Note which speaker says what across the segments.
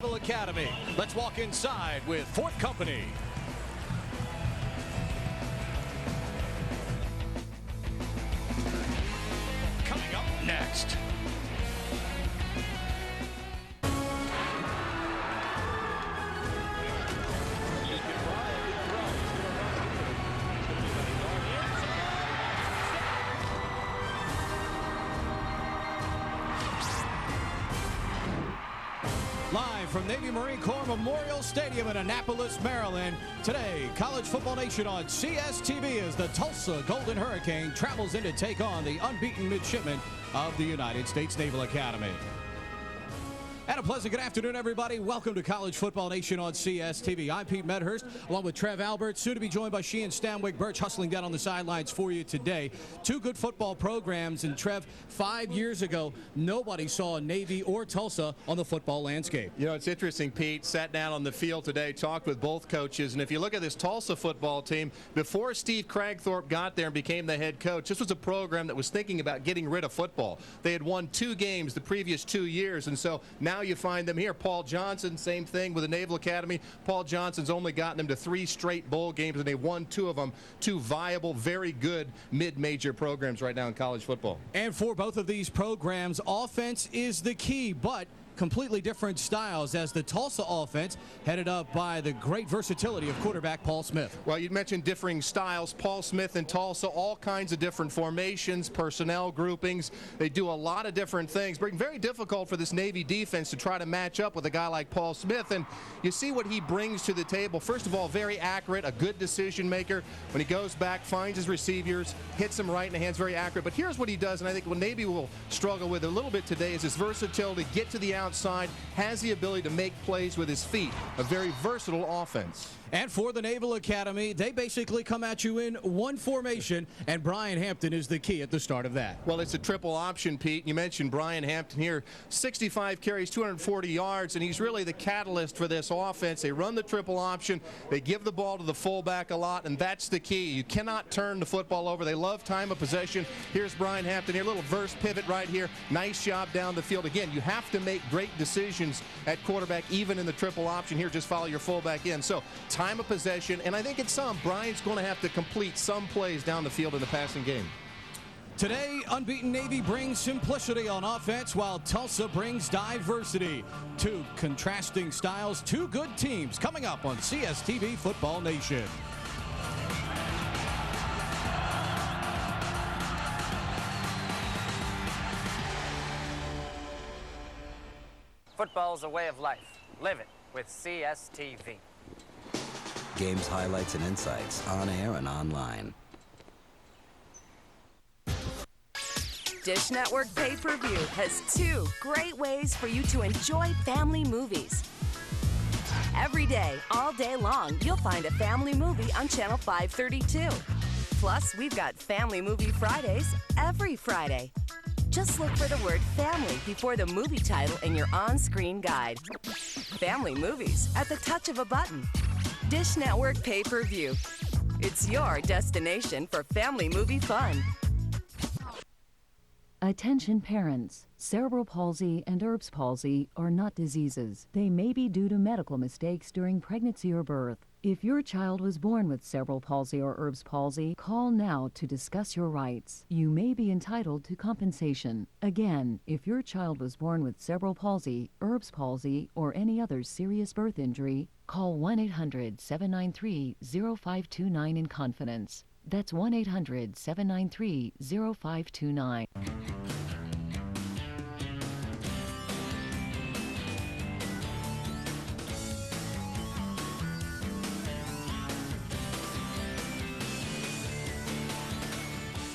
Speaker 1: Academy. Let's walk inside with Fourth Company. Coming up next. Live from Navy Marine Corps Memorial Stadium in Annapolis, Maryland. Today, College Football Nation on CSTV as the Tulsa Golden Hurricane travels in to take on the unbeaten midshipmen of the United States Naval Academy. And a pleasant good afternoon, everybody. Welcome to College Football Nation on CSTV. I'm Pete Medhurst, along with Trev Albert, soon to be joined by Sheehan Stanwyck Birch, hustling down on the sidelines for you today. Two good football programs, and Trev, 5 years ago, nobody saw Navy or Tulsa on the football landscape.
Speaker 2: You know, it's interesting, Pete. Sat down on the field today, talked with both coaches, and if you look at this Tulsa football team, before Steve Cragthorpe got there and became the head coach, this was a program that was thinking about getting rid of football. They had won 2 games the previous 2 years, and so now you find them here. Paul Johnson, same thing with the Naval Academy. Paul Johnson's only gotten them to 3 straight bowl games, and they won 2 of them. 2 viable, very good mid-major programs right now in college football.
Speaker 1: And for both of these programs, offense is the key, but completely different styles, as the Tulsa offense headed up by the great versatility of quarterback Paul Smith.
Speaker 2: Well, you mentioned differing styles. Paul Smith and Tulsa, all kinds of different formations, personnel groupings. They do a lot of different things. Very difficult for this Navy defense to try to match up with a guy like Paul Smith. And you see what he brings to the table. First of all, very accurate, a good decision maker. When he goes back, finds his receivers, hits them right in the hands, very accurate. But here's what he does, and I think what Navy will struggle with a little bit today is his versatility, get to the outside, has the ability to make plays with his feet. A very versatile offense.
Speaker 1: And for the Naval Academy, they basically come at you in one formation, and Brian Hampton is the key at the start of that.
Speaker 2: Well, it's a triple option, Pete. You mentioned Brian Hampton here. 65 carries, 240 yards, and he's really the catalyst for this offense. They run the triple option. They give the ball to the fullback a lot, and that's the key. You cannot turn the football over. They love time of possession. Here's Brian Hampton here, a little verse pivot right here. Nice job down the field. Again, you have to make great decisions at quarterback, even in the triple option. Here, just follow your fullback in. So, time of possession, and I think it's Brian's going to have to complete some plays down the field in the passing game.
Speaker 1: Today, unbeaten Navy brings simplicity on offense, while Tulsa brings diversity. 2 contrasting styles, 2 good teams coming up on CSTV Football Nation.
Speaker 3: Football is a way of life. Live it with CSTV.
Speaker 4: Games, highlights, and insights on air and online.
Speaker 5: Dish Network Pay-Per-View has 2 great ways for you to enjoy family movies. Every day, all day long, you'll find a family movie on Channel 532. Plus, we've got Family Movie Fridays every Friday. Just look for the word family before the movie title in your on-screen guide. Family movies at the touch of a button. Dish Network Pay-Per-View. It's your destination for family movie fun.
Speaker 6: Attention parents. Cerebral palsy and Erb's palsy are not diseases. They may be due to medical mistakes during pregnancy or birth. If your child was born with cerebral palsy or Erb's palsy, call now to discuss your rights. You may be entitled to compensation. Again, if your child was born with cerebral palsy, Erb's palsy, or any other serious birth injury, call 1-800-793-0529 in confidence. That's 1-800-793-0529.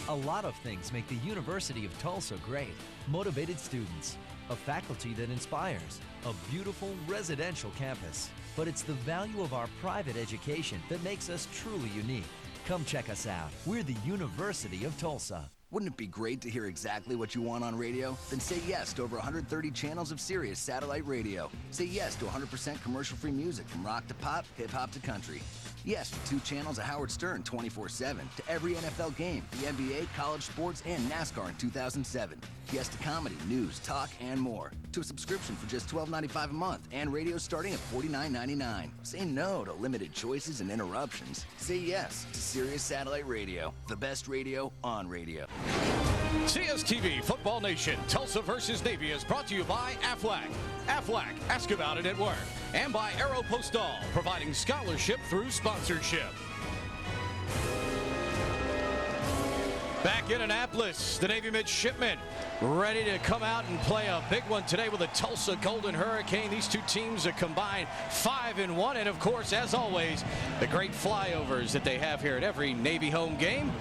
Speaker 7: A lot of things make the University of Tulsa great. Motivated students, a faculty that inspires, a beautiful residential campus. But it's the value of our private education that makes us truly unique. Come check us out. We're the University of Tulsa.
Speaker 4: Wouldn't it be great to hear exactly what you want on radio? Then say yes to over 130 channels of Sirius satellite radio. Say yes to 100% commercial-free music from rock to pop, hip-hop to country. Yes to 2 channels of Howard Stern 24/7, to every NFL game, the NBA, college sports, and NASCAR in 2007. Yes to comedy, news, talk, and more. To a subscription for just $12.95 a month, and radio starting at $49.99. Say no to limited choices and interruptions. Say yes to Sirius Satellite Radio, the best radio on radio.
Speaker 1: CSTV Football Nation, Tulsa versus Navy is brought to you by Aflac. Aflac, ask about it at work. And by Aeropostal, providing scholarship through sponsorship. Back in Annapolis, the Navy midshipmen ready to come out and play a big one today with the Tulsa Golden Hurricane. These two teams are combined 5-1, and of course, as always, the great flyovers that they have here at every Navy home game.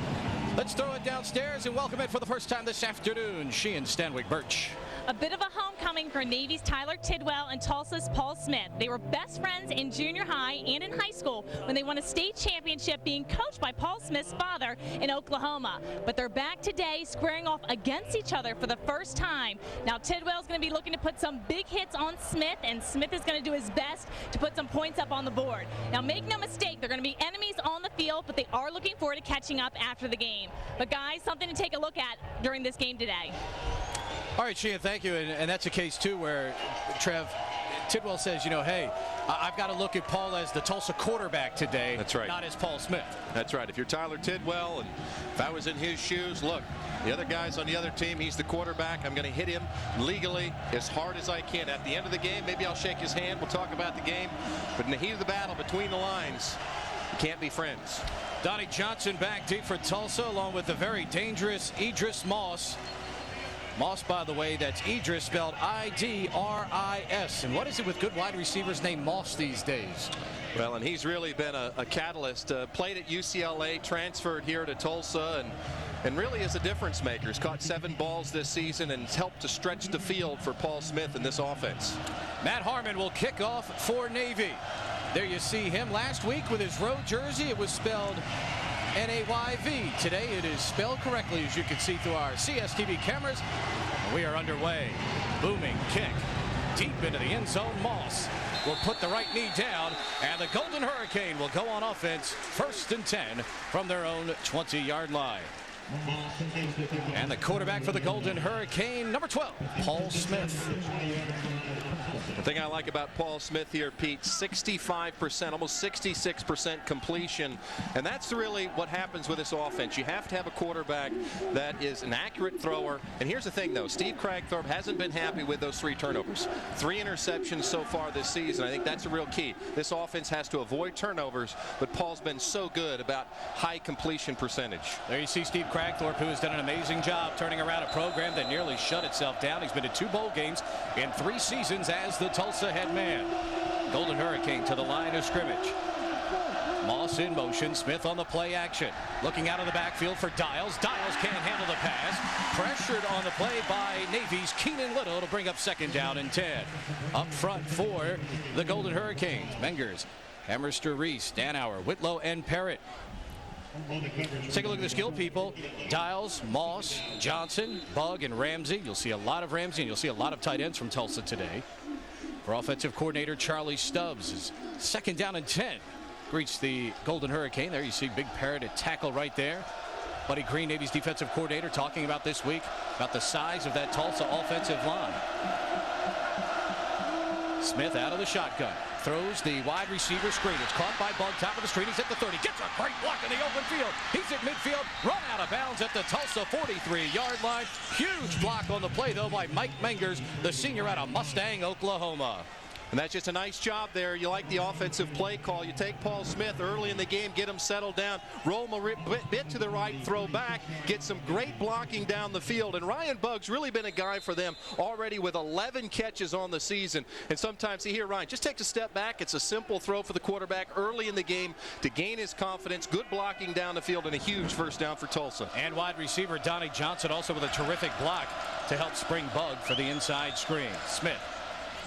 Speaker 1: Let's throw it downstairs and welcome in for the first time this afternoon, she and Stanwyck Birch.
Speaker 8: A bit of a homecoming for Navy's Tyler Tidwell and Tulsa's Paul Smith. They were best friends in junior high and in high school when they won a state championship being coached by Paul Smith's father in Oklahoma. But they're back today squaring off against each other for the first time. Now Tidwell's going to be looking to put some big hits on Smith, and Smith is going to do his best to put some points up on the board. Now make no mistake, they're going to be enemies on the field, but they are looking forward to catching up after the game. But guys, something to take a look at during this game today.
Speaker 1: All right, Sheehan, thank you. And that's a case, too, where Trev Tidwell says, you know, hey, I've got to look at Paul as the Tulsa quarterback today.
Speaker 9: That's right.
Speaker 1: Not as Paul Smith.
Speaker 9: That's right. If you're Tyler Tidwell, and if I was in his shoes, look, the other guys on the other team, he's the quarterback. I'm going to hit him legally as hard as I can. At the end of the game, maybe I'll shake his hand. We'll talk about the game. But in the heat of the battle between the lines, you can't be friends.
Speaker 1: Donnie Johnson back deep for Tulsa, along with the very dangerous Idris Moss. Moss, by the way, that's Idris spelled I-D-R-I-S. And what is it with good wide receivers named Moss these days?
Speaker 9: Well, and he's really been a catalyst. Played at UCLA, transferred here to Tulsa, and really is a difference maker. He's caught 7 balls this season and has helped to stretch the field for Paul Smith in this offense.
Speaker 1: Matt Harmon will kick off for Navy. There you see him last week with his road jersey. It was spelled N-A-Y-V. Today it is spelled correctly, as you can see through our CSTV cameras. We are underway. Booming kick deep into the end zone. Moss will put the right knee down, and the Golden Hurricane will go on offense, 1st and 10 from their own 20-yard line. And the quarterback for the Golden Hurricane, number 12, Paul Smith.
Speaker 9: The thing I like about Paul Smith here, Pete, 65%, almost 66% completion. And that's really what happens with this offense. You have to have a quarterback that is an accurate thrower. And here's the thing, though. Steve Cragthorpe hasn't been happy with those 3 turnovers. 3 interceptions so far this season. I think that's a real key. This offense has to avoid turnovers, but Paul's been so good about high completion percentage.
Speaker 1: There you see Steve Cragthorpe, who has done an amazing job turning around a program that nearly shut itself down. He's been to 2 bowl games in 3 seasons as the Tulsa head man. Golden Hurricane to the line of scrimmage. Moss in motion. Smith on the play action. Looking out of the backfield for Dials. Dials can't handle the pass. Pressured on the play by Navy's Keenan Little to bring up 2nd down and 10. Up front for the Golden Hurricanes. Mengers, Hemmerster, Reese, Danauer, Whitlow, and Parrott. Let's take a look at the skill people. Dials, Moss, Johnson, Bug, and Ramsey. You'll see a lot of Ramsey, and you'll see a lot of tight ends from Tulsa today. For offensive coordinator Charlie Stubbs is 2nd down and 10. Greets the Golden Hurricane. There you see Big Parrott at tackle right there. Buddy Green, Navy's defensive coordinator, talking about this week about the size of that Tulsa offensive line. Smith out of the shotgun. Throws the wide receiver screen. It's caught by Bug, top of the screen. He's at the 30. Gets a great block in the open field. He's at midfield. Run out of bounds at the Tulsa 43-yard line. Huge block on the play, though, by Mike Mengers, the senior out of Mustang, Oklahoma.
Speaker 9: And that's just a nice job there. You like the offensive play call. You take Paul Smith early in the game, get him settled down, roll him a bit to the right, throw back, get some great blocking down the field. And Ryan Bugg's really been a guy for them already with 11 catches on the season. And sometimes you hear Ryan just takes a step back. It's a simple throw for the quarterback early in the game to gain his confidence. Good blocking down the field and a huge 1st down for Tulsa.
Speaker 1: And wide receiver Donnie Johnson also with a terrific block to help spring Bug for the inside screen. Smith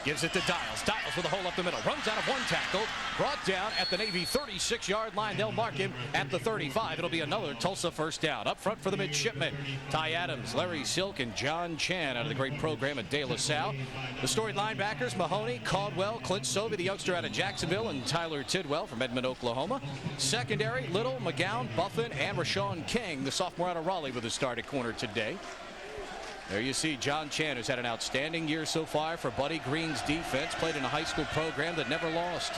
Speaker 1: Gives it to Dials. Dials with a hole up the middle. Runs out of one tackle. Brought down at the Navy 36-yard line. They'll mark him at the 35. It'll be another Tulsa first down. Up front for the midshipmen, Ty Adams, Larry Silk, and John Chan out of the great program at De La Salle. The storied linebackers, Mahoney, Caldwell, Clint Sobey, the youngster out of Jacksonville, and Tyler Tidwell from Edmond, Oklahoma. Secondary, Little, McGowan, Buffin, and Rashawn King, the sophomore out of Raleigh, with a start at corner today. There you see John Chan, who's had an outstanding year so far for Buddy Green's defense. Played in a high school program that never lost.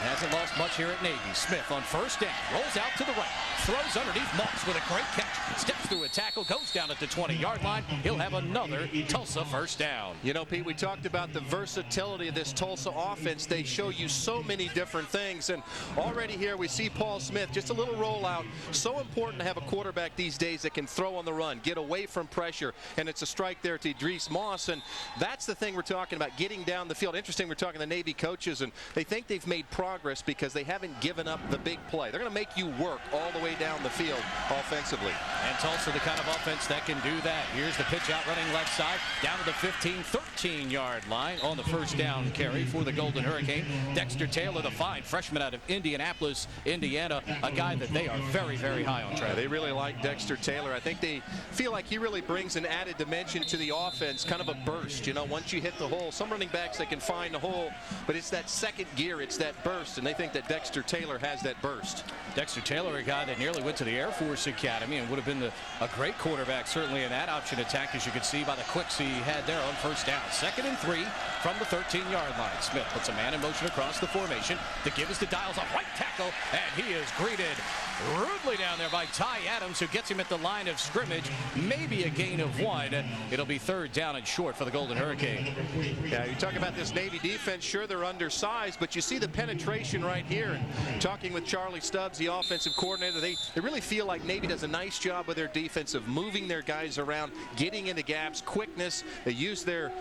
Speaker 1: Hasn't lost much here at Navy. Smith on first down. Rolls out to the right. Throws underneath Moss with a great catch. Steps through a tackle. Goes down at the 20-yard line. He'll have another Tulsa first down.
Speaker 9: You know, Pete, we talked about the versatility of this Tulsa offense. They show you so many different things. And already here we see Paul Smith, just a little rollout. So important to have a quarterback these days that can throw on the run, get away from pressure. And it's a strike there to Idris Moss. And that's the thing we're talking about, getting down the field. Interesting, we're talking to the Navy coaches, and they think they've made progress because they haven't given up the big play. They're going to make you work all the way down the field offensively.
Speaker 1: And Tulsa, the kind of offense that can do that. Here's the pitch out running left side down to the 13-yard line on the first down carry for the Golden Hurricane. Dexter Taylor, the fine freshman out of Indianapolis, Indiana, a guy that they are very, very high on track.
Speaker 9: They really like Dexter Taylor. I think they feel like he really brings an added dimension to the offense, kind of a burst. You know, once you hit the hole, some running backs, they can find the hole, but it's that second gear, it's that burst, and they think that Dexter Taylor has that burst.
Speaker 1: Dexter Taylor, a guy that nearly went to the Air Force Academy and would have been a great quarterback, certainly in that option attack, as you can see by the clicks he had there on first down. 2nd and 3 from the 13-yard line. Smith puts a man in motion across the formation. The give is to Dials, a right tackle, and he is greeted rudely down there by Ty Adams, who gets him at the line of scrimmage. Maybe a gain of 1. It'll be 3rd down and short for the Golden Hurricane.
Speaker 9: Yeah, you talk about this Navy defense. Sure, they're undersized, but you see the penetration right here. And talking with Charlie Stubbs, the offensive coordinator, they really feel like Navy does a nice job with their defense of moving their guys around, getting into gaps, quickness. They use their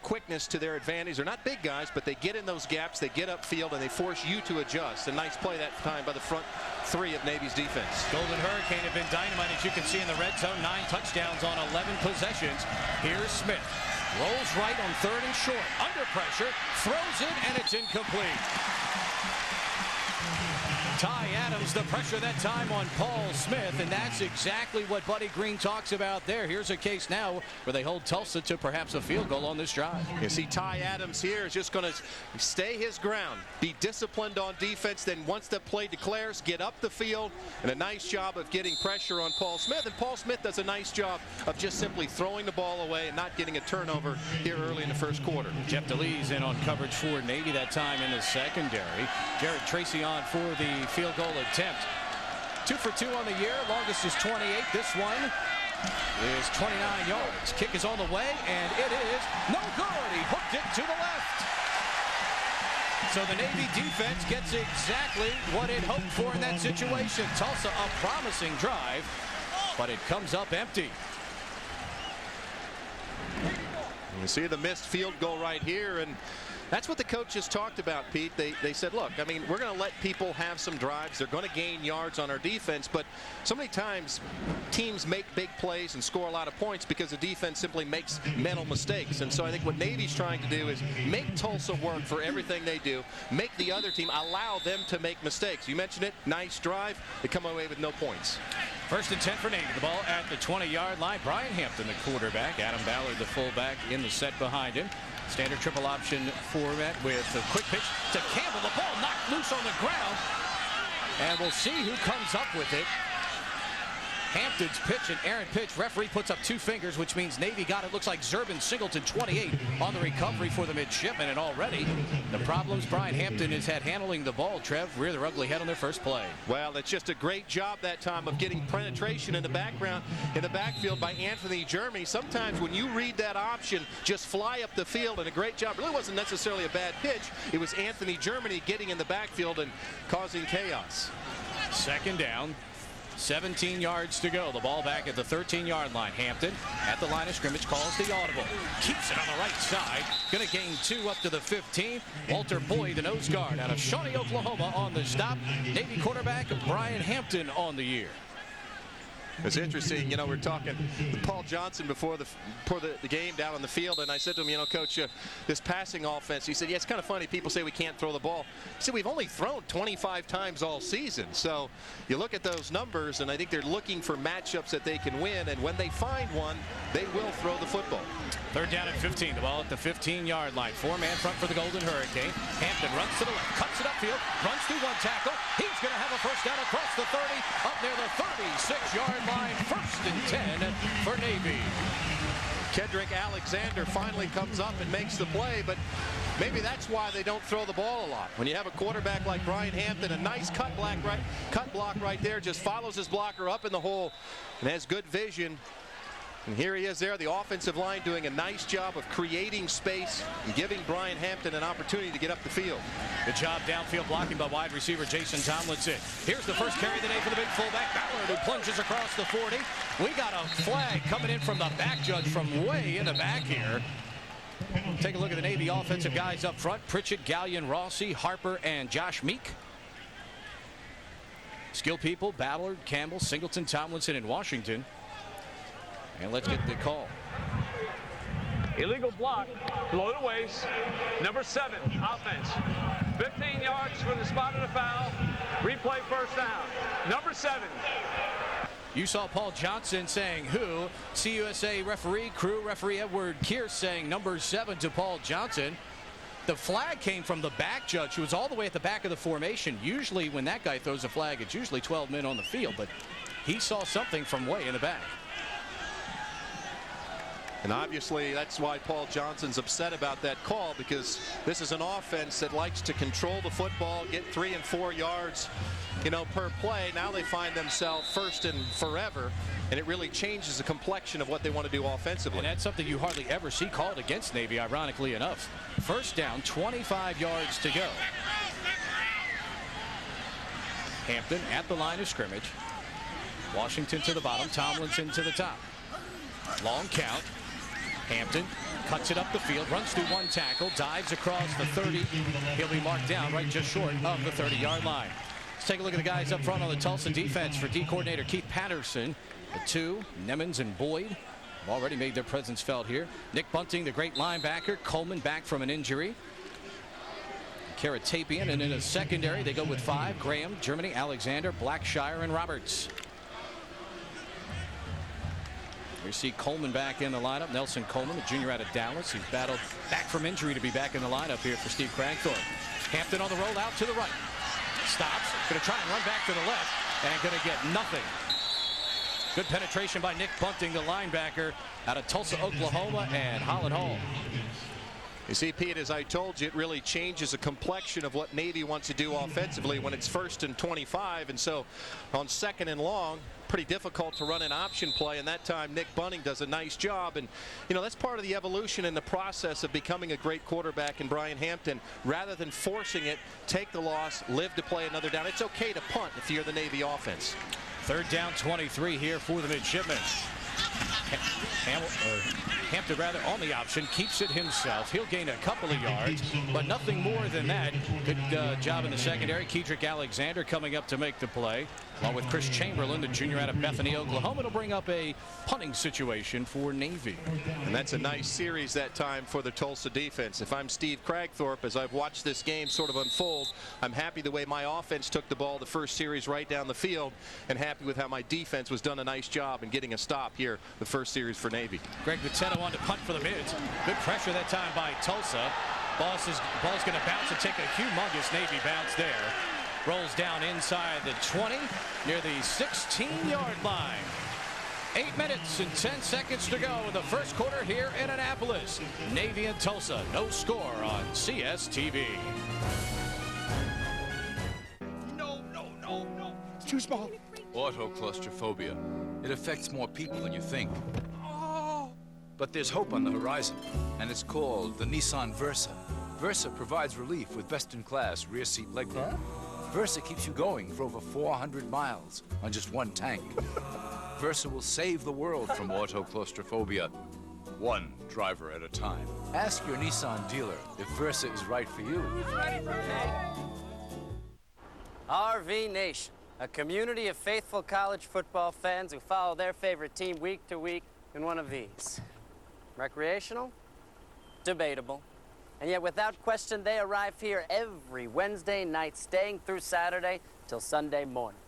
Speaker 9: quickness to their advantage. They're not big guys, but they get in those gaps, they get upfield, and they force you to adjust. A nice play that time by the front 3 of Navy's defense.
Speaker 1: Golden Hurricane have been dynamite, as you can see in the red zone. 9 touchdowns on 11 possessions. Here's Smith. Rolls right on 3rd and short. Under pressure. Throws it, and it's incomplete. Ty Adams, the pressure that time on Paul Smith, and that's exactly what Buddy Green talks about there. Here's a case now where they hold Tulsa to perhaps a field goal on this drive.
Speaker 9: You see Ty Adams here is just going to stay his ground, be disciplined on defense, then once the play declares, get up the field, and a nice job of getting pressure on Paul Smith. And Paul Smith does a nice job of just simply throwing the ball away and not getting a turnover here early in the first quarter.
Speaker 1: Jeff DeLee's in on coverage for Navy that time in the secondary. Jared Tracy on for the field goal attempt. 2 for 2 on the year. Longest is 28. This one is 29 yards. Kick is on the way, and it is no good. He hooked it to the left. So the Navy defense gets exactly what it hoped for in that situation. Tulsa, a promising drive, but it comes up empty.
Speaker 9: You see the missed field goal right here, and that's what the coaches talked about, Pete. They said, look, I mean, we're going to let people have some drives. They're going to gain yards on our defense, but so many times teams make big plays and score a lot of points because the defense simply makes mental mistakes. And so I think what Navy's trying to do is make Tulsa work for everything they do, make the other team, allow them to make mistakes. You mentioned it, nice drive. They come away with no points.
Speaker 1: 1st and 10 for Navy. The ball at the 20-yard line. Brian Hampton, the quarterback. Adam Ballard, the fullback, in the set behind him. Standard triple option format with a quick pitch to Campbell. The ball knocked loose on the ground. And we'll see who comes up with it. Hampton's pitch, an errant pitch. Referee puts up 2 fingers, which means Navy got it. Looks like Zerbin Singleton, 28, on the recovery for the midshipmen. And already the problems Brian Hampton has had handling the ball, Trev, rear their ugly head on their first play.
Speaker 9: Well, it's just a great job that time of getting penetration in the backfield by Anthony Germany. Sometimes when you read that option, just fly up the field, and a great job. It really wasn't necessarily a bad pitch. It was Anthony Germany getting in the backfield and causing chaos.
Speaker 1: 2nd down. 17 yards to go. The ball back at the 13-yard line. Hampton at the line of scrimmage calls the audible. Keeps it on the right side. Going to gain 2 up to the 15. Walter Boyd, the nose guard out of Shawnee, Oklahoma, on the stop. Navy quarterback Brian Hampton on the year.
Speaker 9: It's interesting, you know, we're talking to Paul Johnson before the game down on the field, and I said to him, you know, Coach, this passing offense, he said, yeah, it's kind of funny. People say we can't throw the ball. He said, we've only thrown 25 times all season. So you look at those numbers, and I think they're looking for matchups that they can win, and when they find one, they will throw the football.
Speaker 1: Third down and 15. The ball at the 15-yard line. Four-man front for the Golden Hurricane. Hampton runs to the left, cuts it upfield, runs through one tackle. He's going to have a first down across the 30, up near the 36-yard line. First and 10 for Navy.
Speaker 9: Kendrick Alexander finally comes up and makes the play, but maybe that's why they don't throw the ball a lot. When you have a quarterback like Brian Hampton, a nice cut block right there, just follows his blocker up in the hole and has good vision. And here he is there, the offensive line doing a nice job of creating space and giving Brian Hampton an opportunity to get up the field.
Speaker 1: Good job downfield blocking by wide receiver Jason Tomlinson. Here's the first carry of the day for the big fullback, Ballard, who plunges across the 40. We got a flag coming in from the back judge from way in the back here. Take a look at the Navy offensive guys up front. Pritchett, Gallion, Rossi, Harper, and Josh Meek. Skill people, Ballard, Campbell, Singleton, Tomlinson, and Washington. And let's get the call.
Speaker 10: Illegal block, below the waist, number 7, offense. 15 yards from the spot of the foul. Replay first down. Number 7.
Speaker 1: You saw Paul Johnson saying who. CUSA referee, crew referee Edward Kearse saying number 7 to Paul Johnson. The flag came from the back judge, who was all the way at the back of the formation. Usually when that guy throws a flag, it's usually 12 men on the field, but he saw something from way in the back.
Speaker 9: And obviously that's why Paul Johnson's upset about that call, because this is an offense that likes to control the football, get 3 and 4 yards, you know, per play. Now they find themselves first and forever, and it really changes the complexion of what they want to do offensively.
Speaker 1: And that's something you hardly ever see called against Navy, ironically enough. First down, 25 yards to go. Hampton at the line of scrimmage. Washington to the bottom, Tomlinson to the top. Long count. Hampton cuts it up the field, runs through one tackle, dives across the 30. He'll be marked down right just short of the 30-yard line. Let's take a look at the guys up front on the Tulsa defense for D coordinator Keith Patterson. The 2, Nemens and Boyd, have already made their presence felt here. Nick Bunting, the great linebacker. Coleman back from an injury. Karatapian, and in a secondary, they go with 5. Graham, Germany, Alexander, Blackshire, and Roberts. We see Coleman back in the lineup. Nelson Coleman, the junior out of Dallas. He's battled back from injury to be back in the lineup here for Steve Cragthorpe. Hampton on the roll out to the right. Stops. Going to try and run back to the left. And going to get nothing. Good penetration by Nick Bunting, the linebacker out of Tulsa, Oklahoma, and Holland Hall.
Speaker 9: You see, Pete, as I told you, it really changes the complexion of what Navy wants to do offensively when it's 1st and 25. And so on 2nd and long, pretty difficult to run an option play, and that time Nick Bunting does a nice job. And you know, that's part of the evolution in the process of becoming a great quarterback in Brian Hampton. Rather than forcing it, take the loss, live to play another down. It's okay to punt if you're the Navy offense.
Speaker 1: 3rd down 23 here for the midshipmen. Hampton rather on the option, keeps it himself. He'll gain a couple of yards, but nothing more than that. Good job in the secondary. Kedrick Alexander coming up to make the play, along with Chris Chamberlain, the junior out of Bethany, Oklahoma. It'll bring up a punting situation for Navy.
Speaker 9: And that's a nice series that time for the Tulsa defense. If I'm Steve Cragthorpe, as I've watched this game sort of unfold, I'm happy the way my offense took the ball the first series right down the field, and happy with how my defense was done a nice job in getting a stop here the first series for Navy.
Speaker 1: Greg Vitello on to punt for the Mids. Good pressure that time by Tulsa. Ball's going to bounce and take a humongous Navy bounce there. Rolls down inside the 20 near the 16-yard line. 8 minutes and 10 seconds to go in the first quarter here in Annapolis. Navy and Tulsa, no score on CSTV.
Speaker 11: No. It's too small. Autoclaustrophobia. It affects more people than you think. But there's hope on the horizon, and it's called the Nissan Versa. Versa provides relief with best-in-class rear seat legroom. Versa keeps you going for over 400 miles on just one tank. Versa will save the world from autoclaustrophobia, one driver at a time. Ask your Nissan dealer if Versa is right for you.
Speaker 3: RV Nation, A community of faithful college football fans who follow their favorite team week to week in one of these. Recreational? Debatable. And yet, without question, they arrive here every Wednesday night, staying through Saturday till Sunday morning.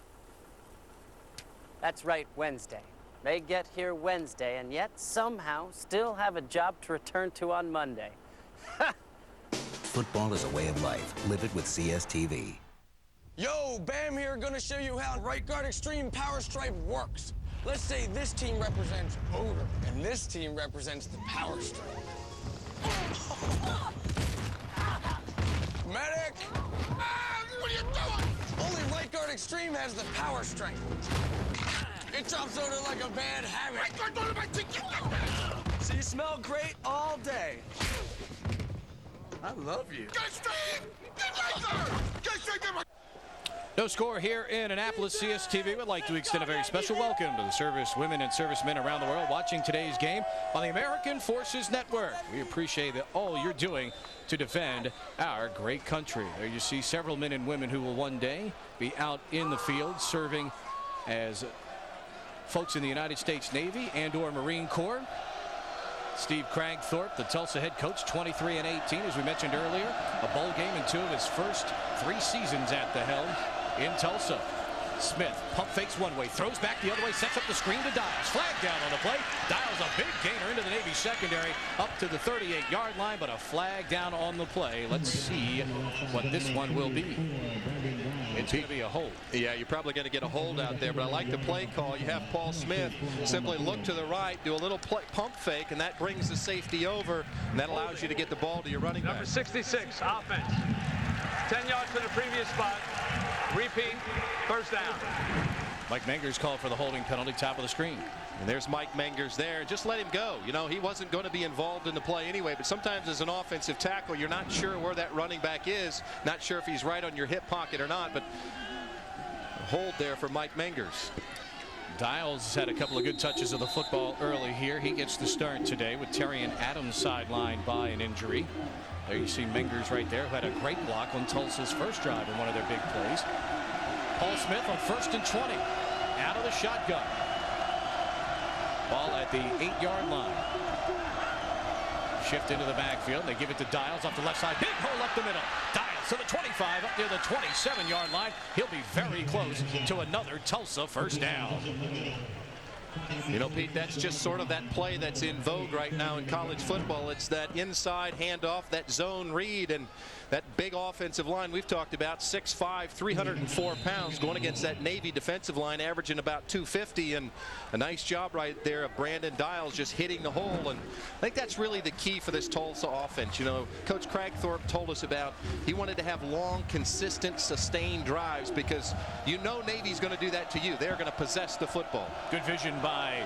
Speaker 3: That's right, Wednesday. They get here Wednesday, and yet somehow still have a job to return to on Monday.
Speaker 12: Football is a way of life. Live it with CSTV.
Speaker 13: Yo, Bam here, gonna show you how right guard extreme power stripe works. Let's say this team represents odor, and this team represents the power stripe. Medic! What are you doing? Only right guard extreme has the power stripe. It drops odor like a bad habit. Right guard odor my ticket. So you smell great all day. I love you. Get extreme! Get right guard! Get extreme! Get right.
Speaker 1: No score here in Annapolis. CSTV would like to extend a very special welcome to the servicewomen and servicemen around the world watching today's game on the American Forces Network. We appreciate all you're doing to defend our great country. There you see several men and women who will one day be out in the field serving as folks in the United States Navy and/or Marine Corps. Steve Cragthorpe, the Tulsa head coach, 23-18, as we mentioned earlier. A bowl game in 2 of his first 3 seasons at the helm in Tulsa. Smith pump fakes one way, throws back the other way, sets up the screen to Dials. Flag down on the play. Dials a big gainer into the Navy secondary up to the 38-yard line, but a flag down on the play. Let's see what this one will be. It's going to be a hold.
Speaker 9: Yeah, you're probably going to get a hold out there, but I like the play call. You have Paul Smith simply look to the right, do a little pump fake, and that brings the safety over, and that allows you to get the ball to your running back.
Speaker 10: Number 66, offense. 10 yards to the previous spot. Repeat, first down.
Speaker 1: Mike Mengers called for the holding penalty, top of the screen.
Speaker 9: And there's Mike Mengers there. Just let him go. You know, he wasn't going to be involved in the play anyway, but sometimes as an offensive tackle, you're not sure where that running back is, not sure if he's right on your hip pocket or not, but a hold there for Mike Mengers.
Speaker 1: Dials had a couple of good touches of the football early here. He gets the start today with Terrian Adams sidelined by an injury. There you see Mengers right there, who had a great block on Tulsa's first drive in one of their big plays. Paul Smith on 1st and 20, out of the shotgun. Ball at the 8-yard line. Shift into the backfield. They give it to Dials off the left side. Big hole up the middle. Dials to the 25, up near the 27-yard line. He'll be very close to another Tulsa first down.
Speaker 9: You know, Pete, that's just sort of that play that's in vogue right now in college football. It's that inside handoff, that zone read, and that big offensive line we've talked about, 6'5", 304 pounds, going against that Navy defensive line, averaging about 250, and a nice job right there of Brandon Dials just hitting the hole. And I think that's really the key for this Tulsa offense. You know, Coach Cragthorpe told us about he wanted to have long, consistent, sustained drives because you know Navy's going to do that to you. They're going to possess the football.
Speaker 1: Good vision by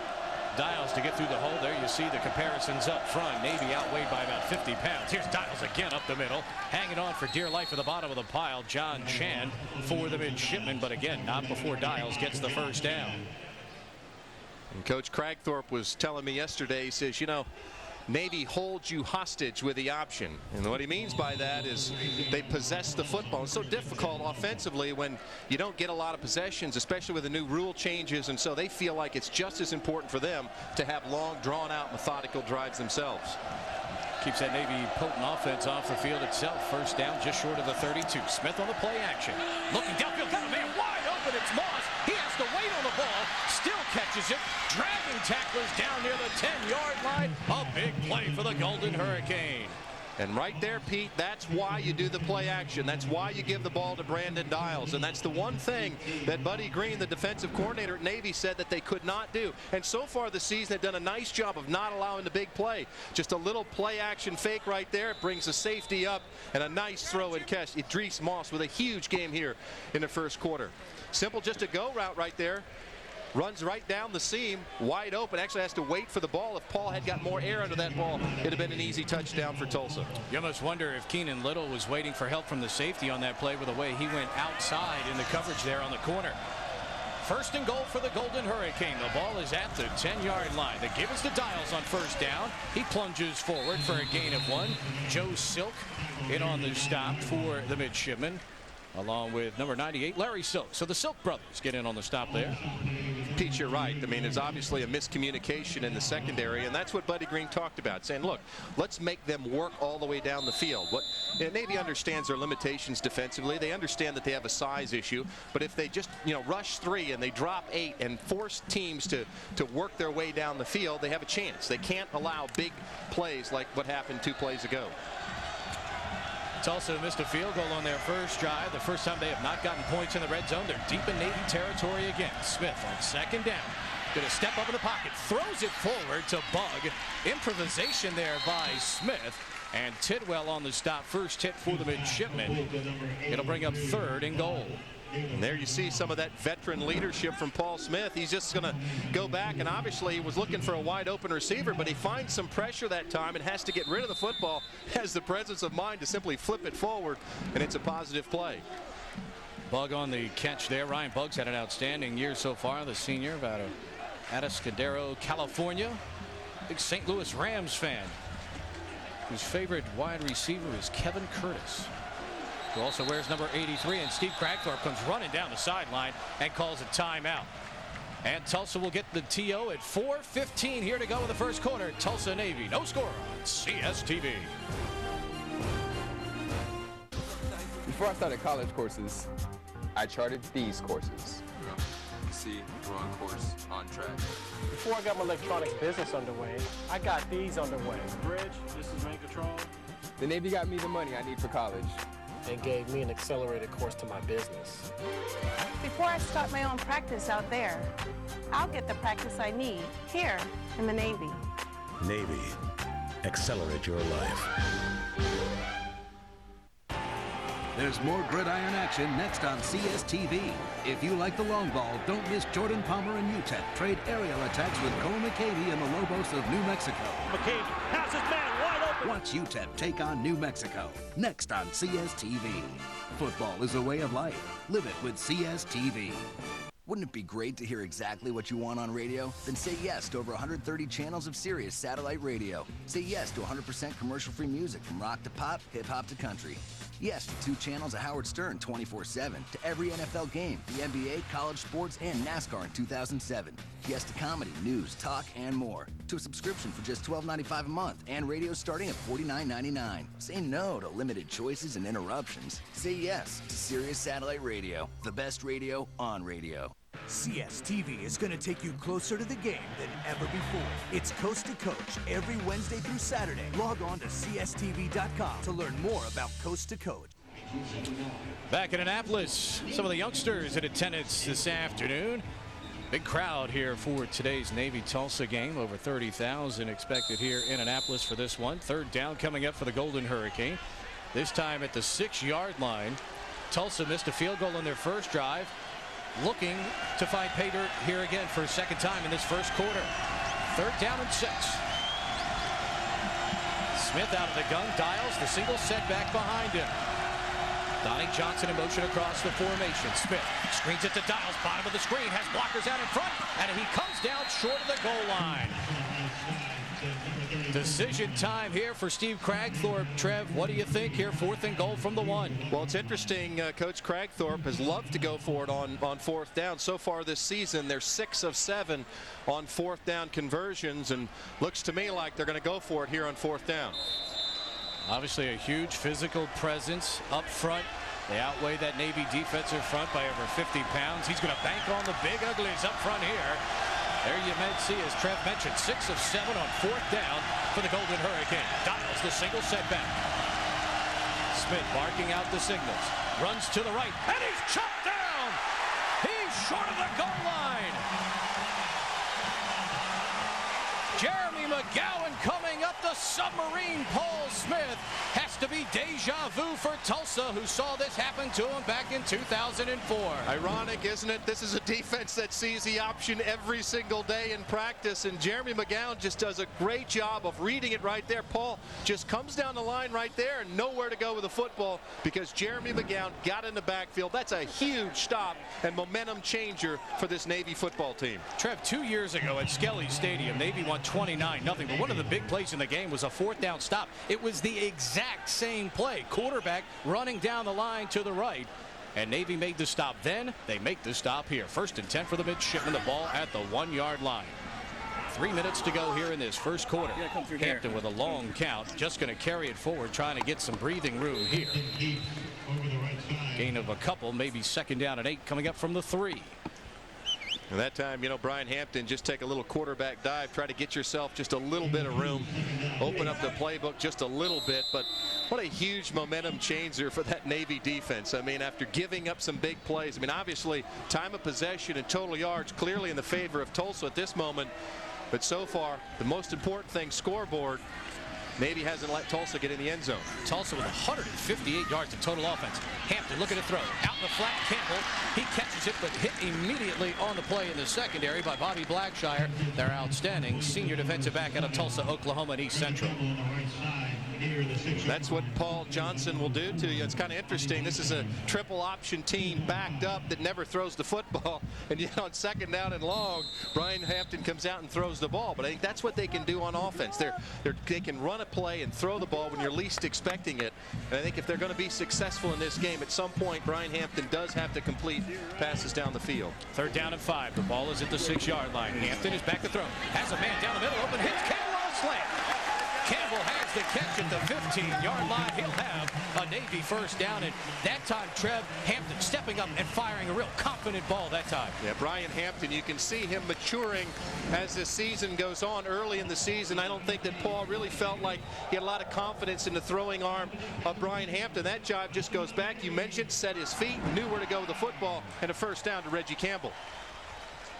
Speaker 1: Dials to get through the hole. There you see the comparisons up front. Navy outweighed by about 50 pounds. Here's Dials again up the middle, hanging on for dear life at the bottom of the pile. John Chan for the midshipman, but again, not before Dials gets the first down.
Speaker 9: And Coach Cragthorpe was telling me yesterday, he says, you know, Navy holds you hostage with the option. And what he means by that is they possess the football. It's so difficult offensively when you don't get a lot of possessions, especially with the new rule changes. And so they feel like it's just as important for them to have long, drawn-out, methodical drives themselves.
Speaker 1: Keeps that Navy potent offense off the field itself. First down just short of the 32. Smith on the play action. Looking downfield, got a man wide open. It's Moss. He has to wait on the ball. Still catches it. Dragging tacklers down near the 10-yard line. A big play for the Golden Hurricane.
Speaker 9: And right there, Pete, that's why you do the play action. That's why you give the ball to Brandon Dials. And that's the one thing that Buddy Green, the defensive coordinator at Navy, said that they could not do. And so far this season, they've done a nice job of not allowing the big play. Just a little play action fake right there. It brings the safety up and a nice throw and catch. Idris Moss with a huge game here in the first quarter. Simple, just a go route right there. Runs right down the seam, wide open. Actually has to wait for the ball. If Paul had got more air under that ball, it'd have been an easy touchdown for Tulsa.
Speaker 1: You almost wonder if Keenan Little was waiting for help from the safety on that play with the way he went outside in the coverage there on the corner. First and goal for the Golden Hurricane. The ball is at the 10-yard line. The give is to Dials on first down. He plunges forward for a gain of 1. Joe Silk in on the stop for the midshipman. along with number 98, Larry Silk. So the Silk brothers get in on the stop there.
Speaker 9: Pete, you're right. I mean, there's obviously a miscommunication in the secondary, and that's what Buddy Green talked about, saying, look, let's make them work all the way down the field. Navy understands their limitations defensively. They understand that they have a size issue, but if they just, rush 3 and they drop 8 and force teams to work their way down the field, they have a chance. They can't allow big plays like what happened 2 plays ago.
Speaker 1: Tulsa missed a field goal on their first drive. The first time they have not gotten points in the red zone. They're deep in Navy territory again. Smith on second down. Going to step up in the pocket. Throws it forward to Bug. Improvisation there by Smith. And Tidwell on the stop. First hit for the midshipmen. It'll bring up 3rd and goal.
Speaker 9: And there you see some of that veteran leadership from Paul Smith. He's just going to go back, and obviously he was looking for a wide open receiver, but he finds some pressure that time and has to get rid of the football. Has the presence of mind to simply flip it forward, and it's a positive play.
Speaker 1: Bug on the catch there. Ryan Buggs had an outstanding year so far, the senior out of Atascadero, California. Big St. Louis Rams fan, whose favorite wide receiver is Kevin Curtis, who also wears number 83, and Steve Cragthorpe comes running down the sideline and calls a timeout. And Tulsa will get the TO at 4:15 here to go in the first quarter. Tulsa Navy, no score on CSTV.
Speaker 14: Before I started college courses, I charted these courses.
Speaker 15: See, we're on course, on track.
Speaker 16: Before I got my electronics business underway, I got these underway.
Speaker 17: Bridge, this is main control.
Speaker 14: The Navy got me the money I need for college.
Speaker 16: And gave me an accelerated course to my business.
Speaker 18: Before I start my own practice out there, I'll get the practice I need here in the Navy.
Speaker 12: Navy, accelerate your life. There's more gridiron action next on CSTV. If you like the long ball, don't miss Jordan Palmer and UTEP trade aerial attacks with Cole McCavey and the Lobos of New Mexico.
Speaker 17: McCavey passes man wide open.
Speaker 12: Watch UTEP take on New Mexico next on CSTV. Football is a way of life. Live it with CSTV.
Speaker 4: Wouldn't it be great to hear exactly what you want on radio? Then say yes to over 130 channels of Sirius satellite radio. Say yes to 100% commercial-free music from rock to pop, hip-hop to country. Yes to 2 channels of Howard Stern 24/7, to every NFL game, the NBA, college sports, and NASCAR in 2007. Yes to comedy, news, talk, and more. To a subscription for just $12.95 a month, and radio starting at $49.99. Say no to limited choices and interruptions. Say yes to Sirius Satellite Radio, the best radio on radio.
Speaker 19: CSTV is going to take you closer to the game than ever before. It's Coast to Coach every Wednesday through Saturday. Log on to CSTV.com to learn more about Coast to Coach.
Speaker 1: Back in Annapolis, some of the youngsters in attendance this afternoon. Big crowd here for today's Navy-Tulsa game. Over 30,000 expected here in Annapolis for this one. 3rd down coming up for the Golden Hurricane. This time at the 6-yard line. Tulsa missed a field goal in their first drive. Looking to find pay dirt here again for a second time in this first quarter. 3rd down and 6. Smith out of the gun, dials the single setback behind him. Donnie Johnson in motion across the formation. Smith screens it to Dials, bottom of the screen, has blockers out in front, and he comes down short of the goal line. Decision time here for Steve Cragthorpe. Trev, what do you think here? 4th and goal from the 1.
Speaker 9: Well, it's interesting. Coach Cragthorpe has loved to go for it on 4th down. So far this season, they're 6 of 7 on 4th down conversions, and looks to me like they're going to go for it here on 4th down.
Speaker 1: Obviously a huge physical presence up front. They outweigh that Navy defensive front by over 50 pounds. He's going to bank on the big uglies up front here. There you might see, as Trev mentioned, 6 of 7 on 4th down for the Golden Hurricane. Dials the single setback. Smith barking out the signals. Runs to the right, and he's chopped down! He's short of the goal line! Jeremy McGowan coming up the submarine. Paul Smith has to be deja vu for Tulsa, who saw this happen to him back in 2004.
Speaker 9: Ironic, isn't it? This is a defense that sees the option every single day in practice, and Jeremy McGowan just does a great job of reading it right there. Paul just comes down the line right there and nowhere to go with the football because Jeremy McGowan got in the backfield. That's a huge stop and momentum changer for this Navy football team.
Speaker 1: Trev, 2 years ago at Skelly Stadium, Navy won 29-0, but one of the big plays in the game was a 4th down stop. It was the exact same play. Quarterback running down the line to the right. and Navy made the stop then. They make the stop here. 1st and 10 for the midshipmen. The ball at the 1-yard line. 3 minutes to go here in this first quarter. Hampton with a long count, just going to carry it forward, trying to get some breathing room here. Gain of a couple, maybe 2nd down and 8 coming up from the 3.
Speaker 9: And that time, Brian Hampton, just take a little quarterback dive, try to get yourself just a little bit of room, open up the playbook just a little bit. But what a huge momentum changer for that Navy defense. I mean, after giving up some big plays, I mean, obviously time of possession and total yards clearly in the favor of Tulsa at this moment. But so far, the most important thing, scoreboard, Navy hasn't let Tulsa get in the end zone.
Speaker 1: Tulsa with 158 yards of total offense. Hampton looking to throw. Out in the flat, Campbell. He catches it, but hit immediately on the play in the secondary by Bobby Blackshire, their outstanding senior defensive back out of Tulsa, Oklahoma, and East Central.
Speaker 9: That's what Paul Johnson will do to you. It's kind of interesting. This is a triple option team backed up that never throws the football. And yet on 2nd down and long, Brian Hampton comes out and throws the ball. But I think that's what they can do on offense. They can run a play and throw the ball when you're least expecting it. And I think if they're going to be successful in this game, at some point, Brian Hampton does have to complete passes down the field.
Speaker 1: 3rd down and 5. The ball is at the 6-yard line. Hampton is back to throw. Has a man down the middle. Open hits. Campbell on a slant. Campbell has the catch at the 15-yard line. He'll have a Navy 1st down, and that time Trev Hampton stepping up and firing a real confident ball that time.
Speaker 9: Yeah, Brian Hampton, you can see him maturing as the season goes on. Early in the season, I don't think that Paul really felt like he had a lot of confidence in the throwing arm of Brian Hampton. That jive just goes back. You mentioned set his feet, knew where to go with the football, and a 1st down to Reggie Campbell.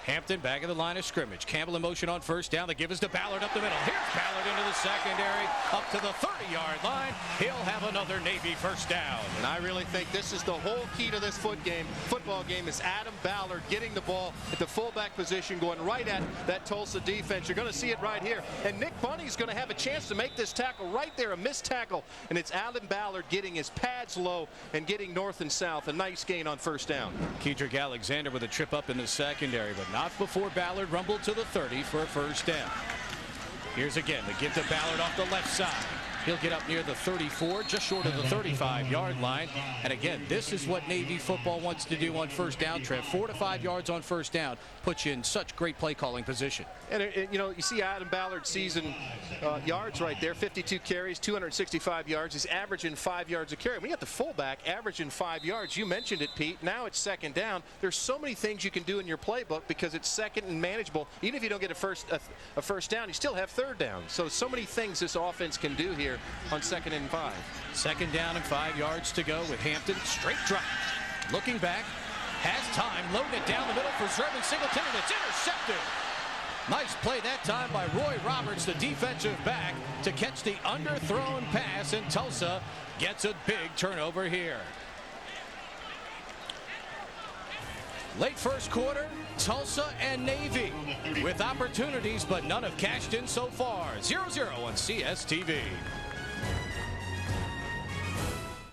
Speaker 1: Hampton back of the line of scrimmage. Campbell in motion on 1st down. The give is to Ballard up the middle. Here's Ballard into the secondary, up to the 30-yard line. He'll have another Navy 1st down.
Speaker 9: And I really think this is the whole key to this football game is Adam Ballard getting the ball at the fullback position, going right at that Tulsa defense. You're going to see it right here. And Nick Bunny's going to have a chance to make this tackle right there, a missed tackle. And it's Adam Ballard getting his pads low and getting north and south. A nice gain on 1st down.
Speaker 1: Kedrick Alexander with a trip up in the secondary, but not before Ballard rumbled to the 30 for a 1st down. Here's again the give to Ballard off the left side. He'll get up near the 34, just short of the 35-yard line. And again, this is what Navy football wants to do on 1st down, Trev. 4 to 5 yards on 1st down puts you in such great play calling position.
Speaker 9: And you see Adam Ballard's season yards right there, 52 carries, 265 yards. He's averaging 5 yards a carry. We got the fullback averaging 5 yards. You mentioned it, Pete. Now it's 2nd down. There's so many things you can do in your playbook because it's 2nd and manageable. Even if you don't get a first down, you still have 3rd down. So many things this offense can do here on 2nd and 5.
Speaker 1: 2nd down and 5 yards to go with Hampton. Straight drop. Looking back. Has time. Loading it down the middle for Zervin Singleton, and it's intercepted. Nice play that time by Roy Roberts, the defensive back, to catch the underthrown pass, and Tulsa gets a big turnover here. Late 1st quarter, Tulsa and Navy with opportunities, but none have cashed in so far. 0-0 on CSTV.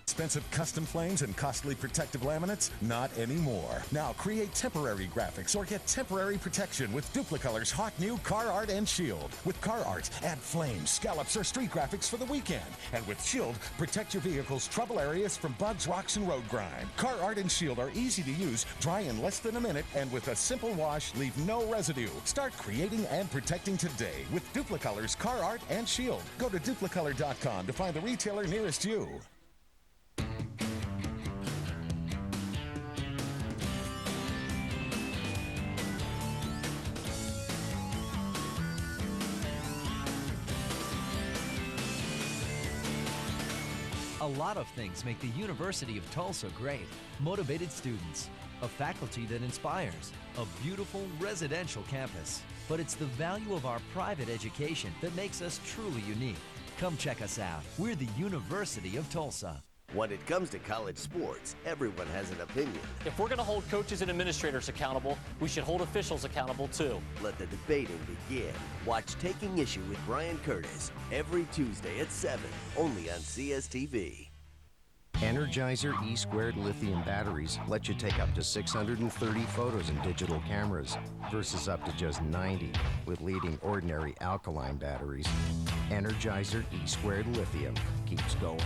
Speaker 20: Expensive custom frames and costly protective laminates? Not anymore. Now create temporary graphics or get temporary protection with Duplicolor's hot new Car Art and Shield. With Car Art, add flames, scallops, or street graphics for the weekend. And with Shield, protect your vehicle's trouble areas from bugs, rocks, and road grime. Car Art and Shield are easy to use, dry in less than a minute, and with a simple wash, leave no residue. Start creating and protecting today with Duplicolor's Car Art and Shield. Go to duplicolor.com to find the retailer nearest you.
Speaker 7: A lot of things make the University of Tulsa great. Motivated students, a faculty that inspires, a beautiful residential campus. But it's the value of our private education that makes us truly unique. Come check us out. We're the University of Tulsa.
Speaker 21: When it comes to college sports, everyone has an opinion.
Speaker 16: If we're going to hold coaches and administrators accountable, we should hold officials accountable too.
Speaker 21: Let the debating begin. Watch Taking Issue with Brian Curtis every Tuesday at 7, only on CSTV.
Speaker 22: Energizer E-Squared lithium batteries let you take up to 630 photos in digital cameras versus up to just 90 with leading ordinary alkaline batteries. Energizer E-Squared lithium keeps going.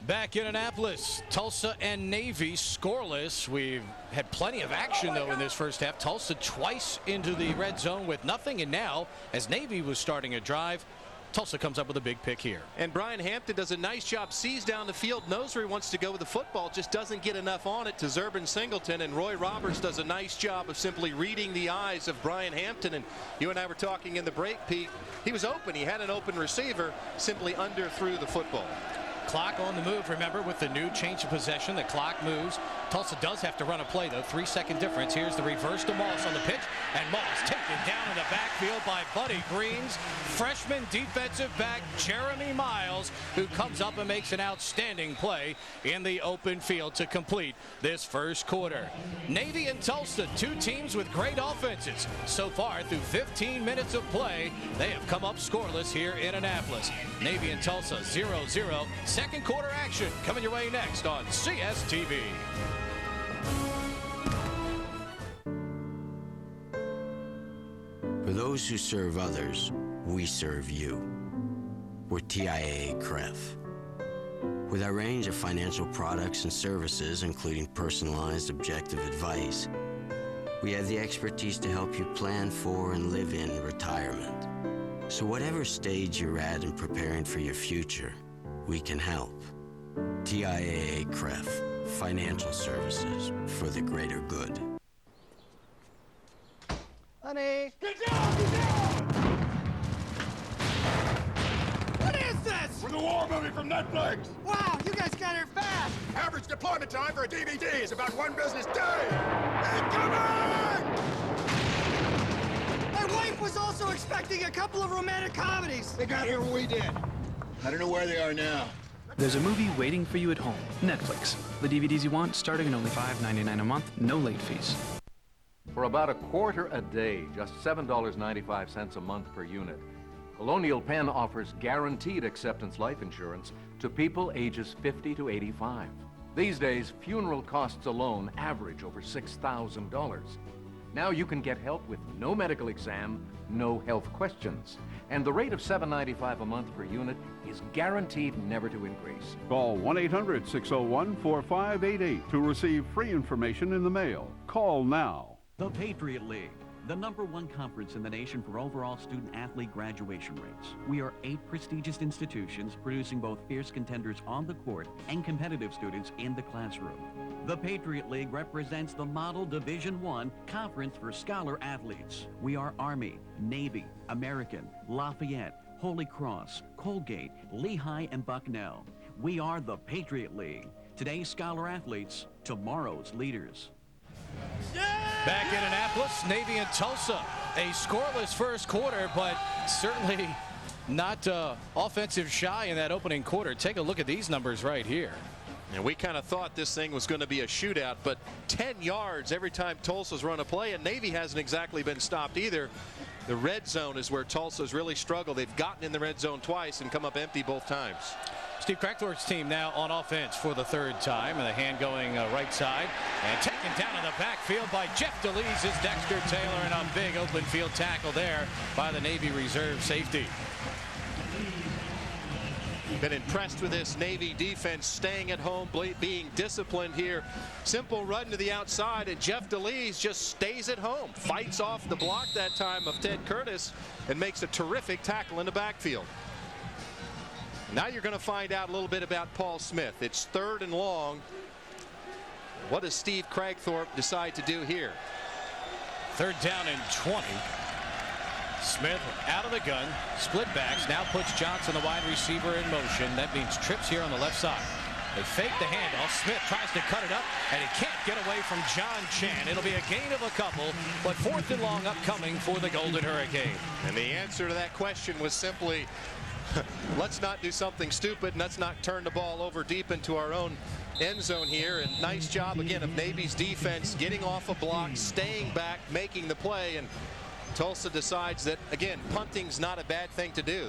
Speaker 1: Back in Annapolis, Tulsa and Navy scoreless. We've had plenty of action, though, in this first half. Tulsa twice into the red zone with nothing, and now, as Navy was starting a drive, Tulsa comes up with a big pick here.
Speaker 9: And Brian Hampton does a nice job, sees down the field, knows where he wants to go with the football, just doesn't get enough on it to Zurban Singleton. And Roy Roberts does a nice job of simply reading the eyes of Brian Hampton. And you and I were talking in the break, Pete. He was open. He had an open receiver, simply underthrew the football.
Speaker 1: Clock on the move, remember, with the new change of possession. The clock moves. Tulsa does have to run a play, though. 3-second difference. Here's the reverse to Moss on the pitch. And Moss taken down in the backfield by Buddy Green's freshman defensive back, Jeremy Miles, who comes up and makes an outstanding play in the open field to complete this first quarter. Navy and Tulsa, two teams with great offenses. So far, through 15 minutes of play, they have come up scoreless here in Annapolis. Navy and Tulsa 0-0. Second quarter action coming your way next on CSTV.
Speaker 2: For those who serve others, we serve you. We're TIAA-CREF. With our range of financial products and services, including personalized objective advice, we have the expertise to help you plan for and live in retirement. So whatever stage you're at in preparing for your future, we can help. TIAA-CREF, financial services for the greater good.
Speaker 13: Honey! Get down! Get down! What is this?
Speaker 5: We're the war movie from Netflix.
Speaker 13: Wow, you guys got here fast.
Speaker 5: Average deployment time for a DVD is about 1 business day. Incoming!
Speaker 13: My wife was also expecting a couple of romantic comedies.
Speaker 5: They got here when we did. I don't know where they are now.
Speaker 23: There's a movie waiting for you at home. Netflix. The DVDs you want, starting at only $5.99 a month, no late fees.
Speaker 24: For about a quarter a day, just $7.95 a month per unit, Colonial Penn offers guaranteed acceptance life insurance to people ages 50 to 85. These days, funeral costs alone average over $6,000. Now you can get help with no medical exam, no health questions. And the rate of $7.95 a month per unit is guaranteed never to increase.
Speaker 25: Call 1-800-601-4588 to receive free information in the mail. Call now.
Speaker 26: The Patriot League, the #1 conference in the nation for overall student-athlete graduation rates. We are 8 prestigious institutions producing both fierce contenders on the court and competitive students in the classroom. The Patriot League represents the model Division I conference for scholar athletes. We are Army, Navy, American, Lafayette, Holy Cross, Colgate, Lehigh, and Bucknell. We are the Patriot League. Today's scholar athletes, tomorrow's leaders.
Speaker 1: Back in Annapolis, Navy and Tulsa, a scoreless first quarter, but certainly not offensive shy in that opening quarter. Take a look at these numbers right here.
Speaker 9: And we kind of thought this thing was going to be a shootout, but 10 yards every time Tulsa's run a play, and Navy hasn't exactly been stopped either. The red zone is where Tulsa's really struggled. They've gotten in the red zone twice and come up empty both times.
Speaker 1: Steve Crackthorpe's team now on offense for the third time, and the hand going right side and taken down in the backfield by Jeff DeLees is Dexter Taylor, and a big open field tackle there by the Navy reserve safety.
Speaker 9: Been impressed with this Navy defense, staying at home, being disciplined here. Simple run to the outside, and Jeff DeLees just stays at home, fights off the block that time of Ted Curtis, and makes a terrific tackle in the backfield. Now you're going to find out a little bit about Paul Smith. It's 3rd and long. What does Steve Crackthorpe decide to do here?
Speaker 1: 3rd down and 20. Smith out of the gun, split backs, now puts Johnson, the wide receiver, in motion. That means trips here on the left side. They fake the handoff. Smith tries to cut it up, and he can't get away from John Chan. It'll be a gain of a couple, but 4th and long upcoming for the Golden Hurricane.
Speaker 9: And the answer to that question was simply, let's not do something stupid, and let's not turn the ball over deep into our own end zone here. And nice job again of Navy's defense getting off a block, staying back, making the play, and Tulsa decides that, again, punting's not a bad thing to do.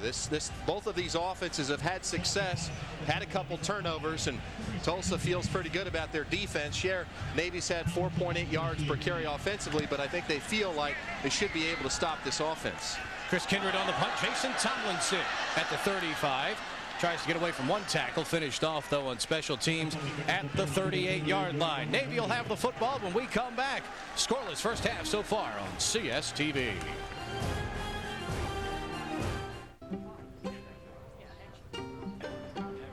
Speaker 9: Both of these offenses have had success, had a couple turnovers, and Tulsa feels pretty good about their defense. Sure, Navy's had 4.8 yards per carry offensively, but I think they feel like they should be able to stop this offense.
Speaker 1: Chris Kindred on the punt. Jason Tomlinson at the 35. Tries to get away from one tackle. Finished off, though, on special teams at the 38-yard line. Navy will have the football when we come back. Scoreless first half so far on CSTV.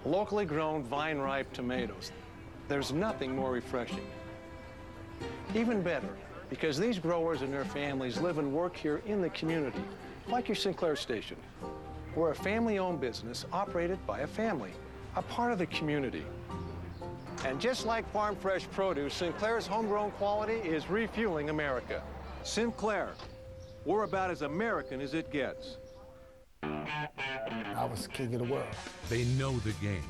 Speaker 3: Locally grown vine-ripe tomatoes. There's nothing more refreshing. Even better, because these growers and their families live and work here in the community, like your Sinclair station. We're a family-owned business operated by a family, a part of the community. And just like farm fresh produce, Sinclair's homegrown quality is refueling America. Sinclair, we're about as American as it gets.
Speaker 6: I was king of the world.
Speaker 8: They know the game.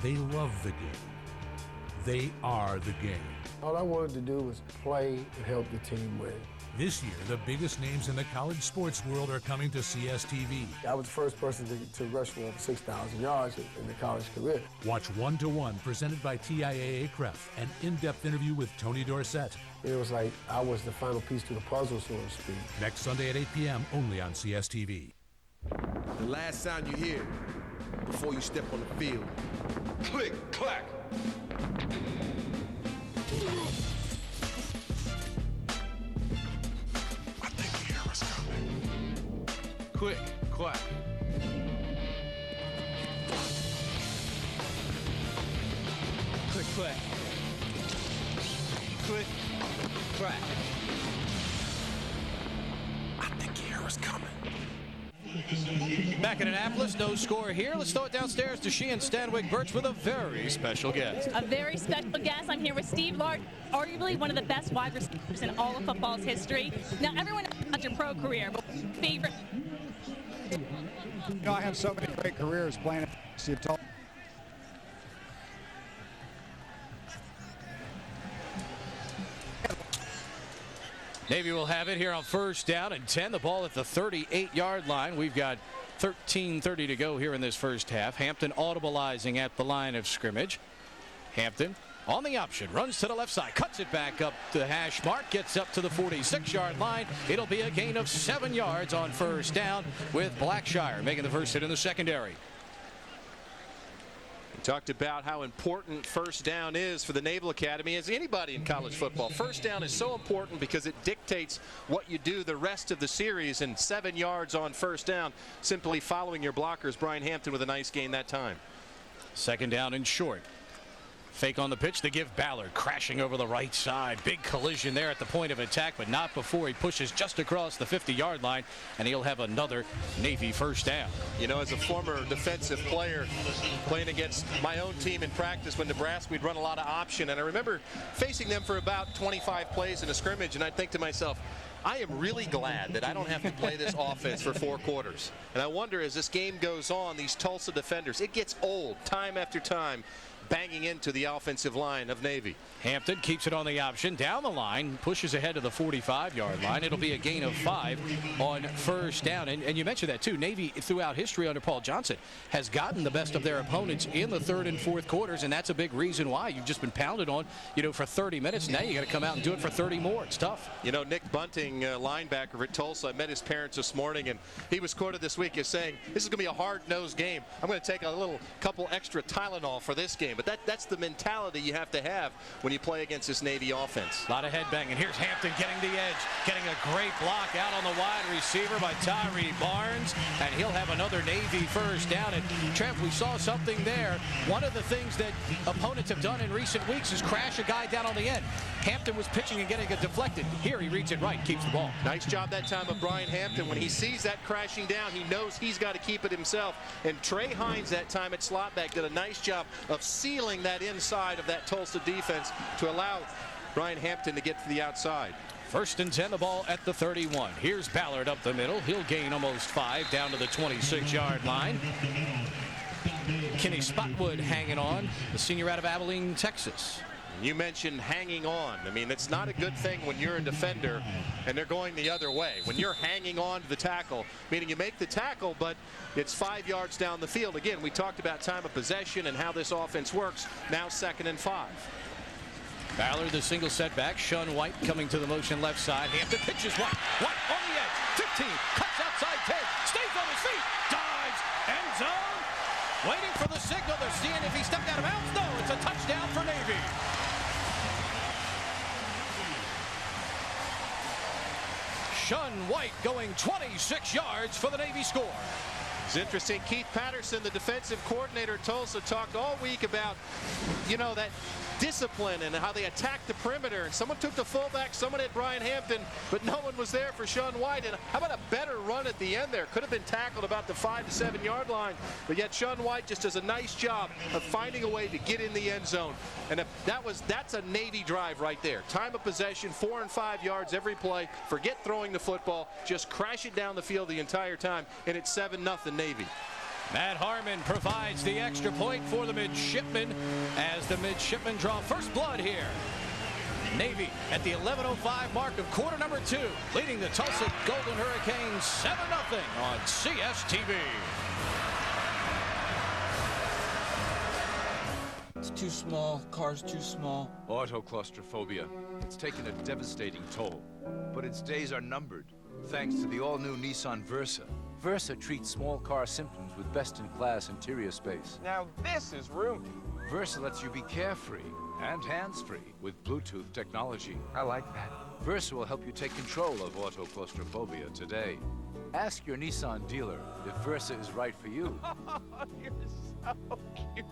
Speaker 8: They love the game. They are the game.
Speaker 6: All I wanted to do was play and help the team win.
Speaker 8: This year, the biggest names in the college sports world are coming to CSTV.
Speaker 6: I was the first person to rush for 6,000 yards in the college career.
Speaker 8: Watch 1-to-1, presented by TIAA CREF, an in-depth interview with Tony Dorsett.
Speaker 6: It was like I was the final piece to the puzzle, so to speak.
Speaker 8: Next Sunday at 8 p.m., only on CSTV.
Speaker 10: The last sound you hear before you step on the field. Click, clack.
Speaker 5: I think the air is coming.
Speaker 10: Click, clack.
Speaker 13: Click, clack. Click, clack.
Speaker 5: I think the air is coming.
Speaker 1: Back in Annapolis, no score here. Let's throw it downstairs to Sheehan Stanwyck Birch with a very special guest.
Speaker 11: A very special guest. I'm here with Steve Lark, arguably one of the best wide receivers in all of football's history. Now, everyone knows about your pro career, but favorite?
Speaker 15: You know, I have so many great careers playing at Tulsa.
Speaker 1: Navy will have it here on first down and 10. The ball at the 38-yard line. We've got 13:30 to go here in this first half. Hampton audibilizing at the line of scrimmage. Hampton on the option, runs to the left side, cuts it back up to the hash mark, gets up to the 46-yard line. It'll be a gain of 7 yards on first down with Blackshire making the first hit in the secondary.
Speaker 9: Talked about how important first down is for the Naval Academy as anybody in college football. First down is so important because it dictates what you do the rest of the series, and 7 yards on first down simply following your blockers. Brian Hampton with a nice gain that time.
Speaker 1: Second down and short. Fake on the pitch to give Ballard, crashing over the right side. Big collision there at the point of attack, but not before he pushes just across the 50-yard line, and he'll have another Navy first down.
Speaker 9: You know, as a former defensive player playing against my own team in practice when Nebraska, we'd run a lot of option, and I remember facing them for about 25 plays in a scrimmage, and I'd think to myself, I am really glad that I don't have to play this offense for 4 quarters. And I wonder, as this game goes on, these Tulsa defenders, it gets old time after time, banging into the offensive line of Navy.
Speaker 1: Hampton keeps it on the option, down the line, pushes ahead to the 45-yard line. It'll be a gain of 5 on first down. And you mentioned that too. Navy, throughout history under Paul Johnson, has gotten the best of their opponents in the third and fourth quarters, and that's a big reason why. You've just been pounded on, for 30 minutes. Now you got to come out and do it for 30 more. It's tough.
Speaker 9: You know, Nick Bunting, linebacker at Tulsa, I met his parents this morning, and he was quoted this week as saying, this is going to be a hard-nosed game. I'm going to take a couple extra Tylenol for this game. But that's the mentality you have to have when you play against this Navy offense.
Speaker 1: A lot of headbanging. Here's Hampton getting the edge, getting a great block out on the wide receiver by Tyree Barnes, and he'll have another Navy first down. And Trev, we saw something there. One of the things that opponents have done in recent weeks is crash a guy down on the end. Hampton was pitching and getting it deflected. Here he reads it right, keeps the ball.
Speaker 9: Nice job that time of Brian Hampton. When he sees that crashing down, he knows he's got to keep it himself. And Trey Hines that time at slotback did a nice job of sealing that inside of that Tulsa defense to allow Brian Hampton to get to the outside.
Speaker 1: First and 10, the ball at the 31. Here's Ballard up the middle. He'll gain almost 5 down to the 26-yard line. Kenny Spotwood hanging on, the senior out of Abilene, Texas.
Speaker 9: You mentioned hanging on. I mean, it's not a good thing when you're a defender and they're going the other way. When you're hanging on to the tackle, meaning you make the tackle, but it's 5 yards down the field. Again, we talked about time of possession and how this offense works. Now 2nd and 5.
Speaker 1: Ballard, the single setback. Shun White coming to the motion left side. Hampton pitches White. White on the edge. 15. Cuts outside 10. Stays on his feet. Dives. End zone. Waiting for the signal. They're seeing if he stepped out of bounds. No, it's a touchdown for Navy. Shun White going 26 yards for the Navy score.
Speaker 9: It's interesting. Keith Patterson, the defensive coordinator at Tulsa, talked all week about, that discipline and how they attacked the perimeter. And someone took the fullback, someone had Brian Hampton, but no one was there for Shun White. And how about a better run at the end there? Could have been tackled about the 5 to 7 yard line, but yet Shun White just does a nice job of finding a way to get in the end zone. And that's a Navy drive right there. Time of possession, 4 and 5 yards every play. Forget throwing the football, just crash it down the field the entire time, and it's 7-0 Navy.
Speaker 1: Matt Harmon provides the extra point for the midshipmen as the midshipmen draw first blood here. Navy at the 11:05 mark of quarter number 2, leading the Tulsa Golden Hurricanes 7-0 on CSTV.
Speaker 4: It's too small, car's too small.
Speaker 12: Autoclaustrophobia. It's taken a devastating toll. But its days are numbered, thanks to the all-new Nissan Versa. Versa treats small car symptoms with best-in-class interior space.
Speaker 4: Now this is roomy.
Speaker 12: Versa lets you be carefree and hands-free with Bluetooth technology.
Speaker 4: I like that.
Speaker 12: Versa will help you take control of autoclaustrophobia today. Ask your Nissan dealer if Versa is right for you.
Speaker 4: You're so cute.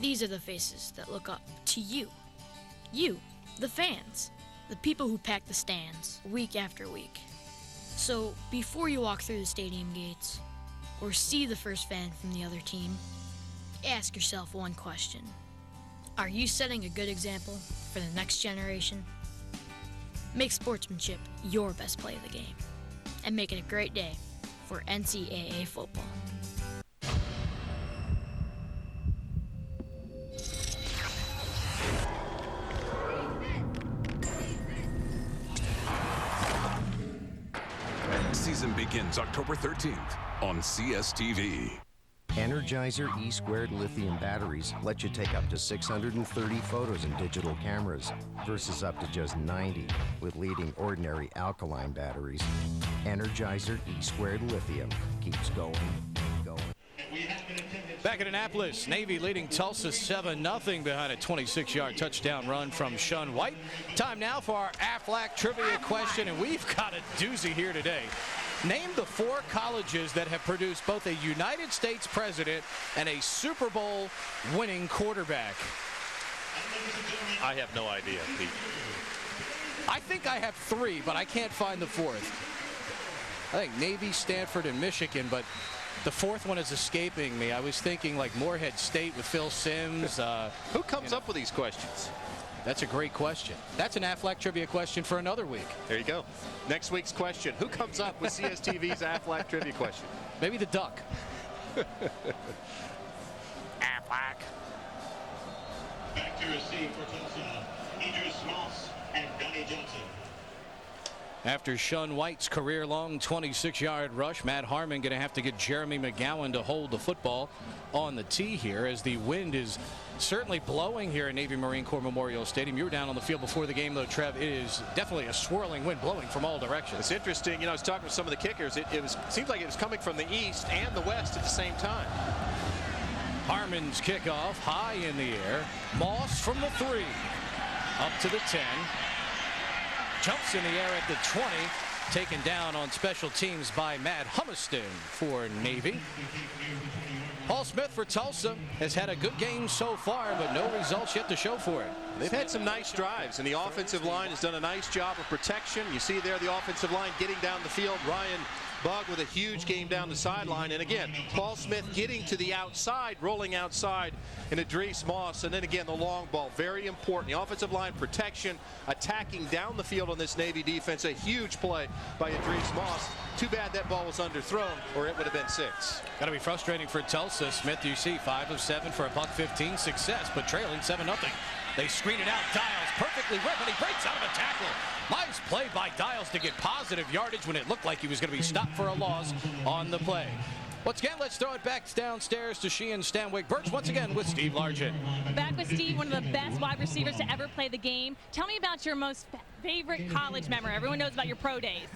Speaker 14: These are the faces that look up to you. You, the fans. The people who pack the stands week after week. So before you walk through the stadium gates or see the first fan from the other team, ask yourself one question. Are you setting a good example for the next generation? Make sportsmanship your best play of the game and make it a great day for NCAA football.
Speaker 17: Season begins October 13th on CSTV.
Speaker 22: Energizer E-squared lithium batteries let you take up to 630 photos in digital cameras versus up to just 90 with leading ordinary alkaline batteries. Energizer E-squared lithium keeps going.
Speaker 1: Back at Annapolis, Navy leading Tulsa 7-0 behind a 26-yard touchdown run from Shun White. Time now for our Aflac trivia question, and we've got a doozy here today. Name the 4 colleges that have produced both a United States president and a Super Bowl winning quarterback.
Speaker 9: I have no idea, Pete.
Speaker 1: I think I have 3, but I can't find the 4th. I think Navy, Stanford, and Michigan, but the 4th one is escaping me. I was thinking like Morehead State with Phil Simms.
Speaker 9: Who comes up with these questions?
Speaker 1: That's a great question. That's an Aflac trivia question for another week.
Speaker 9: There you go. Next week's question. Who comes up with CSTV's Aflac trivia question?
Speaker 1: Maybe the Duck.
Speaker 9: Aflac.
Speaker 18: Back to receive for Tulsa, Idris Moss and Donnie Johnson.
Speaker 1: After Shun White's career-long 26-yard rush, Matt Harmon going to have to get Jeremy McGowan to hold the football on the tee here as the wind is certainly blowing here at Navy Marine Corps Memorial Stadium. You were down on the field before the game, though, Trev. It is definitely a swirling wind blowing from all directions.
Speaker 9: It's interesting. I was talking with some of the kickers. It seems like it was coming from the east and the west at the same time.
Speaker 1: Harmon's kickoff high in the air. Moss from the 3. Up to the 10. Jumps in the air at the 20, taken down on special teams by Matt Humiston for Navy. Paul Smith for Tulsa has had a good game so far, but no results yet to show for it.
Speaker 9: They've had some nice drives, and the offensive line has done a nice job of protection. You see there the offensive line getting down the field. Ryan Bug with a huge game down the sideline. And again, Paul Smith getting to the outside, rolling outside, and Idris Moss. And then again, the long ball, very important. The offensive line protection, attacking down the field on this Navy defense. A huge play by Idris Moss. Too bad that ball was underthrown, or it would have been 6.
Speaker 1: Got to be frustrating for Tulsa. Smith, you see, 5 of 7 for a $115 success, but trailing 7-0. They screen it out. Dials perfectly read, but he breaks out of a tackle. Nice play by Dials to get positive yardage when it looked like he was going to be stopped for a loss on the play. Once again, let's throw it back downstairs to Sheehan Stanwyck. Birch once again with Steve Largent.
Speaker 11: Back with Steve, one of the best wide receivers to ever play the game. Tell me about your most favorite college memory. Everyone knows about your pro days.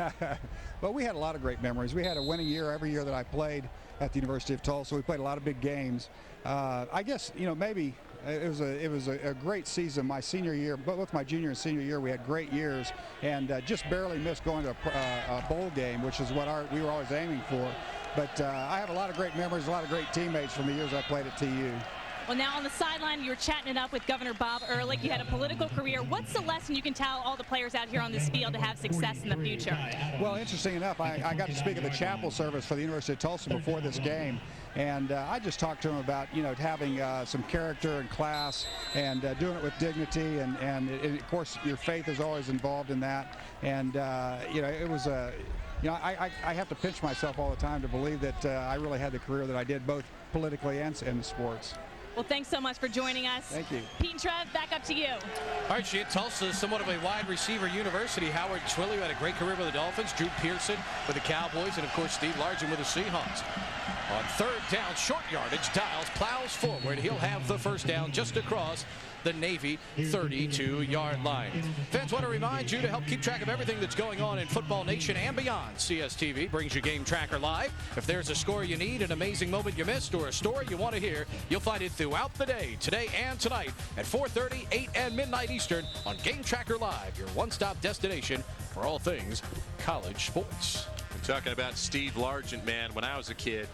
Speaker 15: Well, we had a lot of great memories. We had a winning year every year that I played at the University of Tulsa. We played a lot of big games. I guess, maybe it was a great season my senior year, but both my junior and senior year we had great years, and just barely missed going to a bowl game, which is what we were always aiming for. But I have a lot of great memories, a lot of great teammates from the years I played at TU.
Speaker 11: Well, now on the sideline, you were chatting it up with Governor Bob Ehrlich. You had a political career. What's the lesson you can tell all the players out here on this field to have success in the future?
Speaker 15: Well, interesting enough, I got to speak at the chapel service for the University of Tulsa before this game, and I just talked to him about, having some character and class and doing it with dignity, and of course, your faith is always involved in that. And, it was a... I have to pinch myself all the time to believe that I really had the career that I did, both politically and in sports.
Speaker 11: Well, thanks so much for joining us.
Speaker 15: Thank you.
Speaker 11: Pete and Trev, back up to you.
Speaker 1: All right, Tulsa is somewhat of a wide receiver university. Howard Twilley had a great career with the Dolphins. Drew Pearson with the Cowboys, and of course Steve Largent with the Seahawks. On third down, short yardage, Dials plows forward. He'll have the first down just across the Navy 32-yard line. Fans, want to remind you to help keep track of everything that's going on in Football Nation and beyond. CSTV brings you Game Tracker Live. If there's a score you need, an amazing moment you missed, or a story you want to hear, you'll find it throughout the day, today and tonight at 4:30, 8, and midnight Eastern on Game Tracker Live, your one-stop destination for all things college sports.
Speaker 9: We're talking about Steve Largent, man. When I was a kid,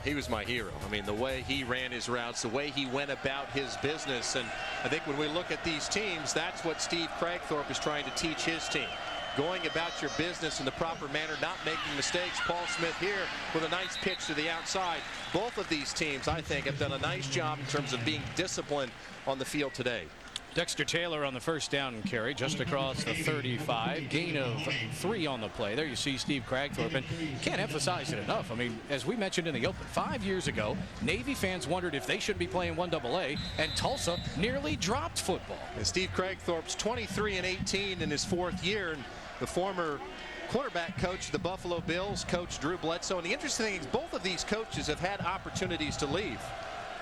Speaker 9: he was my hero. I mean, the way he ran his routes, the way he went about his business. And I think when we look at these teams, that's what Steve Cragthorpe is trying to teach his team. Going about your business in the proper manner, not making mistakes. Paul Smith here with a nice pitch to the outside. Both of these teams, I think, have done a nice job in terms of being disciplined on the field today.
Speaker 1: Dexter Taylor on the first down carry just across the 35. Gain of 3 on the play. There you see Steve Cragthorpe, and can't emphasize it enough. I mean, as we mentioned in the open, 5 years ago, Navy fans wondered if they should be playing 1AA, and Tulsa nearly dropped football.
Speaker 9: And Steve Cragthorpe's 23-18 in his 4th year, and the former quarterback coach of the Buffalo Bills, Coach Drew Bledsoe. And the interesting thing is both of these coaches have had opportunities to leave.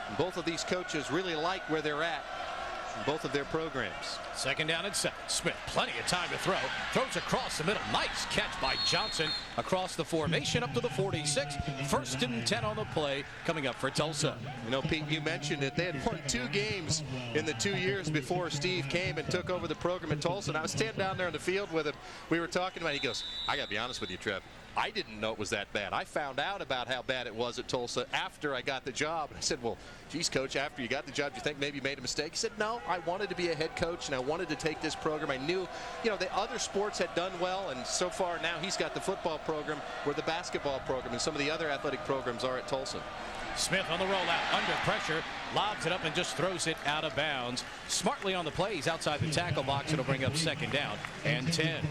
Speaker 9: And both of these coaches really like where they're at both of their programs.
Speaker 1: Second down and 7. Smith, plenty of time to throw. Throws across the middle. Nice catch by Johnson across the formation up to the 46. 1st and 10 on the play coming up for Tulsa.
Speaker 9: Pete, you mentioned it. They had won 2 games in the 2 years before Steve came and took over the program at Tulsa. And I was standing down there in the field with him. We were talking about it. He goes, I got to be honest with you, Trev. I didn't know it was that bad. I found out about how bad it was at Tulsa after I got the job. I said, well, geez, Coach, after you got the job, do you think maybe you made a mistake? He said, no, I wanted to be a head coach, and I wanted to take this program. I knew, the other sports had done well, and so far now he's got the football program where the basketball program and some of the other athletic programs are at Tulsa.
Speaker 1: Smith on the rollout, under pressure, lobs it up and just throws it out of bounds. Smartly on the play, he's outside the tackle box. It'll bring up 2nd down and 10.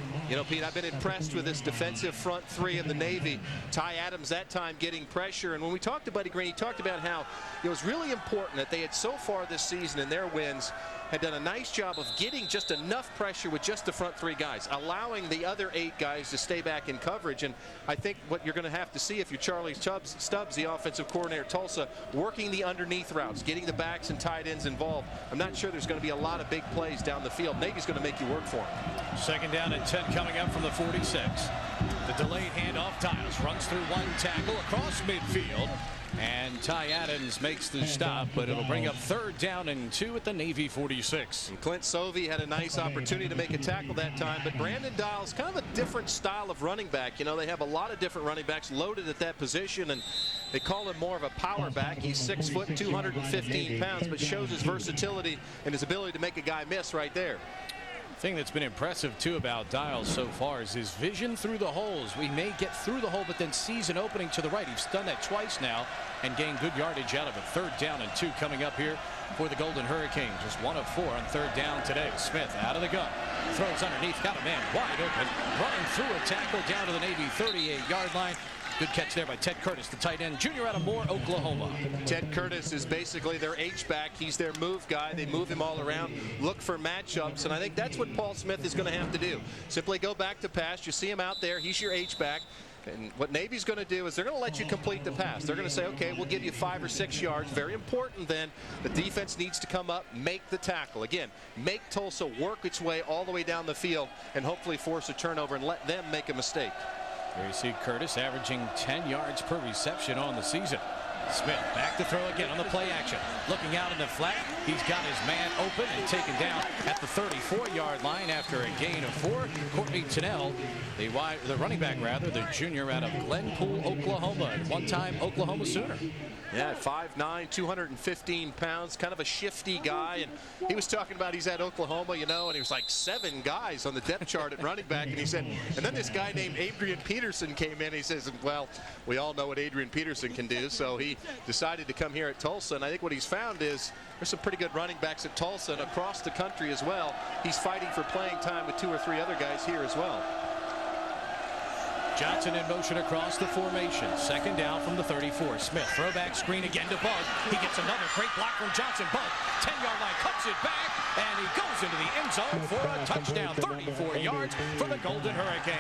Speaker 9: Pete, I've been impressed with this defensive front 3 in the Navy. Ty Adams that time getting pressure. And when we talked to Buddy Green, he talked about how it was really important that they had so far this season in their wins had done a nice job of getting just enough pressure with just the front 3 guys, allowing the other 8 guys to stay back in coverage. And I think what you're going to have to see if you're Charlie Stubbs, the offensive coordinator at Tulsa, working the underneath routes, getting the backs and tight ends involved. I'm not sure there's going to be a lot of big plays down the field. Navy's going to make you work for him.
Speaker 1: 2nd down and 10 coming up from the 46. The delayed handoff. Dials runs through 1 tackle across midfield. And Ty Adams makes the stop, but it'll bring up 3rd down and 2 at the Navy 46.
Speaker 9: And Clint Sovey had a nice opportunity to make a tackle that time, but Brandon Dials, kind of a different style of running back. They have a lot of different running backs loaded at that position, and they call him more of a power back. He's 6 foot, 215 pounds, but shows his versatility and his ability to make a guy miss right there.
Speaker 1: Thing that's been impressive too about Dials so far is his vision through the holes. We may get through the hole, but then sees an opening to the right. He's done that twice now and gained good yardage out of it. 3rd down and 2 coming up here for the Golden Hurricanes. Just 1 of 4 on 3rd down today. Smith out of the gun, throws underneath, got a man wide open, running through a tackle down to the Navy 38-yard line. Good catch there by Ted Curtis, the tight end, junior out of Moore, Oklahoma.
Speaker 9: Ted Curtis is basically their H-back. He's their move guy. They move him all around, look for matchups, and I think that's what Paul Smith is going to have to do. Simply go back to pass. You see him out there. He's your H-back. And what Navy's going to do is they're going to let you complete the pass. They're going to say, okay, we'll give you 5 or 6 yards. Very important then. The defense needs to come up, make the tackle. Again, make Tulsa work its way all the way down the field and hopefully force a turnover and let them make a mistake.
Speaker 1: Here you see Curtis averaging 10 yards per reception on the season. Smith back to throw again on the play action. Looking out in the flat. He's got his man open and taken down at the 34-yard line after a gain of 4. Courtney Tennell, the running back rather, the junior out of Glenpool, Oklahoma, and one-time Oklahoma Sooner.
Speaker 9: Yeah, 5'9", 215 pounds, kind of a shifty guy. And he was talking about he's at Oklahoma, you know, and he was like 7 guys on the depth chart at running back. And he said, and then this guy named Adrian Peterson came in. He says, well, we all know what Adrian Peterson can do. So he decided to come here at Tulsa. And I think what he's found is there's some pretty good running backs at Tulsa and across the country as well. He's fighting for playing time with 2 or 3 other guys here as well.
Speaker 1: Johnson in motion across the formation. Second down from the 34. Smith, throwback screen again to Bug. He gets another great block from Johnson. Bug, 10-yard line, cuts it back, and he goes into the end zone for a touchdown. 34 yards for the Golden Hurricane.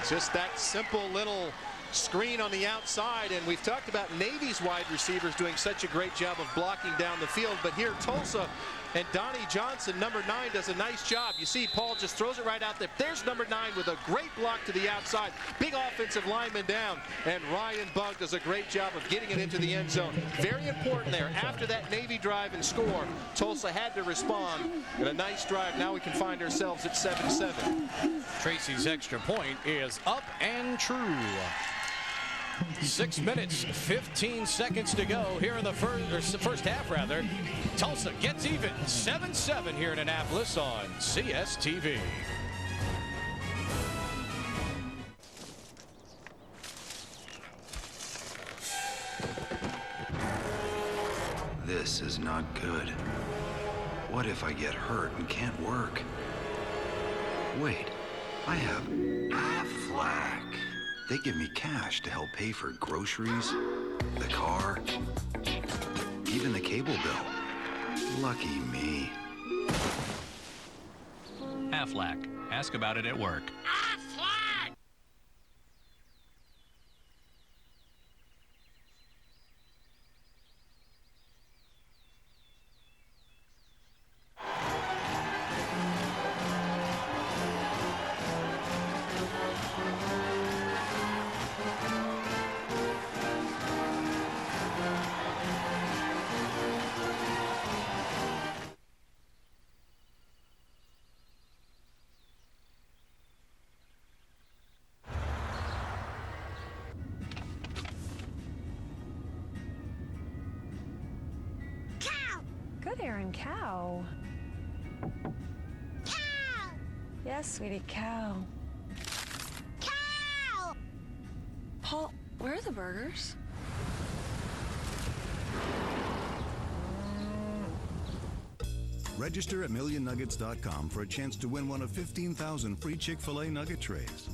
Speaker 9: Just that simple little screen on the outside, and we've talked about Navy's wide receivers doing such a great job of blocking down the field, but here Tulsa and Donnie Johnson, number 9, does a nice job. You see Paul just throws it right out there. There's number 9 with a great block to the outside. Big offensive lineman down, and Ryan Bug does a great job of getting it into the end zone. Very important there. After that Navy drive and score, Tulsa had to respond in a nice drive. Now we can find ourselves at 7-7.
Speaker 1: Tracy's extra point is up and true. 6 minutes, 15 seconds to go here in the first half, rather. Tulsa gets even 7-7 here in Annapolis on CSTV.
Speaker 2: This is not good. What if I get hurt and can't work? Wait, I have Aflac. They give me cash to help pay for groceries, the car, even the cable bill. Lucky me.
Speaker 7: Aflac. Ask about it at work.
Speaker 16: Good, Aaron. Cow. Cow! Yes, sweetie, cow. Cow! Paul, where are the burgers?
Speaker 19: Register at MillionNuggets.com for a chance to win one of 15,000 free Chick-fil-A nugget trays.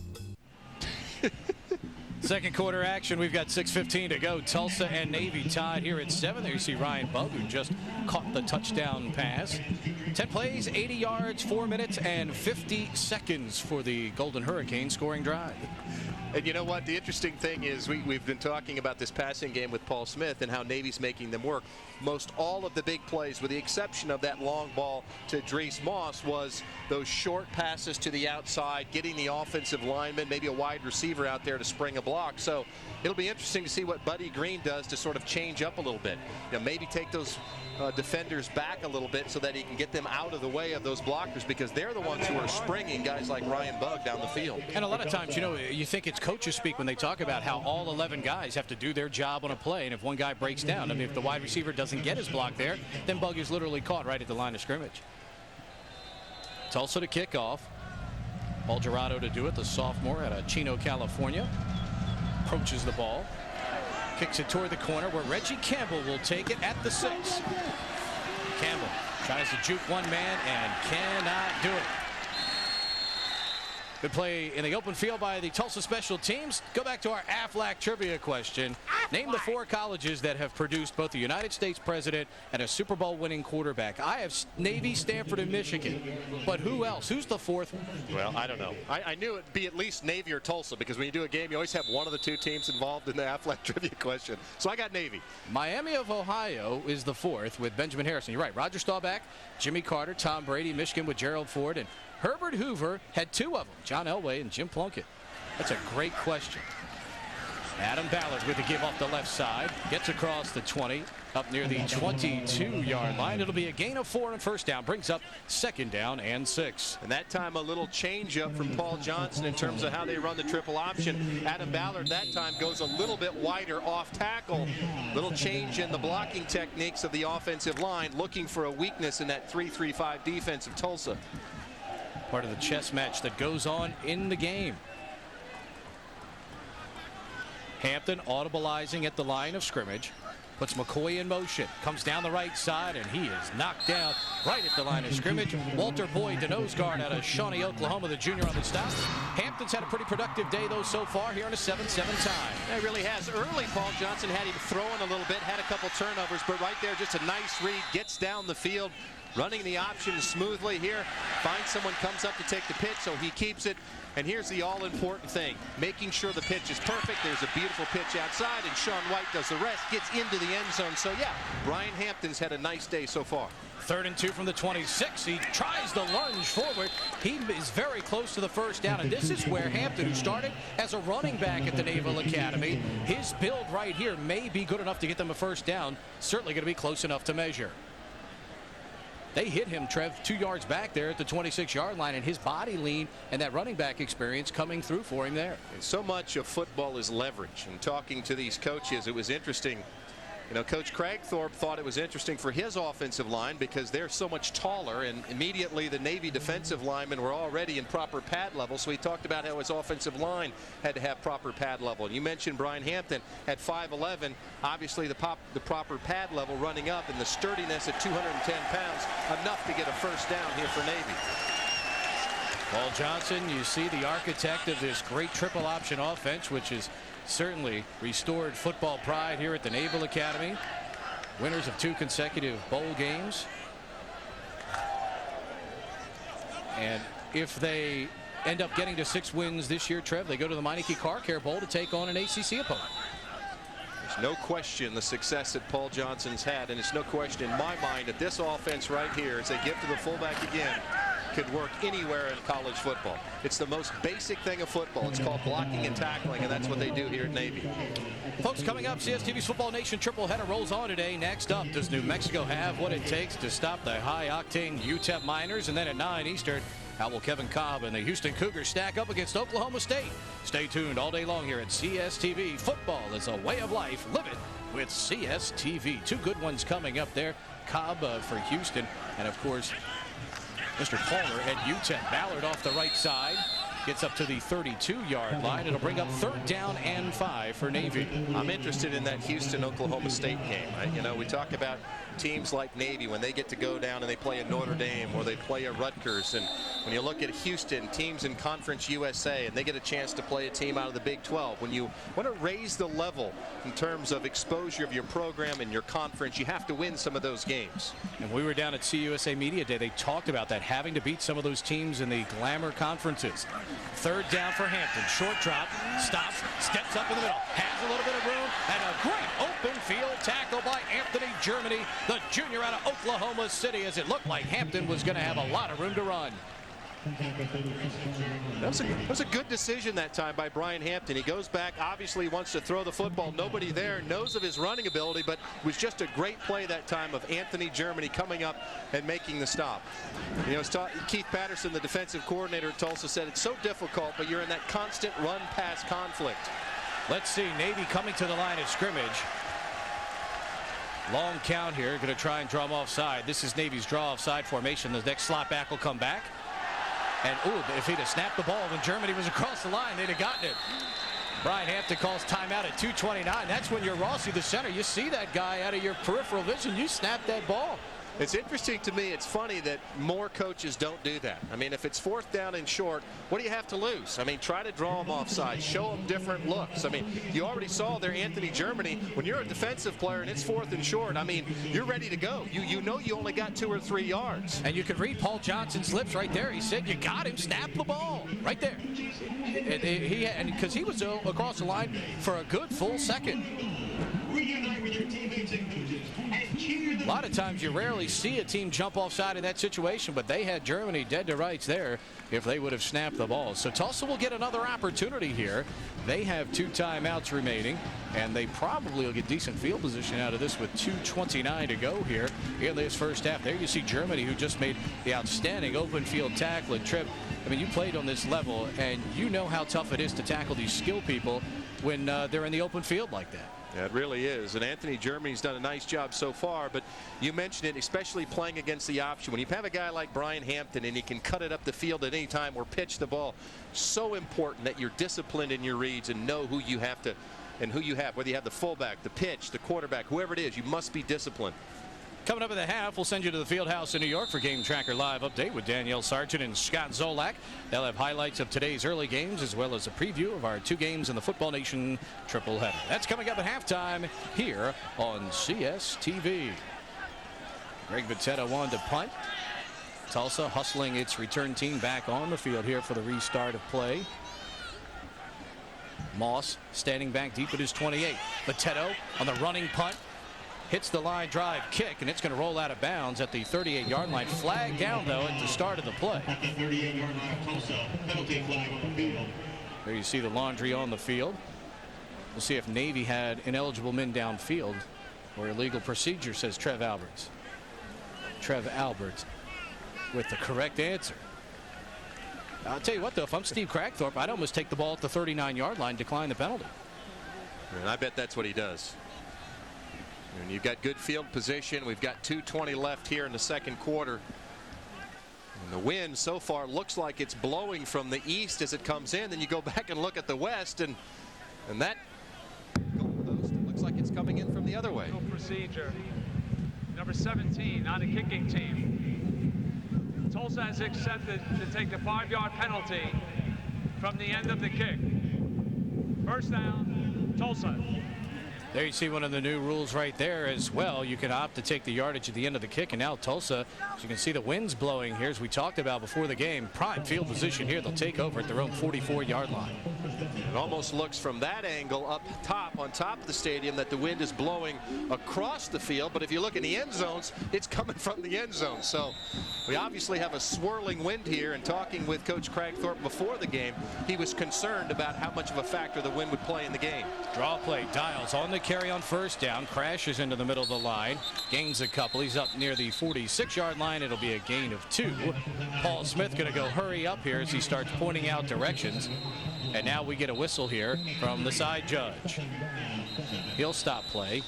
Speaker 1: Second quarter action. We've got 6:15 to go. Tulsa and Navy tied here at 7. There you see Ryan Bug, who just caught the touchdown pass. 10 plays, 80 yards, 4 minutes, and 50 seconds for the Golden Hurricane scoring drive.
Speaker 9: And you know what? The interesting thing is we've been talking about this passing game with Paul Smith and how Navy's making them work. Most all of the big plays, with the exception of that long ball to Drees Moss, was those short passes to the outside, getting the offensive lineman, maybe a wide receiver out there to spring a block. So it'll be interesting to see what Buddy Green does to sort of change up a little bit. You know, maybe take those defenders back a little bit so that he can get them out of the way of those blockers, because they're the ones who are springing guys like Ryan Bug down the field.
Speaker 1: And a lot of times, you know, you think it's coaches speak when they talk about how all 11 guys have to do their job on a play, and if one guy breaks down, I mean, if the wide receiver doesn't get his block there, then Bug is literally caught right at the line of scrimmage. Tulsa to kick off. Paul Gerardo to do it, the sophomore out of Chino, California. Approaches the ball. Kicks it toward the corner where Reggie Campbell will take it at the 6. Campbell tries to juke one man and cannot do it. Good play in the open field by the Tulsa special teams. Go back to our Aflac trivia question. Name the 4 colleges that have produced both the United States president and a Super Bowl winning quarterback. I have Navy, Stanford, and Michigan. But who else? Who's the 4th?
Speaker 9: Well, I don't know. I knew it'd be at least Navy or Tulsa, because when you do a game, you always have one of the 2 teams involved in the Aflac trivia question. So I got Navy.
Speaker 1: Miami of Ohio is the 4th with Benjamin Harrison. You're right. Roger Staubach, Jimmy Carter, Tom Brady, Michigan with Gerald Ford, and Herbert Hoover had 2 of them, John Elway and Jim Plunkett. That's a great question. Adam Ballard with the give off the left side. Gets across the 20, up near the 22-yard line. It'll be a gain of 4 and first down. Brings up 2nd down and 6.
Speaker 9: And that time a little change up from Paul Johnson in terms of how they run the triple option. Adam Ballard that time goes a little bit wider off tackle. Little change in the blocking techniques of the offensive line, looking for a weakness in that 3-3-5 defense of Tulsa.
Speaker 1: Part of the chess match that goes on in the game. Hampton audibleizing at the line of scrimmage. Puts McCoy in motion. Comes down the right side, and he is knocked down right at the line of scrimmage. Walter Boyd, the nose guard out of Shawnee, Oklahoma, the junior on the stop. Hampton's had a pretty productive day, though, so far here in a 7-7 tie.
Speaker 9: It really has. Early, Paul Johnson had him throwing a little bit, had a couple turnovers, but right there, just a nice read. Gets down the field, running the option smoothly here. Finds someone, comes up to take the pitch, so he keeps it. And here's the all-important thing, making sure the pitch is perfect. There's a beautiful pitch outside, and Sean White does the rest, gets into the end zone. So, yeah, Brian Hampton's had a nice day so far.
Speaker 1: 3rd and 2 from the 26. He tries to lunge forward. He is very close to the first down, and this is where Hampton, who started as a running back at the Naval Academy, his build right here may be good enough to get them a first down. Certainly going to be close enough to measure. They hit him, Trev, 2 yards back there at the 26-yard line, and his body lean and that running back experience coming through for him there.
Speaker 9: And so much of football is leverage. And talking to these coaches, it was interesting. You know, Coach Cragthorpe thought it was interesting for his offensive line because they're so much taller, and immediately the Navy defensive linemen were already in proper pad level. So he talked about how his offensive line had to have proper pad level. And you mentioned Brian Hampton at 5'11", obviously the proper pad level running up, and the sturdiness at 210 pounds, enough to get a first down here for Navy.
Speaker 1: Paul Johnson, you see the architect of this great triple option offense, which is certainly restored football pride here at the Naval Academy. Winners of 2 consecutive bowl games. And if they end up getting to 6 wins this year, Trev, they go to the Meineke Car Care Bowl to take on an ACC opponent.
Speaker 9: There's no question the success that Paul Johnson's had, and it's no question in my mind that this offense right here, as they get to the fullback again, could work anywhere in college football. It's the most basic thing of football. It's called blocking and tackling, and that's what they do here at Navy.
Speaker 1: Folks, coming up, CSTV's Football Nation tripleheader rolls on today. Next up, does New Mexico have what it takes to stop the high-octane UTEP Miners? And then at 9 Eastern, how will Kevin Cobb and the Houston Cougars stack up against Oklahoma State? Stay tuned all day long here at CSTV. Football is a way of life. Live it with CSTV. 2 good ones coming up there. Cobb for Houston, and of course, Mr. Palmer at UTEP. Ballard off the right side. Gets up to the 32-yard line. It'll bring up 3rd down and 5 for Navy.
Speaker 9: I'm interested in that Houston-Oklahoma State game. You know, we talk about teams like Navy when they get to go down and they play a Notre Dame or they play a Rutgers. And when you look at Houston, teams in Conference USA, and they get a chance to play a team out of the Big 12. When you want to raise the level in terms of exposure of your program and your conference, you have to win some of those games.
Speaker 1: And we were down at CUSA Media Day. They talked about that, having to beat some of those teams in the glamour conferences. 3rd down for Hampton. Short drop. Stops. Steps up in the middle. Has a little bit of room. And a great open field tackle by Anthony Germany, the junior out of Oklahoma City, as it looked like Hampton was going to have a lot of room to run.
Speaker 9: That was a good decision that time by Brian Hampton. He goes back, obviously wants to throw the football. Nobody there, knows of his running ability, but it was just a great play that time of Anthony Germany coming up and making the stop. You know, Keith Patterson, the defensive coordinator at Tulsa, said it's so difficult, but you're in that constant run-pass conflict.
Speaker 1: Let's see, Navy coming to the line of scrimmage. Long count here, going to try and draw him offside. This is Navy's draw offside formation. The next slot back will come back. And, ooh, if he'd have snapped the ball when Germany was across the line, they'd have gotten it. Brian Hampton calls timeout at 2:29. That's when you're Rossi, the center. You see that guy out of your peripheral vision. You snap that ball.
Speaker 9: It's interesting to me. It's funny that more coaches don't do that. I mean, if it's 4th down and short, what do you have to lose? I mean, try to draw them offside, show them different looks. I mean, you already saw there Anthony Germany. When you're a defensive player and it's 4th and short, I mean, you're ready to go. You know you only got 2 or 3 yards.
Speaker 1: And you can read Paul Johnson's lips right there. He said, "You got him. Snap the ball." Right there. And because he was across the line for a good full second. A lot of times you rarely see a team jump offside in that situation, but they had Germany dead to rights there if they would have snapped the ball. So Tulsa will get another opportunity here. They have 2 timeouts remaining, and they probably will get decent field position out of this with 2:29 to go here in this first half. There you see Germany, who just made the outstanding open field tackle. And Trip, I mean, you played on this level, and you know how tough it is to tackle these skill people when they're in the open field like that.
Speaker 9: Yeah, it really is. And Anthony Germany's done a nice job so far, but you mentioned it, especially playing against the option. When you have a guy like Brian Hampton and he can cut it up the field at any time or pitch the ball, so important that you're disciplined in your reads and know who you have to and who you have, whether you have the fullback, the pitch, the quarterback, whoever it is, you must be disciplined.
Speaker 1: Coming up in the half, we'll send you to the field house in New York for Game Tracker Live Update with Danielle Sargent and Scott Zolak. They'll have highlights of today's early games as well as a preview of our 2 games in the Football Nation triple header. That's coming up at halftime here on CSTV. Greg Vitetta wanted to punt. Tulsa hustling its return team back on the field here for the restart of play. Moss standing back deep at his 28. Vitetta on the running punt. Hits the line drive kick, and it's going to roll out of bounds at the 38-yard line. Flag down, though, at the start of the play.
Speaker 18: At the 38-yard line, Tulsa, penalty flag on the field.
Speaker 1: There you see the laundry on the field. We'll see if Navy had ineligible men downfield or illegal procedure, says Trev Alberts. Trev Alberts with the correct answer. I'll tell you what, though, if I'm Steve Cragthorpe, I'd almost take the ball at the 39-yard line, decline the penalty.
Speaker 9: And I bet that's what he does. And you've got good field position. We've got 2:20 left here in the second quarter. And the wind so far looks like it's blowing from the east as it comes in. Then you go back and look at the west, and that goalpost looks like it's coming in from the other way.
Speaker 20: Procedure. Number 17 on the kicking team. Tulsa has accepted to take the 5-yard penalty from the end of the kick. First down, Tulsa.
Speaker 1: There you see one of the new rules right there as well. You can opt to take the yardage at the end of the kick, and now Tulsa, as you can see the wind's blowing here as we talked about before the game. Prime field position here. They'll take over at their own 44-yard line.
Speaker 9: It almost looks from that angle up top on top of the stadium that the wind is blowing across the field, but if you look in the end zones, it's coming from the end zone. So we obviously have a swirling wind here, and talking with Coach Cragthorpe before the game, he was concerned about how much of a factor the wind would play in the game.
Speaker 1: Draw play. Dials on the carry on first down, crashes into the middle of the line, gains a couple. He's up near the 46-yard line. It'll be a gain of 2. Paul Smith going to go hurry up here as he starts pointing out directions. And now we get a whistle here from the side judge. He'll stop play.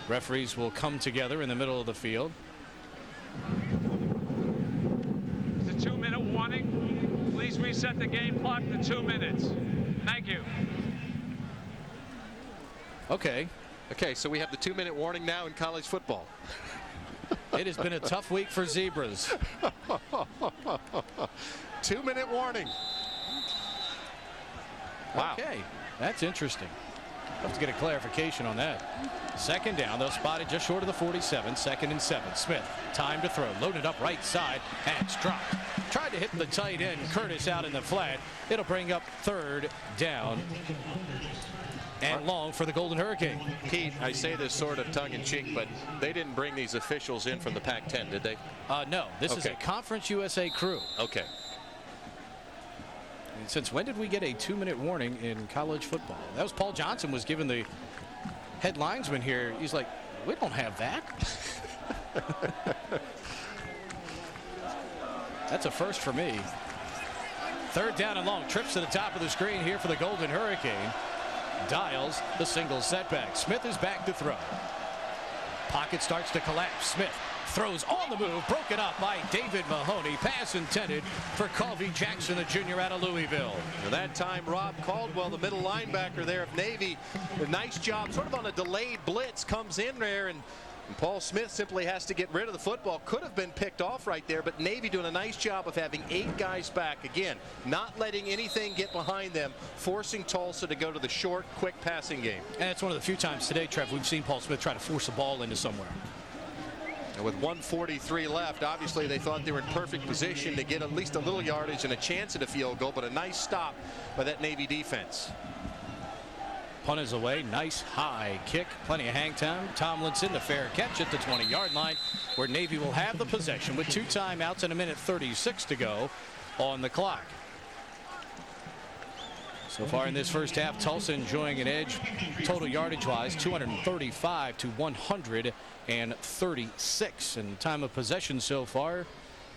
Speaker 1: Referees will come together in the middle of the field.
Speaker 20: It's a 2-minute warning. Please reset the game clock to 2 minutes. Thank you.
Speaker 1: Okay.
Speaker 9: Okay, so we have the 2-minute warning now in college football.
Speaker 1: It has been a tough week for Zebras.
Speaker 9: 2-minute warning. Wow.
Speaker 1: Okay, that's interesting. Have to get a clarification on that. Second down, they'll spot it just short of the 47. 2nd and 7. Smith, time to throw. Loaded up right side, and it's dropped. Tried to hit the tight end, Curtis out in the flat. It'll bring up 3rd down and long for the Golden Hurricane.
Speaker 9: Pete, I say this sort of tongue-in-cheek, but they didn't bring these officials in from the Pac-10, did they?
Speaker 1: No, this is a Conference USA crew.
Speaker 9: Okay.
Speaker 1: And since when did we get a 2-minute warning in college football? That was Paul Johnson was given the head linesman here. He's like, we don't have that. That's a first for me. 3rd down and long. Trips to the top of the screen here for the Golden Hurricane. Dials the single setback. Smith is back to throw. Pocket starts to collapse. Smith throws on the move, broken up by David Mahoney. Pass intended for Colby Jackson, the junior out of Louisville.
Speaker 9: And that time, Rob Caldwell, the middle linebacker there of Navy, a nice job, sort of on a delayed blitz, comes in there, and Paul Smith simply has to get rid of the football. Could have been picked off right there, but Navy doing a nice job of having 8 guys back. Again, not letting anything get behind them, forcing Tulsa to go to the short, quick passing game.
Speaker 1: And it's one of the few times today, Trev, we've seen Paul Smith try to force a ball into somewhere.
Speaker 9: And with 1:43 left, obviously they thought they were in perfect position to get at least a little yardage and a chance at a field goal, but a nice stop by that Navy defense.
Speaker 1: Punt is away. Nice high kick. Plenty of hang time. Tomlinson, the fair catch at the 20-yard line, where Navy will have the possession with 2 timeouts and 1:36 to go on the clock. So far in this first half, Tulsa enjoying an edge total yardage-wise, 235 to 136. And time of possession so far,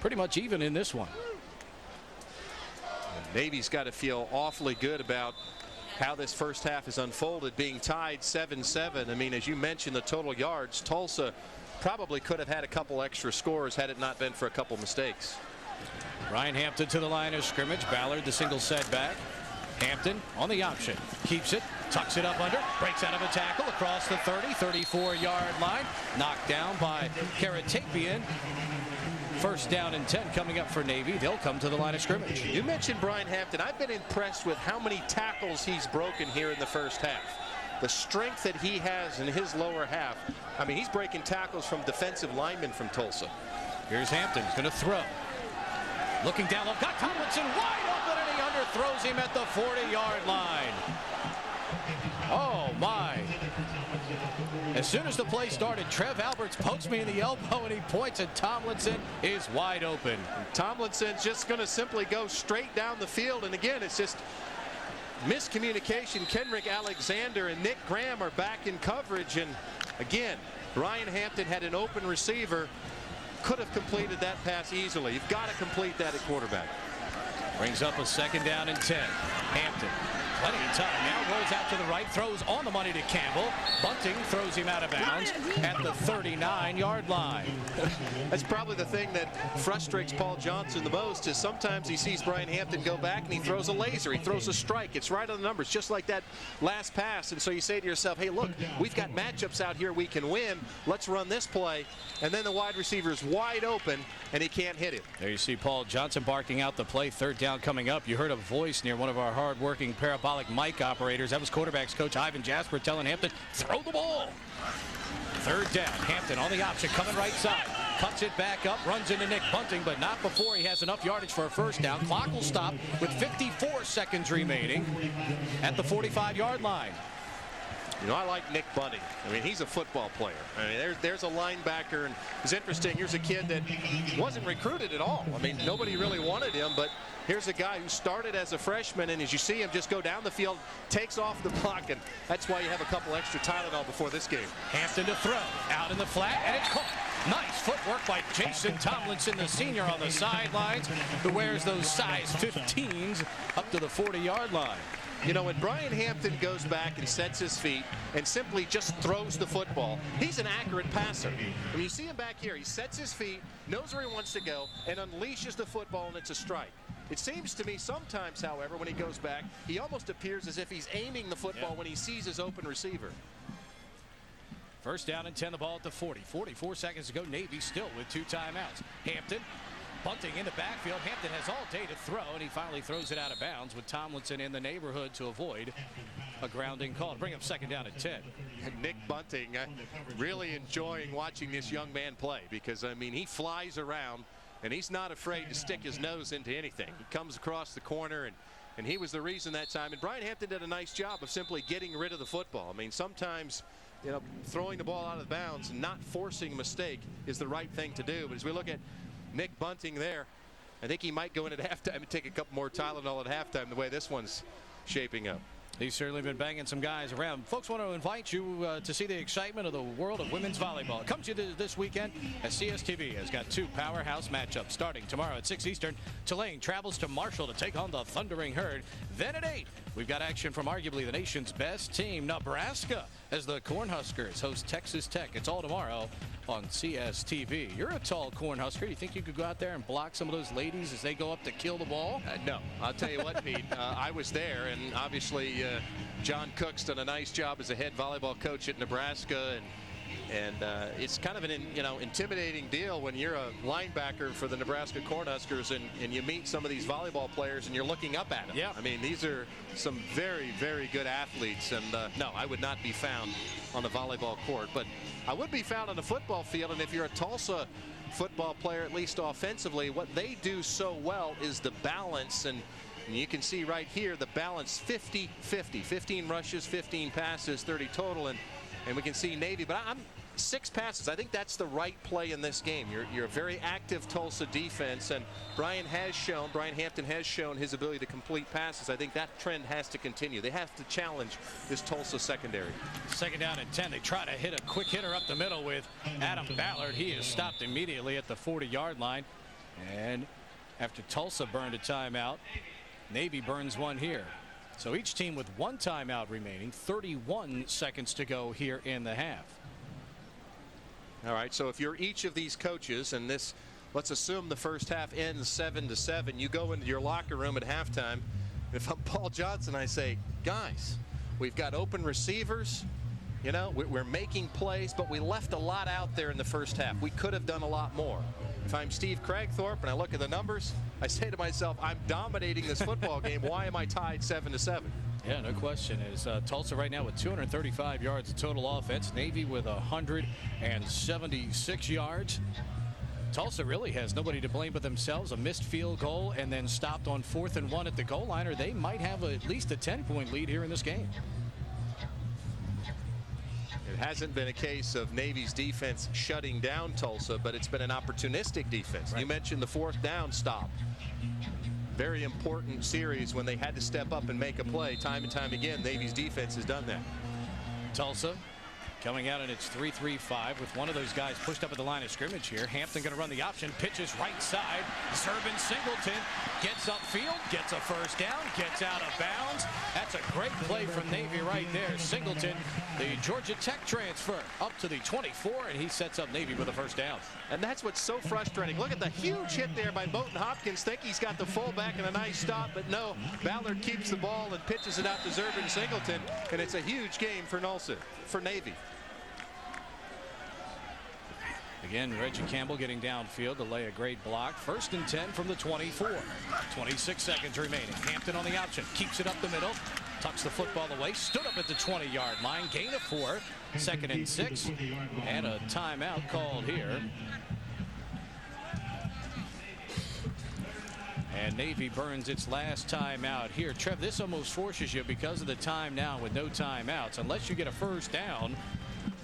Speaker 1: pretty much even in this one.
Speaker 9: And Navy's got to feel awfully good about how this first half has unfolded, being tied 7-7. I mean, as you mentioned, the total yards, Tulsa probably could have had a couple extra scores had it not been for a couple mistakes.
Speaker 1: Ryan Hampton to the line of scrimmage. Ballard, the single setback. Hampton on the option, keeps it, tucks it up under, breaks out of a tackle across the 34-yard line, knocked down by Karatapian. First down and 10 coming up for Navy. They'll come to the line of scrimmage.
Speaker 9: You mentioned Brian Hampton. I've been impressed with how many tackles he's broken here in the first half. The strength that he has in his lower half. I mean, he's breaking tackles from defensive linemen from Tulsa.
Speaker 1: Here's Hampton, going to throw. Looking down low, got Tomlinson wide open, and he underthrows him at the 40-yard line. Oh, my. As soon as the play started, Trev Alberts pokes me in the elbow, and he points, and Tomlinson is wide open.
Speaker 9: And Tomlinson's just going to simply go straight down the field, and again, it's just miscommunication. Kenrick Alexander and Nick Graham are back in coverage, and again, Ryan Hampton had an open receiver, could have completed that pass easily. You've got to complete that at quarterback.
Speaker 1: Brings up a 2nd down and 10. Hampton, plenty of time now, rolls out to the right, throws on the money to Campbell. Bunting throws him out of bounds at the 39-yard line.
Speaker 9: That's probably the thing that frustrates Paul Johnson the most, is sometimes he sees Brian Hampton go back and he throws a laser, he throws a strike. It's right on the numbers, just like that last pass. And so you say to yourself, hey, look, we've got matchups out here we can win. Let's run this play. And then the wide receiver is wide open and he can't hit it.
Speaker 1: There you see Paul Johnson barking out the play. 3rd down coming up. You heard a voice near one of our hard-working parabolic mic operators. That was quarterbacks coach Ivan Jasper telling Hampton, throw the ball. 3rd down. Hampton on the option, coming right side. Cuts it back up, runs into Nick Bunting, but not before he has enough yardage for a 1st down. Clock will stop with 54 seconds remaining at the 45-yard line.
Speaker 9: You know, I like Nick Bunting. I mean, he's a football player. I mean, there's a linebacker, and it's interesting. Here's a kid that wasn't recruited at all. I mean, nobody really wanted him, but here's a guy who started as a freshman, and as you see him just go down the field, takes off the block, and that's why you have a couple extra Tylenol before this game.
Speaker 1: Hampton to throw, out in the flat, and it's caught. Nice footwork by Jason Tomlinson, the senior on the sidelines, who wears those size 15s up to the 40-yard line.
Speaker 9: You know, when Brian Hampton goes back and sets his feet and simply just throws the football, he's an accurate passer. When you see him back here, he sets his feet, knows where he wants to go, and unleashes the football, and it's a strike. It seems to me sometimes, however, when he goes back, he almost appears as if he's aiming the football when he sees his open receiver.
Speaker 1: 1st down and 10, the ball at the 40. 44 seconds to go. Navy still with 2 timeouts. Hampton bunting in the backfield. Hampton has all day to throw, and he finally throws it out of bounds with Tomlinson in the neighborhood to avoid a grounding call. Bring up 2nd down and 10.
Speaker 9: Nick Bunting, really enjoying watching this young man play, because, I mean, he flies around, and he's not afraid to stick his nose into anything. He comes across the corner, and he was the reason that time. And Brian Hampton did a nice job of simply getting rid of the football. I mean, sometimes, you know, throwing the ball out of bounds and not forcing a mistake is the right thing to do. But as we look at Nick Bunting there, I think he might go in at halftime and take a couple more Tylenol at halftime the way this one's shaping up.
Speaker 1: He's certainly been banging some guys around. Folks, want to invite you to see the excitement of the world of women's volleyball. It comes to you this weekend as CSTV has got two powerhouse matchups starting tomorrow at 6 Eastern. Tulane travels to Marshall to take on the Thundering Herd. Then at 8, we've got action from arguably the nation's best team, Nebraska, as the Cornhuskers host Texas Tech. It's all tomorrow on CSTV. You're a tall Cornhusker. Do you think you could go out there and block some of those ladies as they go up to kill the ball?
Speaker 9: No. I'll tell you what, Pete. I was there, and obviously John Cook's done a nice job as a head volleyball coach at Nebraska, and it's kind of an intimidating deal when you're a linebacker for the Nebraska Cornhuskers and you meet some of these volleyball players and you're looking up at them.
Speaker 1: Yeah.
Speaker 9: I mean, these are some very, very good athletes, and no, I would not be found on the volleyball court, but I would be found on the football field. And if you're a Tulsa football player, at least offensively, what they do so well is the balance, and you can see right here the balance 50-50, 15 rushes, 15 passes, 30 total, and we can see Navy, but I'm 6 passes. I think that's the right play in this game. You're a very active Tulsa defense, and Brian Hampton has shown his ability to complete passes. I think that trend has to continue. They have to challenge this Tulsa secondary.
Speaker 1: Second down and 10. They try to hit a quick hitter up the middle with Adam Ballard. He is stopped immediately at the 40-yard line, and after Tulsa burned a timeout, Navy burns one here. So each team with one timeout remaining, 31 seconds to go here in the half.
Speaker 9: All right, so if you're each of these coaches, and this, let's assume the first half ends 7-7, you go into your locker room at halftime. If I'm Paul Johnson, I say, guys, we've got open receivers. You know, we're making plays, but we left a lot out there in the first half. We could have done a lot more. If I'm Steve Cragthorpe and I look at the numbers, I say to myself, I'm dominating this football game. Why am I tied 7-7?
Speaker 1: Yeah, no question. Is Tulsa right now with 235 yards of total offense. Navy with 176 yards. Tulsa really has nobody to blame but themselves. A missed field goal and then stopped on 4th and 1 at the goal line, or they might have at least a 10-point lead here in this game.
Speaker 9: It hasn't been a case of Navy's defense shutting down Tulsa, but it's been an opportunistic defense. Right. You mentioned the 4th down stop. Very important series when they had to step up and make a play. Time and time again, Navy's defense has done that.
Speaker 1: Tulsa coming out in its 3-3-5 with one of those guys pushed up at the line of scrimmage here. Hampton going to run the option, pitches right side. Zerbin Singleton gets upfield, gets a first down, gets out of bounds. That's a great play from Navy right there. Singleton, the Georgia Tech transfer, up to the 24, and he sets up Navy with a first down.
Speaker 9: And that's what's so frustrating. Look at the huge hit there by Moten Hopkins. Think he's got the fullback and a nice stop, but no. Ballard keeps the ball and pitches it out to Zerbin Singleton, and it's a huge game for Navy.
Speaker 1: Again, Reggie Campbell getting downfield to lay a great block. 1st and 10 from the 24. 26 seconds remaining. Hampton on the option. Keeps it up the middle. Tucks the football away. Stood up at the 20-yard line. Gain of 4. 2nd and 6. And a timeout called here. And Navy burns its last timeout here. Trev, this almost forces you, because of the time now with no timeouts, unless you get a first down,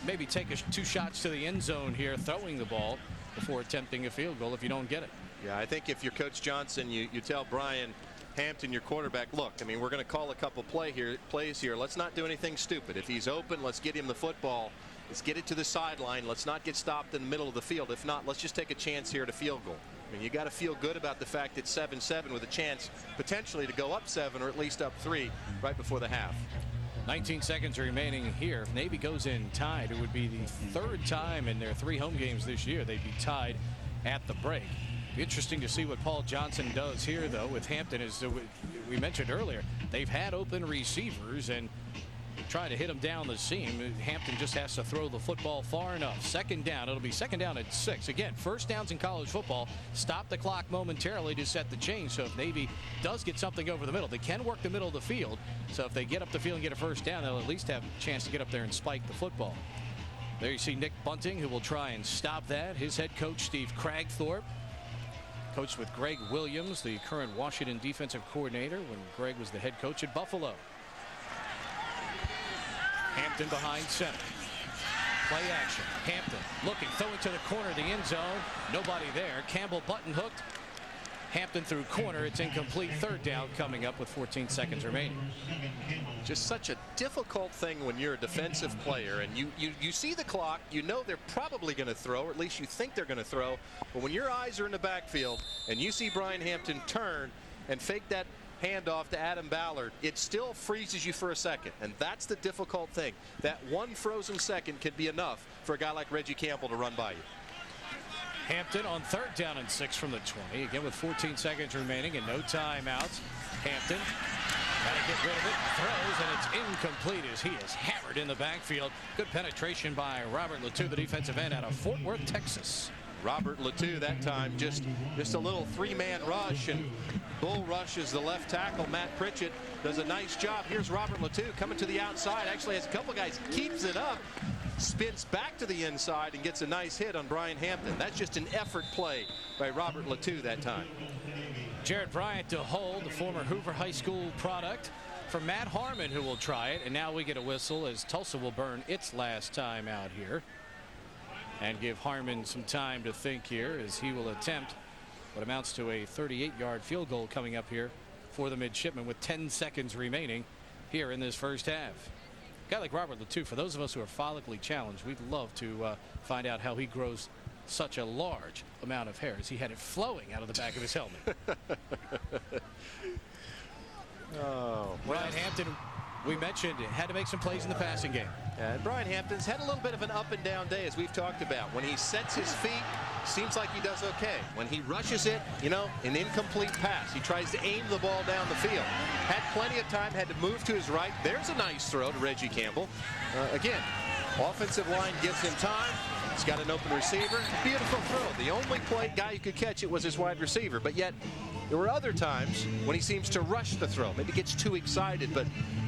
Speaker 1: maybe take 2 shots to the end zone here, throwing the ball before attempting a field goal if you don't get it.
Speaker 9: Yeah, I think if you're Coach Johnson, you tell Brian Hampton, your quarterback, look, I mean, we're going to call a couple plays here. Let's not do anything stupid. If he's open, let's get him the football. Let's get it to the sideline. Let's not get stopped in the middle of the field. If not, let's just take a chance here at a field goal. I mean, you got to feel good about the fact it's 7-7 with a chance potentially to go up 7 or at least up 3 right before the half.
Speaker 1: 19 seconds remaining here. If Navy goes in tied, it would be the 3rd time in their 3 home games this year they'd be tied at the break. Be interesting to see what Paul Johnson does here, though, with Hampton. As we mentioned earlier, they've had open receivers and trying to hit them down the seam. Hampton just has to throw the football far enough. 2nd down. It'll be 2nd down at 6. Again, first downs in college football stop the clock momentarily to set the change. So if Navy does get something over the middle, they can work the middle of the field. So if they get up the field and get a first down, they'll at least have a chance to get up there and spike the football. There you see Nick Bunting, who will try and stop that. His head coach, Steve Cragthorpe, coached with Greg Williams, the current Washington defensive coordinator, when Greg was the head coach at Buffalo. Hampton behind center. Play action. Hampton looking, throwing to the corner of the end zone. Nobody there. Campbell button hooked. Hampton through corner. It's incomplete. Third down coming up with 14 seconds remaining.
Speaker 9: Just such a difficult thing when you're a defensive player and you see the clock, you know they're probably going to throw, or at least you think they're going to throw, but when your eyes are in the backfield and you see Brian Hampton turn and fake that handoff to Adam Ballard, it still freezes you for a second, and that's the difficult thing. That one frozen second could be enough for a guy like Reggie Campbell to run by you.
Speaker 1: Hampton on 3rd down and 6 from the 20. Again with 14 seconds remaining and no timeouts. Hampton got to get rid of it. Throws, and it's incomplete as he is hammered in the backfield. Good penetration by Robert Latou, the defensive end out of Fort Worth, Texas.
Speaker 9: Robert Latou that time just a little 3-man rush, and bull rushes the left tackle. Matt Pritchett does a nice job. Here's Robert Latou coming to the outside. Actually has a couple guys, keeps it up, spins back to the inside and gets a nice hit on Brian Hampton. That's just an effort play by Robert Latou that time.
Speaker 1: Jared Bryant to hold, the former Hoover High School product, for Matt Harmon, who will try it. And now we get a whistle as Tulsa will burn its last time out here and give Harmon some time to think here as he will attempt what amounts to a 38-yard field goal coming up here for the midshipman with 10 seconds remaining here in this first half. A guy like Robert Latou, for those of us who are follically challenged, we'd love to find out how he grows such a large amount of hair as he had it flowing out of the back of his helmet. Brian Hampton, we mentioned, had to make some plays in the passing game.
Speaker 9: Brian Hampton's had a little bit of an up and down day, as we've talked about. When he sets his feet, seems like he does okay. When he rushes it, you know, an incomplete pass. He tries to aim the ball down the field. Had plenty of time, had to move to his right. There's a nice throw to Reggie Campbell. Again, offensive line gives him time. He's got an open receiver. Beautiful throw. The only guy who could catch it was his wide receiver, but yet there were other times when he seems to rush the throw. Maybe gets too excited, but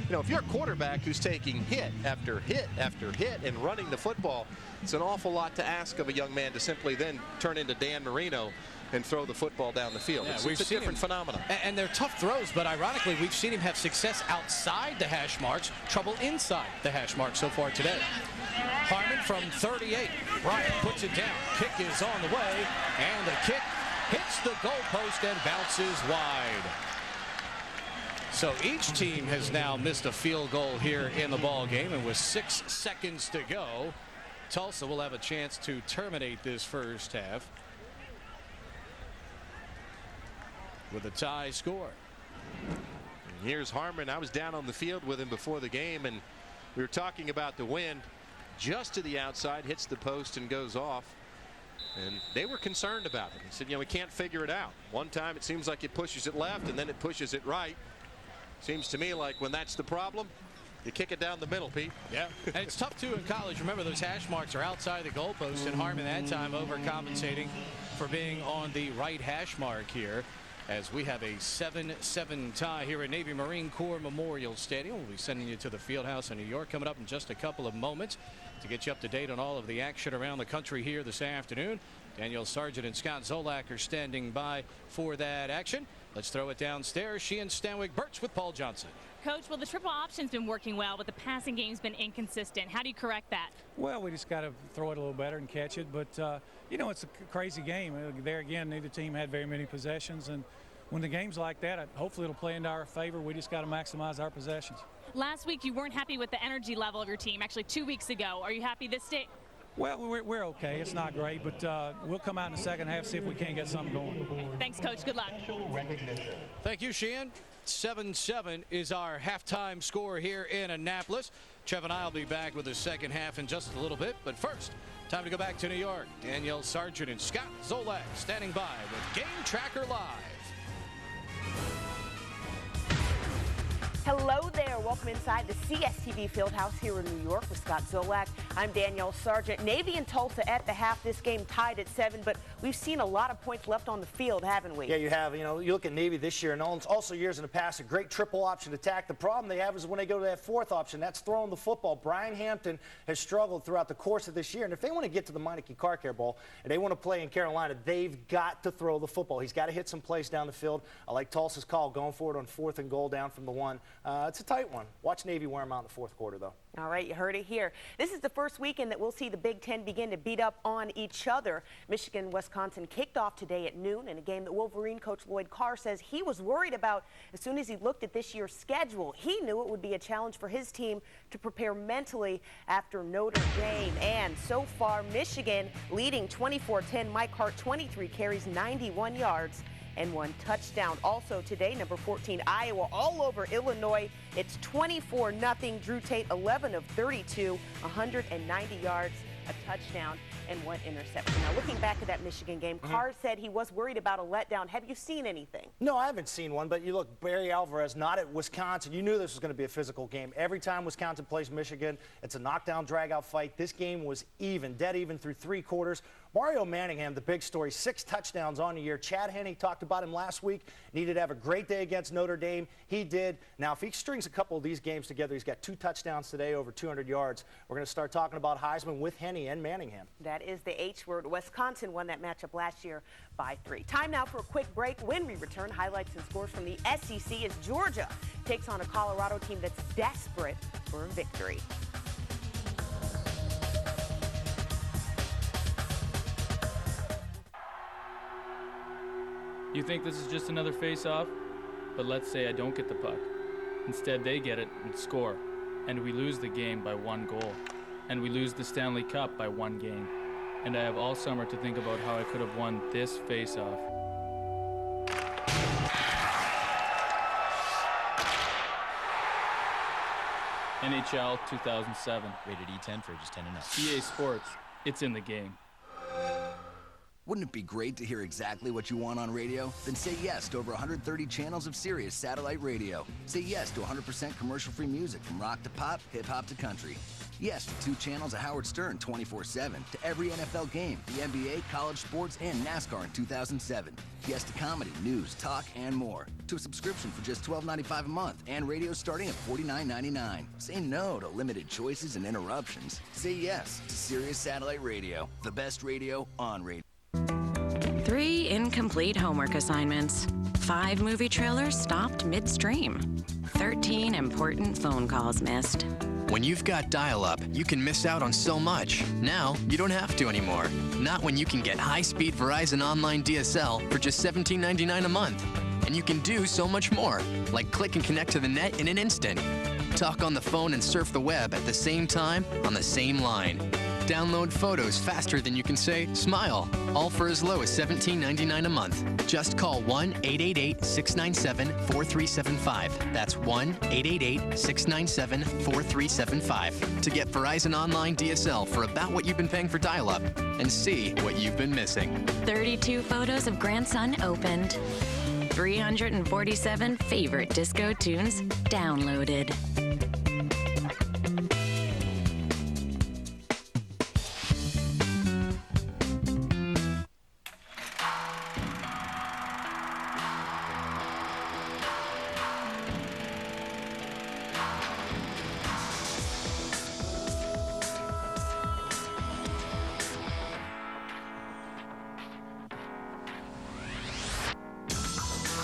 Speaker 9: you know, if you're a quarterback who's taking hit after hit after hit and running the football, it's an awful lot to ask of a young man to simply then turn into Dan Marino and throw the football down the field.
Speaker 1: Yeah,
Speaker 9: it's a different phenomenon.
Speaker 1: And they're tough throws, but ironically, we've seen him have success outside the hash marks, trouble inside the hash mark so far today. Harmon from 38. Bryant puts it down. Kick is on the way, and the kick hits the goalpost and bounces wide. So each team has now missed a field goal here in the ball game, and with 6 seconds to go, Tulsa will have a chance to terminate this first half with a tie score.
Speaker 9: And here's Harmon. I was down on the field with him before the game, and we were talking about the wind. Just to the outside, hits the post and goes off. And they were concerned about it. He said, you know, we can't figure it out. One time it seems like it pushes it left, and then it pushes it right. Seems to me like when that's the problem, you kick it down the middle, Pete.
Speaker 1: Yeah, and it's tough too in college. Remember, those hash marks are outside the goalpost, and Harmon that time overcompensating for being on the right hash mark here, as we have a 7-7 tie here at Navy Marine Corps Memorial Stadium. We'll be sending you to the Fieldhouse in New York coming up in just a couple of moments to get you up to date on all of the action around the country here this afternoon. Daniel Sargent and Scott Zolak are standing by for that action. Let's throw it downstairs. Sheehan Stanwyck Birch with Paul Johnson.
Speaker 11: Coach, well, the triple option's been working well, but the passing game's been inconsistent. How do you correct that?
Speaker 3: Well, we just got to throw it a little better and catch it. But, you know, it's a crazy game. There again, neither team had very many possessions. And when the game's like that, hopefully it'll play into our favor. We just got to maximize our possessions.
Speaker 11: Last week, you weren't happy with the energy level of your team. Actually, 2 weeks ago. Are you happy this day?
Speaker 3: Well, we're okay. It's not great, but we'll come out in the second half, see if we can't get something going.
Speaker 11: Thanks, Coach. Good luck.
Speaker 1: Thank you, Sheehan. 7-7 is our halftime score here in Annapolis. Trev and I will be back with the second half in just a little bit. But first, time to go back to New York. Danielle Sargent and Scott Zolak standing by with Game Tracker Live.
Speaker 21: Hello there. Welcome inside the CSTV Fieldhouse here in New York with Scott Zolak. I'm Danielle Sargent. Navy and Tulsa at the half. This game tied at 7, but we've seen a lot of points left on the field, haven't we?
Speaker 23: Yeah, you have. You know, you look at Navy this year and also years in the past, a great triple option attack. The problem they have is when they go to that fourth option, that's throwing the football. Brian Hampton has struggled throughout the course of this year, and if they want to get to the Meineke Car Care Bowl and they want to play in Carolina, they've got to throw the football. He's got to hit some plays down the field. I like Tulsa's call going for it on 4th and goal down from the 1. It's a tight one. Watch Navy wear them out in the fourth quarter, though.
Speaker 21: All right, you heard it here. This is the first weekend that we'll see the Big Ten begin to beat up on each other. Michigan-Wisconsin kicked off today at noon in a game that Wolverine coach Lloyd Carr says he was worried about as soon as he looked at this year's schedule. He knew it would be a challenge for his team to prepare mentally after Notre Dame. And so far, Michigan leading 24-10. Mike Hart, 23 carries, 91 yards. And 1 touchdown. Also today, number 14, Iowa all over Illinois. It's 24-0. Drew Tate, 11 of 32, 190 yards, a touchdown, and 1 interception. Now, looking back at that Michigan game, Carr said he was worried about a letdown. Have you seen anything?
Speaker 23: No, I haven't seen one, but you look, Barry Alvarez, not at Wisconsin. You knew this was going to be a physical game. Every time Wisconsin plays Michigan, it's a knockdown, drag-out fight. This game was even, dead even through 3 quarters. Mario Manningham, the big story, 6 touchdowns on the year. Chad Henne talked about him last week. Needed to have a great day against Notre Dame. He did. Now, if he strings a couple of these games together, he's got 2 touchdowns today, over 200 yards. We're going to start talking about Heisman with Henne and Manningham.
Speaker 21: That is the H word. Wisconsin won that matchup last year by 3. Time now for a quick break. When we return, highlights and scores from the SEC as Georgia takes on a Colorado team that's desperate for a victory.
Speaker 6: You think this is just another face-off? But let's say I don't get the puck. Instead, they get it and score. And we lose the game by 1 goal. And we lose the Stanley Cup by 1 game. And I have all summer to think about how I could have won this face-off. NHL 2007.
Speaker 8: Rated E10 for ages 10 and up.
Speaker 6: EA Sports. It's in the game.
Speaker 10: Wouldn't it be great to hear exactly what you want on radio? Then say yes to over 130 channels of Sirius satellite radio. Say yes to 100% commercial-free music from rock to pop, hip-hop to country. Yes to 2 channels of Howard Stern 24/7, to every NFL game, the NBA, college sports, and NASCAR in 2007. Yes to comedy, news, talk, and more. To a subscription for just $12.95 a month, and radio starting at $49.99. Say no to limited choices and interruptions. Say yes to Sirius satellite radio, the best radio on radio.
Speaker 24: 3 incomplete homework assignments. 5 movie trailers stopped midstream. 13 important phone calls missed.
Speaker 25: When you've got dial-up, you can miss out on so much. Now, you don't have to anymore. Not when you can get high-speed Verizon Online DSL for just $17.99 a month. And you can do so much more, like click and connect to the net in an instant. Talk on the phone and surf the web at the same time on the same line. Download photos faster than you can say smile, all for as low as $17.99 a month. Just call 1-888-697-4375. That's 1-888-697-4375 to get Verizon Online DSL for about what you've been paying for dial-up and see what you've been missing.
Speaker 24: 32 photos of grandson opened. 347 favorite disco tunes downloaded.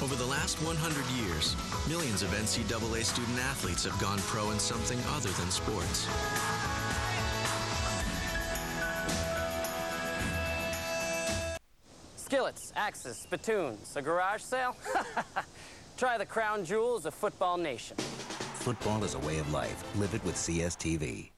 Speaker 26: Over the last 100 years, millions of NCAA student athletes have gone pro in something other than sports.
Speaker 27: Skillets, axes, spittoons, a garage sale? Try the crown jewels of Football Nation.
Speaker 28: Football is a way of life. Live it with CSTV.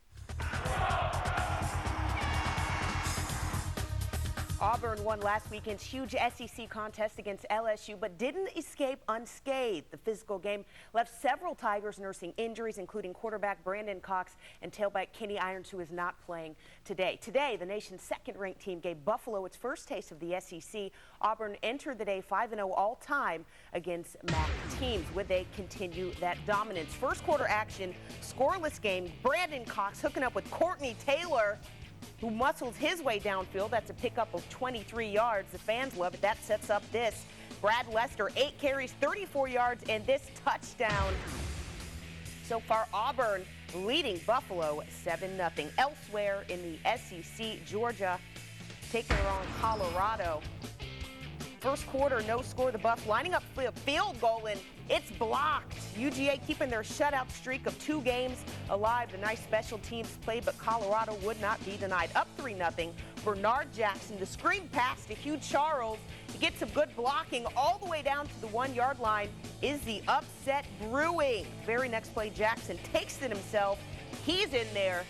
Speaker 21: Auburn won last weekend's huge SEC contest against LSU, but didn't escape unscathed. The physical game left several Tigers nursing injuries, including quarterback Brandon Cox and tailback Kenny Irons, who is not playing today. Today, the nation's second-ranked team gave Buffalo its first taste of the SEC. Auburn entered the day 5-0 all-time against MAC teams. Would they continue that dominance? First quarter action, scoreless game. Brandon Cox hooking up with Courtney Taylor, who muscles his way downfield. That's a pickup of 23 yards. The fans love it. That sets up this. Brad Lester, 8 carries, 34 yards, and this touchdown. So far, Auburn leading Buffalo 7-0. Elsewhere in the SEC, Georgia taking on Colorado. First quarter, no score. The Buffs lining up for a field goal, and it's blocked. UGA keeping their shutout streak of 2 games alive. The nice special teams play, but Colorado would not be denied. Up 3-0. Bernard Jackson, the screen pass to Hugh Charles. He gets some good blocking all the way down to the 1-yard line. Is the upset brewing? Very next play, Jackson takes it himself. He's in there.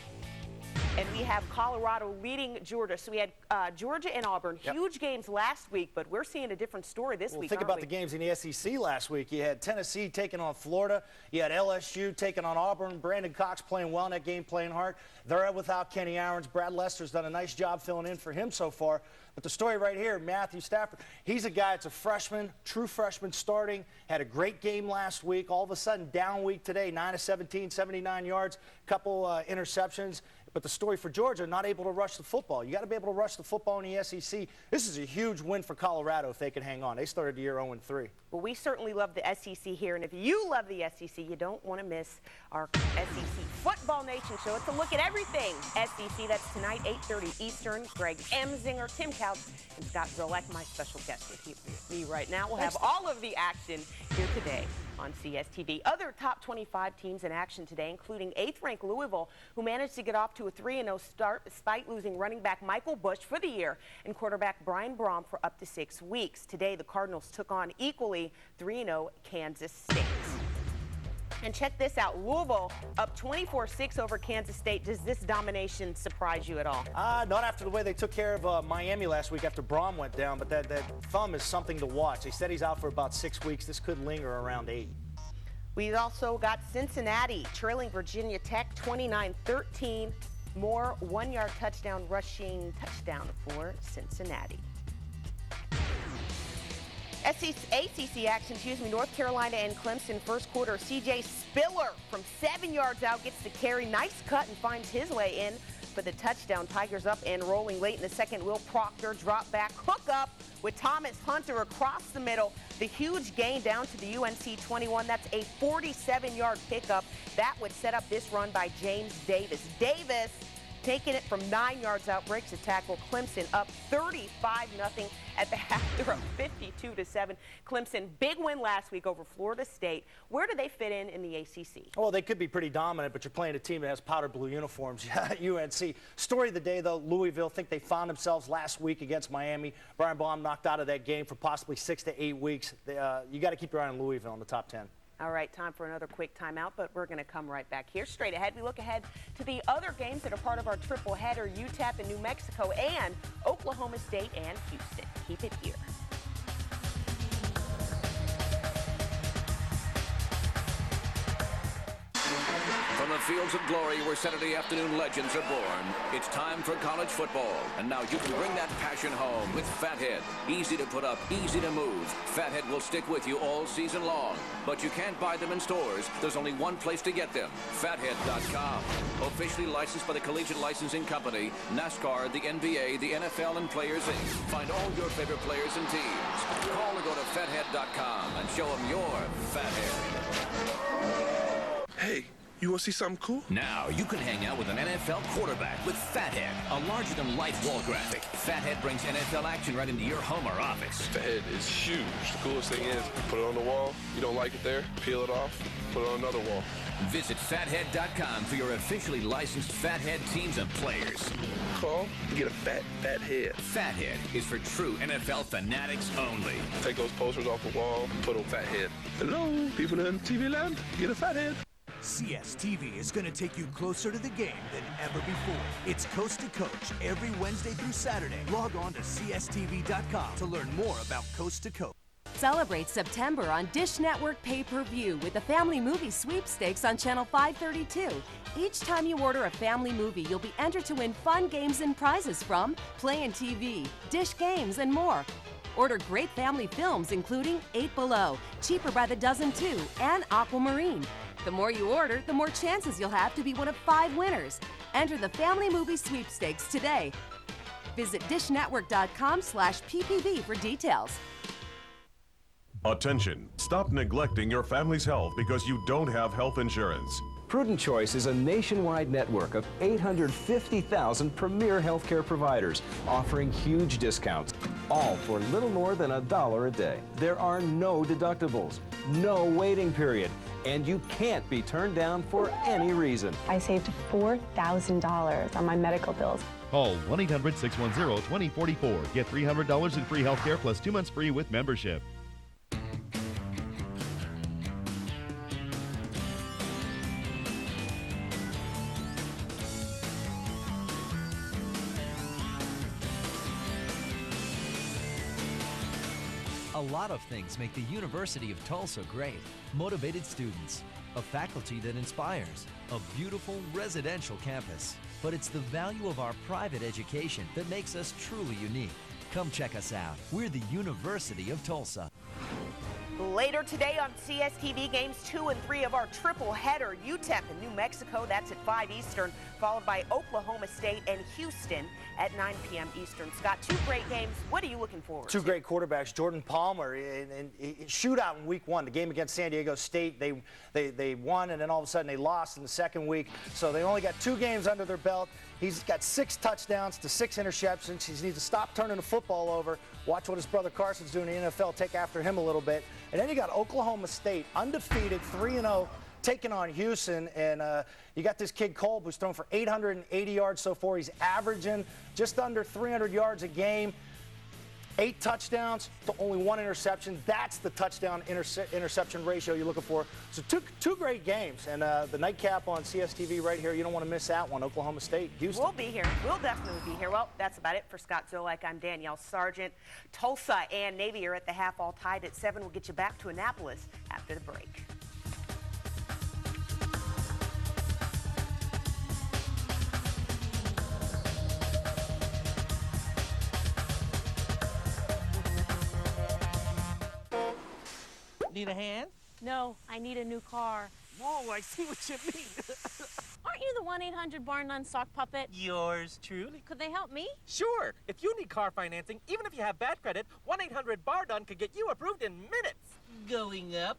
Speaker 21: And we have Colorado leading Georgia. So we had Georgia and Auburn.
Speaker 23: Yep.
Speaker 21: Huge games last week, but we're seeing a different story this week.
Speaker 23: Think about the games in the SEC last week. You had Tennessee taking on Florida. You had LSU taking on Auburn. Brandon Cox playing well in that game, playing hard. They're without Kenny Aarons. Brad Lester's done a nice job filling in for him so far. But the story right here, Matthew Stafford, he's a guy that's a freshman, true freshman starting, had a great game last week. All of a sudden, down week today, 9 of 17, 79 yards, couple interceptions. But the story for Georgia, not able to rush the football. You got to be able to rush the football in the SEC. This is a huge win for Colorado if they can hang on. They started the year 0-3.
Speaker 21: Well, we certainly love the SEC here, and if you love the SEC, you don't want to miss our SEC Football Nation show. It's a look at everything SEC. That's tonight, 8:30 Eastern. Greg Emzinger, Tim Couch, and Scott Zolak, my special guest with me right now. We'll have all of the action here today on CSTV. Other top 25 teams in action today, including 8th-ranked Louisville, who managed to get off to a 3-0 start despite losing running back Michael Bush for the year and quarterback Brian Brom for up to 6 weeks. Today, the Cardinals took on equally 3-0 Kansas State. And check this out, Louisville up 24-6 over Kansas State. Does this domination surprise you at all?
Speaker 23: Not after the way they took care of Miami last week after Brom went down, but that thumb is something to watch. They said he's out for about 6 weeks. This could linger around 8.
Speaker 21: We've also got Cincinnati trailing Virginia Tech 29-13. More 1-yard rushing touchdown for Cincinnati. ACC action, North Carolina and Clemson first quarter. C.J. Spiller from 7 yards out gets the carry. Nice cut and finds his way in for the touchdown. Tigers up and rolling late in the second. Will Proctor drop back, hook up with Thomas Hunter across the middle. The huge gain down to the UNC 21. That's a 47-yard pickup. That would set up this run by James Davis. Davis taking it from 9 yards out, breaks a tackle. Clemson up 35-0 at the half. They're up 52-7. Clemson, big win last week over Florida State. Where do they fit in the ACC?
Speaker 23: Well, they could be pretty dominant, but you're playing a team that has powder blue uniforms. UNC. Story of the day, though, Louisville think they found themselves last week against Miami. Brian Baum knocked out of that game for possibly 6 to 8 weeks. You got to keep your eye on Louisville in the top 10.
Speaker 21: All right, time for another quick timeout, but we're going to come right back here. Straight ahead, we look ahead to the other games that are part of our triple header, UTEP and New Mexico, and Oklahoma State and Houston. Keep it here.
Speaker 4: From the fields of glory where Saturday afternoon legends are born, it's time for college football. And now you can bring that passion home with Fathead. Easy to put up, easy to move. Fathead will stick with you all season long. But you can't buy them in stores. There's only one place to get them, fathead.com. Officially licensed by the Collegiate Licensing Company, NASCAR, the NBA, the NFL, and Players Inc. Find all your favorite players and teams. Call or go to fathead.com and show them your Fathead.
Speaker 5: Hey. You want to see something cool?
Speaker 4: Now you can hang out with an NFL quarterback with Fathead, a larger-than-life wall graphic. Fathead brings NFL action right into your home or office.
Speaker 5: Fathead is huge. The coolest thing is, put it on the wall. You don't like it there, peel it off, put it on another wall.
Speaker 4: Visit fathead.com for your officially licensed Fathead teams and players.
Speaker 5: Call to get a fat head.
Speaker 4: Fathead is for true NFL fanatics only.
Speaker 5: Take those posters off the wall, put on Fathead. Hello, people in TV land, get a Fathead.
Speaker 8: CSTV is going to take you closer to the game than ever before. It's Coast to Coach every Wednesday through Saturday. Log on to CSTV.com to learn more about Coast to Coach.
Speaker 12: Celebrate September on Dish Network Pay-Per-View with the Family Movie Sweepstakes on Channel 532. Each time you order a family movie, you'll be entered to win fun games and prizes from Play TV, Dish Games, and more. Order great family films including 8 Below, Cheaper by the Dozen 2, and Aquamarine. The more you order, the more chances you'll have to be one of 5 winners. Enter the Family Movie Sweepstakes today. Visit dishnetwork.com/PPV for details.
Speaker 13: Attention, stop neglecting your family's health because you don't have health insurance.
Speaker 14: Prudent Choice is a nationwide network of 850,000 premier healthcare providers offering huge discounts. all for little more than $1 a day. There are no deductibles, no waiting period, and you can't be turned down for any reason.
Speaker 2: I saved $4,000 on my medical bills.
Speaker 7: Call 1-800-610-2044. Get $300 in free health care plus 2 months free with membership.
Speaker 15: A lot of things make the University of Tulsa great. Motivated students, a faculty that inspires, a beautiful residential campus. But it's the value of our private education that makes us truly unique. Come check us out. We're the University of Tulsa.
Speaker 21: Later today on CSTV, games 2 and 3 of our triple header. UTEP in New Mexico, that's at 5 Eastern, followed by Oklahoma State and Houston at 9 p.m. Eastern. Scott, 2 great games. What are you looking forward to?
Speaker 23: 2 great quarterbacks. Jordan Palmer, and shootout in week 1. The game against San Diego State, they won, and then all of a sudden they lost in the second week. So they only got 2 games under their belt. He's got 6 touchdowns to 6 interceptions. He needs to stop turning the football over. Watch what his brother Carson's doing in the NFL. Take after him a little bit. And then you got Oklahoma State, undefeated, 3-0, taking on Houston. And you got this kid Kolb, who's thrown for 880 yards so far. He's averaging just under 300 yards a game. 8 touchdowns to only 1 interception. That's the touchdown interception ratio you're looking for. So two great games. And the nightcap on CSTV right here, you don't want to miss that one. Oklahoma State, Houston.
Speaker 21: We'll be here. We'll definitely be here. Well, that's about it for Scott Zolak. I'm Danielle Sargent. Tulsa and Navy are at the half, all tied at 7. We'll get you back to Annapolis after the break.
Speaker 16: Need a hand?
Speaker 11: No, I need a new car.
Speaker 16: Whoa, I see what you mean.
Speaker 11: Aren't you the 1-800-BAR-NONE sock puppet?
Speaker 16: Yours truly.
Speaker 11: Could they help me?
Speaker 16: Sure. If you need car financing, even if you have bad credit, 1-800-BAR-NONE could get you approved in minutes. Going up.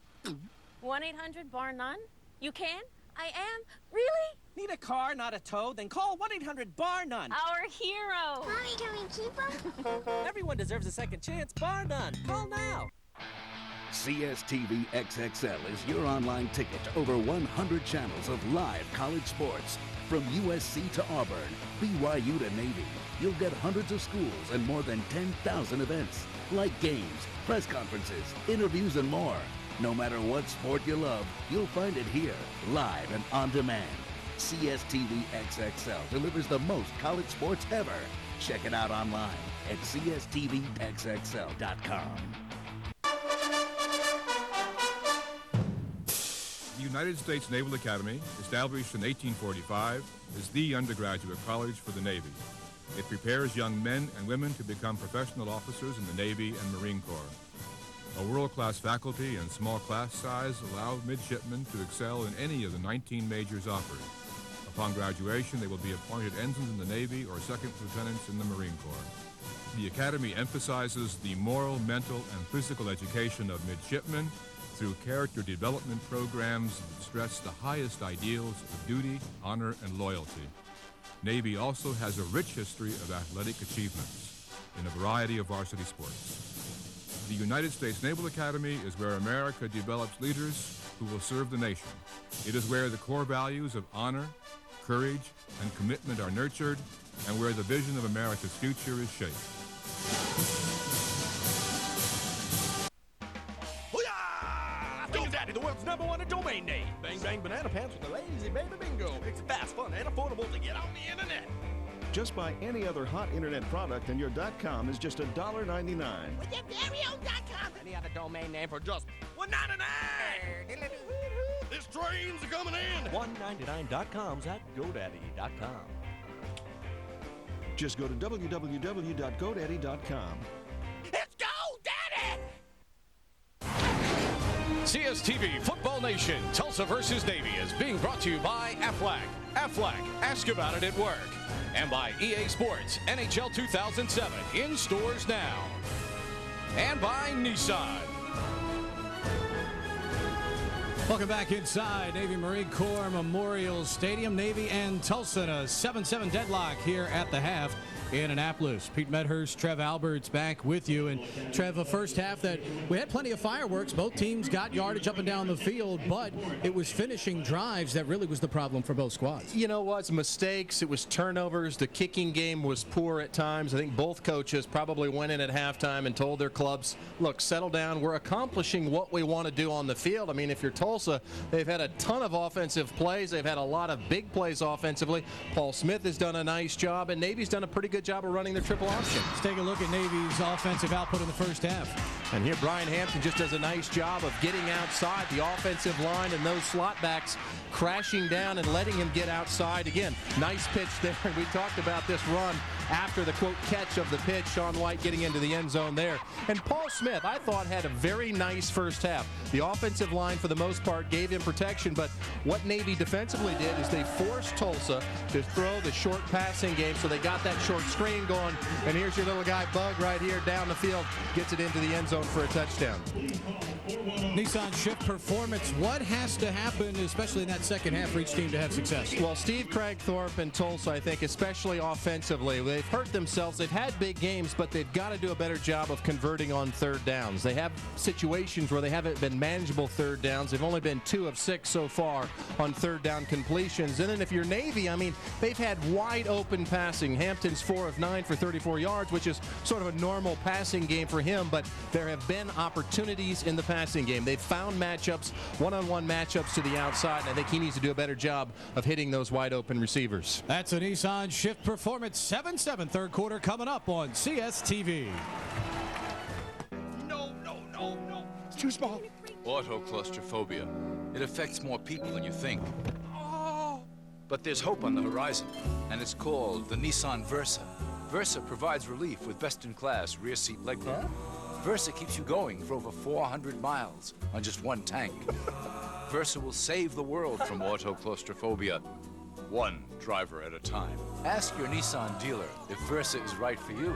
Speaker 11: 1-800-BAR-NONE? You can? I am? Really?
Speaker 16: Need a car, not a tow? Then call 1-800-BAR-NONE.
Speaker 11: Our hero.
Speaker 17: Mommy, can we keep him?
Speaker 16: Everyone deserves a second chance. Bar none. Call now.
Speaker 18: CSTV XXL is your online ticket to over 100 channels of live college sports. From USC to Auburn, BYU to Navy, you'll get hundreds of schools and more than 10,000 events, like games, press conferences, interviews, and more. No matter what sport you love, you'll find it here, live and on demand. CSTV XXL delivers the most college sports ever. Check it out online at CSTVXXL.com.
Speaker 19: The United States Naval Academy, established in 1845, is the undergraduate college for the Navy. It prepares young men and women to become professional officers in the Navy and Marine Corps. A world-class faculty and small class size allow midshipmen to excel in any of the 19 majors offered. Upon graduation, they will be appointed ensigns in the Navy or second lieutenants in the Marine Corps. The Academy emphasizes the moral, mental, and physical education of midshipmen through character development programs that stress the highest ideals of duty, honor, and loyalty. Navy also has a rich history of athletic achievements in a variety of varsity sports. The United States Naval Academy is where America develops leaders who will serve the nation. It is where the core values of honor, courage, and commitment are nurtured, and where the vision of America's future is shaped.
Speaker 22: GoDaddy, the world's #1 domain name. Bang bang banana pants with a lazy baby bingo. It's fast, fun, and affordable to get on the internet.
Speaker 29: Just buy any other hot internet product and your .com is just $1.99.
Speaker 22: With your very own .com. Any other domain name for just $1.99. This train's coming in.
Speaker 29: 199.coms at GoDaddy.com. Just go to www.godaddy.com.
Speaker 22: It's GoDaddy!
Speaker 1: CSTV Football Nation, Tulsa versus Navy is being brought to you by Aflac. Aflac, ask about it at work. And by EA Sports, NHL 2007, in stores now. And by Nissan. Welcome back inside Navy Marine Corps Memorial Stadium. Navy and Tulsa in a 7-7 deadlock here at the half in Annapolis. Pete Medhurst, Trev Alberts back with you. And Trev, a first half that we had plenty of fireworks. Both teams got yardage up and down the field, but it was finishing drives that really was the problem for both squads.
Speaker 3: You know what? Mistakes. It was turnovers. The kicking game was poor at times. I think both coaches probably went in at halftime and told their clubs, look, settle down. We're accomplishing what we want to do on the field. I mean, if you're Tulsa, they've had a ton of offensive plays. They've had a lot of big plays offensively. Paul Smith has done a nice job, and Navy's done a pretty good job of running their triple option.
Speaker 1: Let's take a look at Navy's offensive output in the first half.
Speaker 3: And here Brian Hampton just does a nice job of getting outside the offensive line and those slot backs crashing down and letting him get outside. Again, nice pitch there. We talked about this run after the, quote, catch of the pitch. Sean White getting into the end zone there. And Paul Smith, I thought, had a very nice first half. The offensive line, for the most part, gave him protection, but what Navy defensively did is they forced Tulsa to throw the short passing game, so they got that short screen going. And here's your little guy, Bug, right here down the field, gets it into the end zone for a touchdown.
Speaker 1: Nissan shift performance. What has to happen, especially in that second half, for each team to have success?
Speaker 3: Well, Steve Cragthorpe and Tulsa, I think, especially offensively, they've hurt themselves. They've had big games, but they've got to do a better job of converting on third downs. They have situations where they haven't been manageable third downs. They've only been 2 of 6 so far on third down completions. And then if you're Navy, I mean, they've had wide open passing. Hampton's 4 of 9 for 34 yards, which is sort of a normal passing game for him, but there have been opportunities in the passing game. They've found matchups, one-on-one matchups to the outside, and I think he needs to do a better job of hitting those wide open receivers.
Speaker 1: That's a Nissan shift performance. 7-7 third quarter coming up on CSTV.
Speaker 22: No. It's too small.
Speaker 6: Autoclaustrophobia. It affects more people than you think. But there's hope on the horizon, and it's called the Nissan Versa. Versa provides relief with best-in-class rear seat legroom. Versa keeps you going for over 400 miles on just one tank. Versa will save the world from autoclaustrophobia, one driver at a time. Ask your Nissan dealer if Versa is right for you.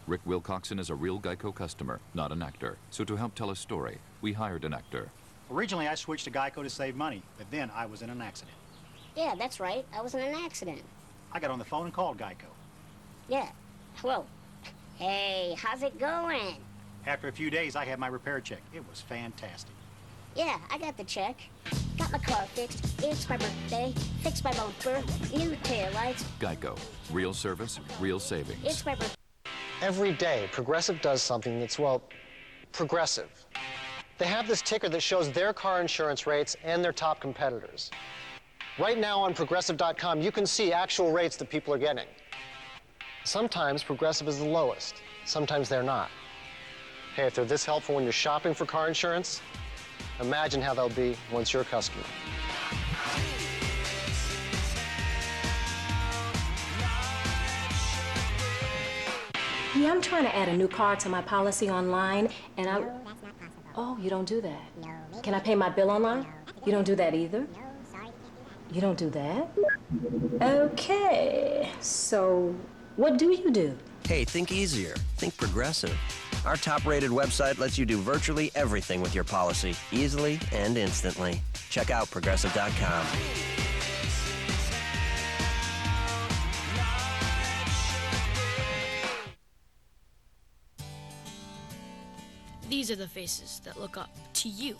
Speaker 9: Rick Wilcoxon is a real Geico customer, not an actor. So to help tell a story, we hired an actor.
Speaker 10: Originally, I switched to Geico to save money, but then I was in an accident.
Speaker 17: Yeah, that's right. I was in an accident.
Speaker 10: I got on the phone and called Geico.
Speaker 17: Yeah. Hello. Hey, how's it going?
Speaker 10: After a few days, I had my repair check. It was fantastic.
Speaker 17: Yeah, I got the check. Got my car fixed. It's my birthday. Fixed my bumper. New taillights.
Speaker 9: Geico. Real service, real savings.
Speaker 17: It's my birthday.
Speaker 20: Every day, Progressive does something that's, well, progressive. They have this ticker that shows their car insurance rates and their top competitors. Right now on Progressive.com, you can see actual rates that people are getting. Sometimes Progressive is the lowest. Sometimes they're not. Hey, if they're this helpful when you're shopping for car insurance, imagine how they'll be once you're a customer.
Speaker 24: Yeah, I'm trying to add a new car to my policy online, and I'm... Oh, you don't do that? No. Can I pay my bill online? You don't do that either? No, sorry. You don't do that? Okay, so what do you do?
Speaker 28: Hey, think easier. Think Progressive. Our top-rated website lets you do virtually everything with your policy, easily and instantly. Check out Progressive.com.
Speaker 25: These are the faces that look up to you.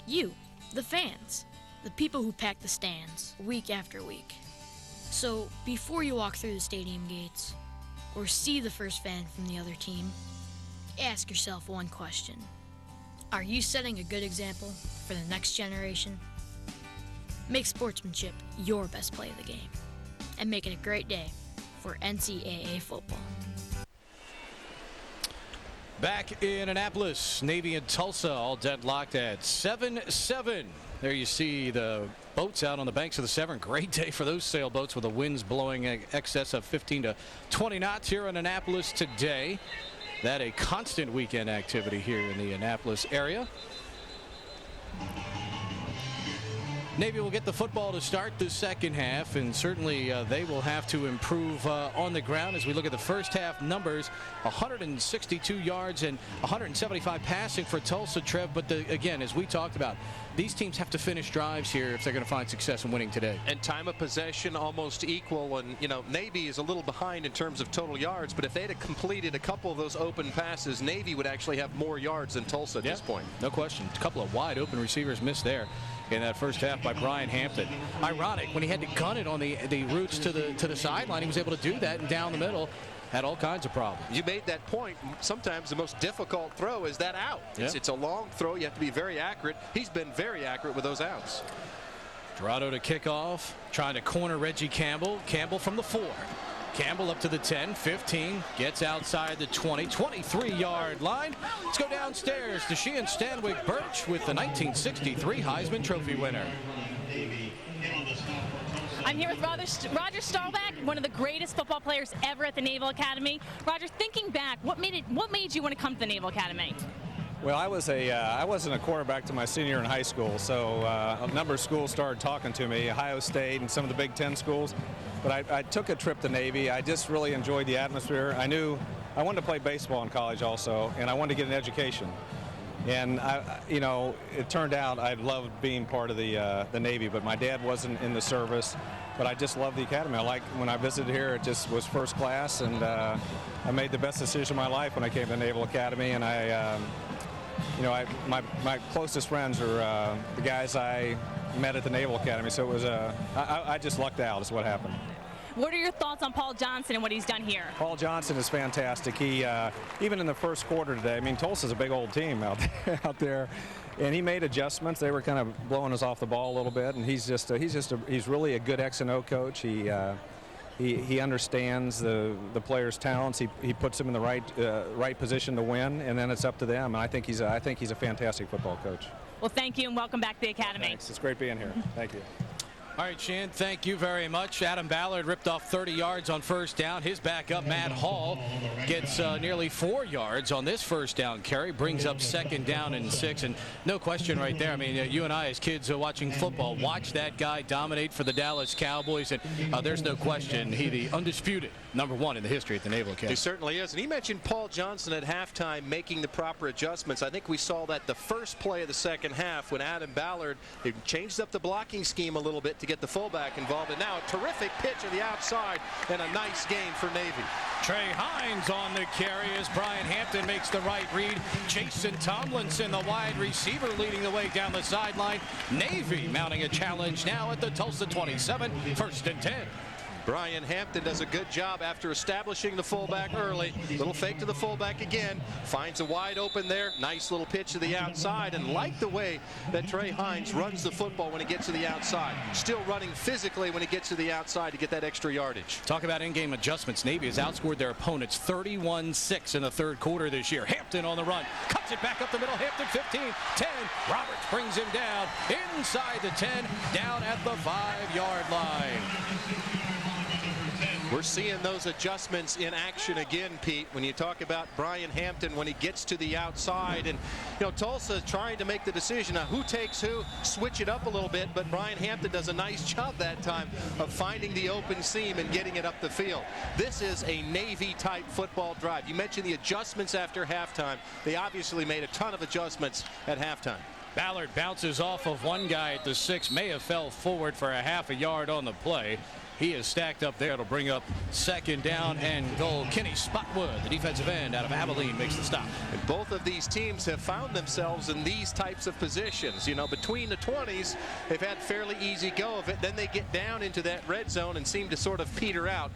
Speaker 25: You, the fans. The people who pack the stands week after week. So, before you walk through the stadium gates, or see the first fan from the other team, ask yourself one question. Are you setting a good example for the next generation? Make sportsmanship your best play of the game, and make it a great day for NCAA football.
Speaker 1: Back in Annapolis, Navy and Tulsa all deadlocked at 7-7. There you see the boats out on the banks of the Severn. Great day for those sailboats with the winds blowing in excess of 15 to 20 knots here in Annapolis today. That a constant weekend activity here in the Annapolis area. Navy will get the football to start the second half, and certainly they will have to improve on the ground. As we look at the first half numbers, 162 yards and 175 passing for Tulsa, Trev. But again, as we talked about, these teams have to finish drives here if they're going to find success in winning today.
Speaker 3: And time of possession almost equal. And, you know, Navy is a little behind in terms of total yards, but if they had completed a couple of those open passes, Navy would actually have more yards than Tulsa at this point.
Speaker 1: No question. A couple of wide open receivers missed there in that first half by Brian Hampton. Ironic, when he had to gun it on the routes to the sideline, he was able to do that, and down the middle had all kinds of problems.
Speaker 3: You made that point. Sometimes the most difficult throw is that out.
Speaker 1: Yeah.
Speaker 3: It's a long throw. You have to be very accurate. He's been very accurate with those outs.
Speaker 1: Dorado to kick off, trying to corner Reggie Campbell. Campbell from the 4. Campbell up to the 10, 15, gets outside the 20, 23-yard line. Let's go downstairs to Sheehan Stanwyck Birch with the 1963 Heisman Trophy winner.
Speaker 11: I'm here with Roger Staubach, one of the greatest football players ever at the Naval Academy. Roger, thinking back, what made you want to come to the Naval Academy?
Speaker 2: Well, I wasn't a quarterback to my senior year in high school, so a number of schools started talking to me, Ohio State and some of the Big Ten schools. But I took a trip to Navy. I just really enjoyed the atmosphere. I knew I wanted to play baseball in college also, and I wanted to get an education. And it turned out I loved being part of the Navy, but my dad wasn't in the service. But I just loved the academy. When I visited here, it just was first class, and I made the best decision of my life when I came to the Naval Academy. And my closest friends are the guys I met at the Naval Academy. So it was I just lucked out is what happened.
Speaker 11: What are your thoughts on Paul Johnson and what he's done here?
Speaker 2: Paul Johnson is fantastic. He even in the first quarter today, I mean, Tulsa's a big old team out there, and he made adjustments. They were kind of blowing us off the ball a little bit, and he's really a good X and O coach. He understands the players' talents. He puts them in the right position to win, and then it's up to them. And I think he's a fantastic football coach.
Speaker 11: Well, thank you, and welcome back to the Academy.
Speaker 2: Thanks. It's great being here. Thank you.
Speaker 1: All right, Shan, thank you very much. Adam Ballard ripped off 30 yards on first down. His backup, Matt Hall, gets nearly 4 yards on this first down carry, brings up second down and 6. And no question right there. I mean, you and I as kids watching football, watch that guy dominate for the Dallas Cowboys. And there's no question he the undisputed #1 in the history at the Naval Academy.
Speaker 3: He certainly is. And he mentioned Paul Johnson at halftime making the proper adjustments. I think we saw that the first play of the second half when Adam Ballard changed up the blocking scheme a little bit to get the fullback involved. And now a terrific pitch to the outside and a nice gain for Navy.
Speaker 1: Trey Hines on the carry as Brian Hampton makes the right read. Jason Tomlinson, the wide receiver, leading the way down the sideline. Navy mounting a challenge now at the Tulsa 27, 1st and 10.
Speaker 3: Brian Hampton does a good job after establishing the fullback early. Little fake to the fullback again. Finds a wide open there. Nice little pitch to the outside. And like the way that Trey Hines runs the football when he gets to the outside. Still running physically when he gets to the outside to get that extra yardage.
Speaker 1: Talk about in-game adjustments. Navy has outscored their opponents 31-6 in the third quarter this year. Hampton on the run. Cuts it back up the middle. Hampton 15, 10. Roberts brings him down inside the 10, down at the 5-yard line.
Speaker 3: We're seeing those adjustments in action again, Pete, when you talk about Brian Hampton when he gets to the outside. And, Tulsa trying to make the decision of who takes who, switch it up a little bit, but Brian Hampton does a nice job that time of finding the open seam and getting it up the field. This is a Navy-type football drive. You mentioned the adjustments after halftime. They obviously made a ton of adjustments at halftime.
Speaker 1: Ballard bounces off of one guy at the 6, may have fell forward for a half a yard on the play. He is stacked up there. It'll bring up second down and goal. Kenny Spotwood, the defensive end out of Abilene, makes the stop.
Speaker 3: And both of these teams have found themselves in these types of positions. Between the 20s, they've had fairly easy go of it. Then they get down into that red zone and seem to sort of peter out.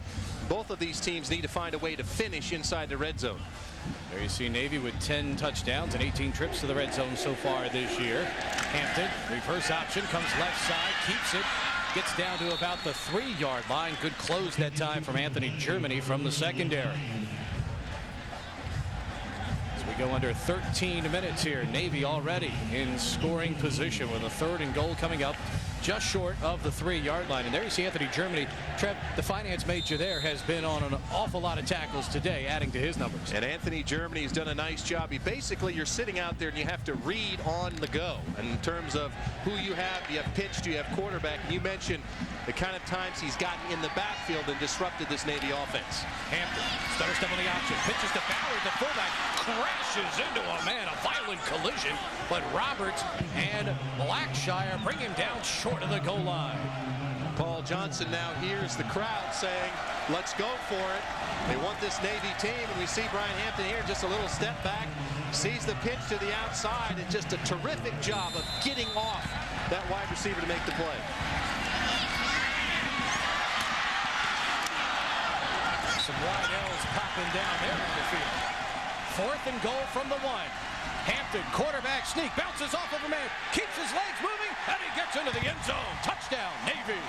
Speaker 3: Both of these teams need to find a way to finish inside the red zone.
Speaker 1: There you see Navy with 10 touchdowns and 18 trips to the red zone so far this year. Hampton, reverse option, comes left side, keeps it. Gets down to about the 3-yard line. Good close that time from Anthony Germany from the secondary. As we go under 13 minutes here, Navy already in scoring position with a 3rd and goal coming up just short of the 3-yard line. And there you see Anthony Germany. Trev, the finance major there, has been on an awful lot of tackles today, adding to his numbers.
Speaker 3: And Anthony Germany has done a nice job. Basically, you're sitting out there and you have to read on the go. And in terms of who you have pitch, you have quarterback. And you mentioned the kind of times he's gotten in the backfield and disrupted this Navy offense.
Speaker 1: Hampton, stutter step on the option, pitches to Ballard, the fullback crashes into a man, a violent collision, but Roberts and Blackshire bring him down short of the goal line.
Speaker 3: Paul Johnson now hears the crowd saying, let's go for it. They want this Navy team, and we see Brian Hampton here, just a little step back, sees the pitch to the outside, and just a terrific job of getting off that wide receiver to make the play.
Speaker 1: Some wide L's popping down there on the field. 4th and goal from the 1. Hampton, quarterback sneak, bounces off of a man, keeps his legs moving, and he gets into the end zone. Touchdown, Navy.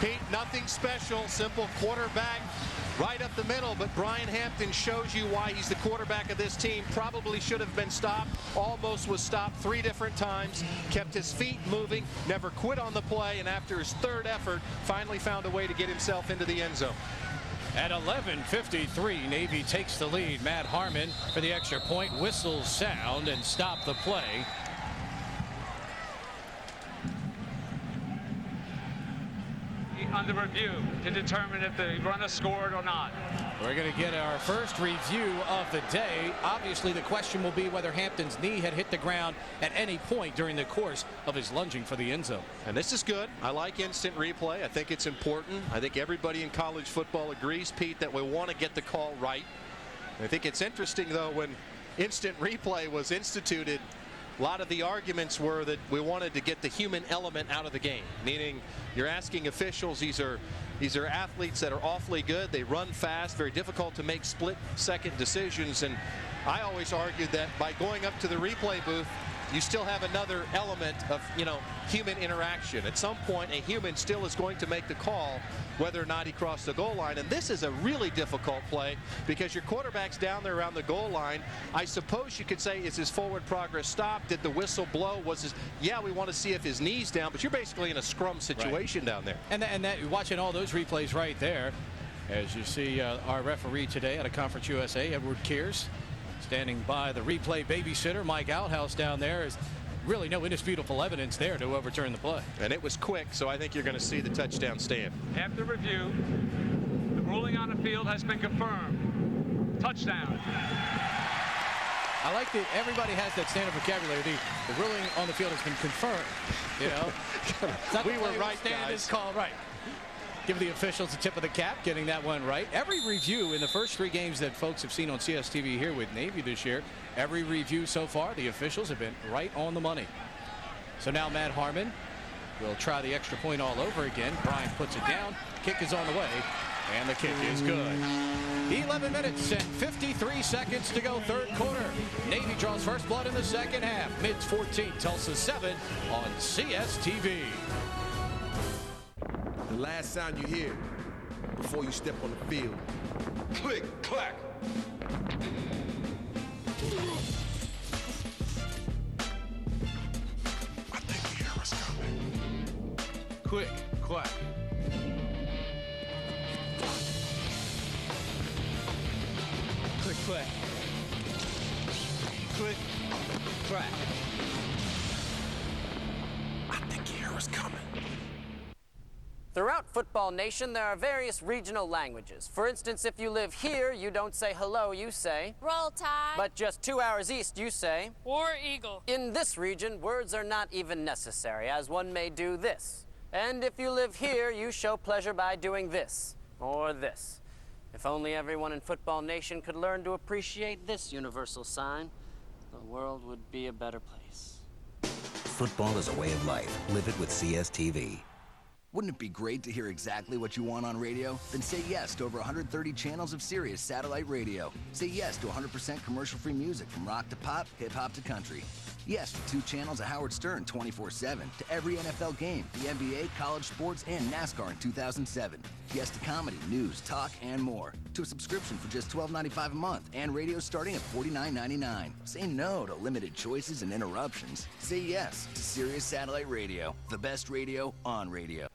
Speaker 3: Pete, nothing special, simple quarterback right up the middle, but Brian Hampton shows you why he's the quarterback of this team. Probably should have been stopped, almost was stopped 3 different times, kept his feet moving, never quit on the play, and after his 3rd effort, finally found a way to get himself into the end zone.
Speaker 1: At 11:53, Navy takes the lead. Matt Harmon for the extra point, whistles sound and stop the play.
Speaker 4: Under review to determine if the runner scored or not.
Speaker 1: We're going to get our first review of the day. Obviously, the question will be whether Hampton's knee had hit the ground at any point during the course of his lunging for the end zone.
Speaker 3: And this is good. I like instant replay. I think it's important. I think everybody in college football agrees, Pete, that we want to get the call right. I think it's interesting, though, when instant replay was instituted, a lot of the arguments were that we wanted to get the human element out of the game, meaning you're asking officials, these are athletes that are awfully good. They run fast, very difficult to make split-second decisions. And I always argued that by going up to the replay booth, you still have another element of, human interaction. At some point, a human still is going to make the call whether or not he crossed the goal line. And this is a really difficult play because your quarterback's down there around the goal line. I suppose you could say, is his forward progress stopped? Did the whistle blow? Yeah, we want to see if his knee's down, but you're basically in a scrum situation down there.
Speaker 1: And that watching all those replays right there, as you see our referee today at a Conference USA, Edward Kears, standing by the replay babysitter, Mike Outhouse down there. Is really no indisputable evidence there to overturn the play.
Speaker 3: And it was quick, so I think you're going to see the touchdown stand.
Speaker 4: After review, the ruling on the field has been confirmed. Touchdown.
Speaker 1: I like that everybody has that standard vocabulary. The ruling on the field has been confirmed.
Speaker 3: We were right,
Speaker 1: guys. Is called right. Give the officials a tip of the cap, getting that one right. Every review in the first 3 games that folks have seen on CSTV here with Navy this year, every review so far, the officials have been right on the money. So now Matt Harmon will try the extra point all over again. Brian puts it down. Kick is on the way, and the kick is good. 11 minutes and 53 seconds to go, 3rd quarter. Navy draws first blood in the second half. Mids 14, Tulsa 7 on CSTV.
Speaker 5: The last sound you hear before you step on the field. Click, clack. I think the era's coming. Quick, clack. Click, clack. Click, clack. I think the era's coming.
Speaker 7: Throughout Football Nation, there are various regional languages. For instance, if you live here, you don't say hello, you say
Speaker 8: Roll Tide.
Speaker 7: But just 2 hours east, you say
Speaker 8: War Eagle.
Speaker 7: In this region, words are not even necessary, as one may do this. And if you live here, you show pleasure by doing this or this. If only everyone in Football Nation could learn to appreciate this universal sign, the world would be a better place.
Speaker 12: Football is a way of life. Live it with CSTV.
Speaker 8: Wouldn't it be great to hear exactly what you want on radio? Then say yes to over 130 channels of Sirius satellite radio. Say yes to 100% commercial-free music from rock to pop, hip-hop to country. Yes to 2 channels of Howard Stern 24/7 to every NFL game, the NBA, college sports, and NASCAR in 2007. Yes to comedy, news, talk, and more. To a subscription for just $12.95 a month and radio starting at $49.99. Say no to limited choices and interruptions. Say yes to Sirius Satellite Radio, the best radio on radio.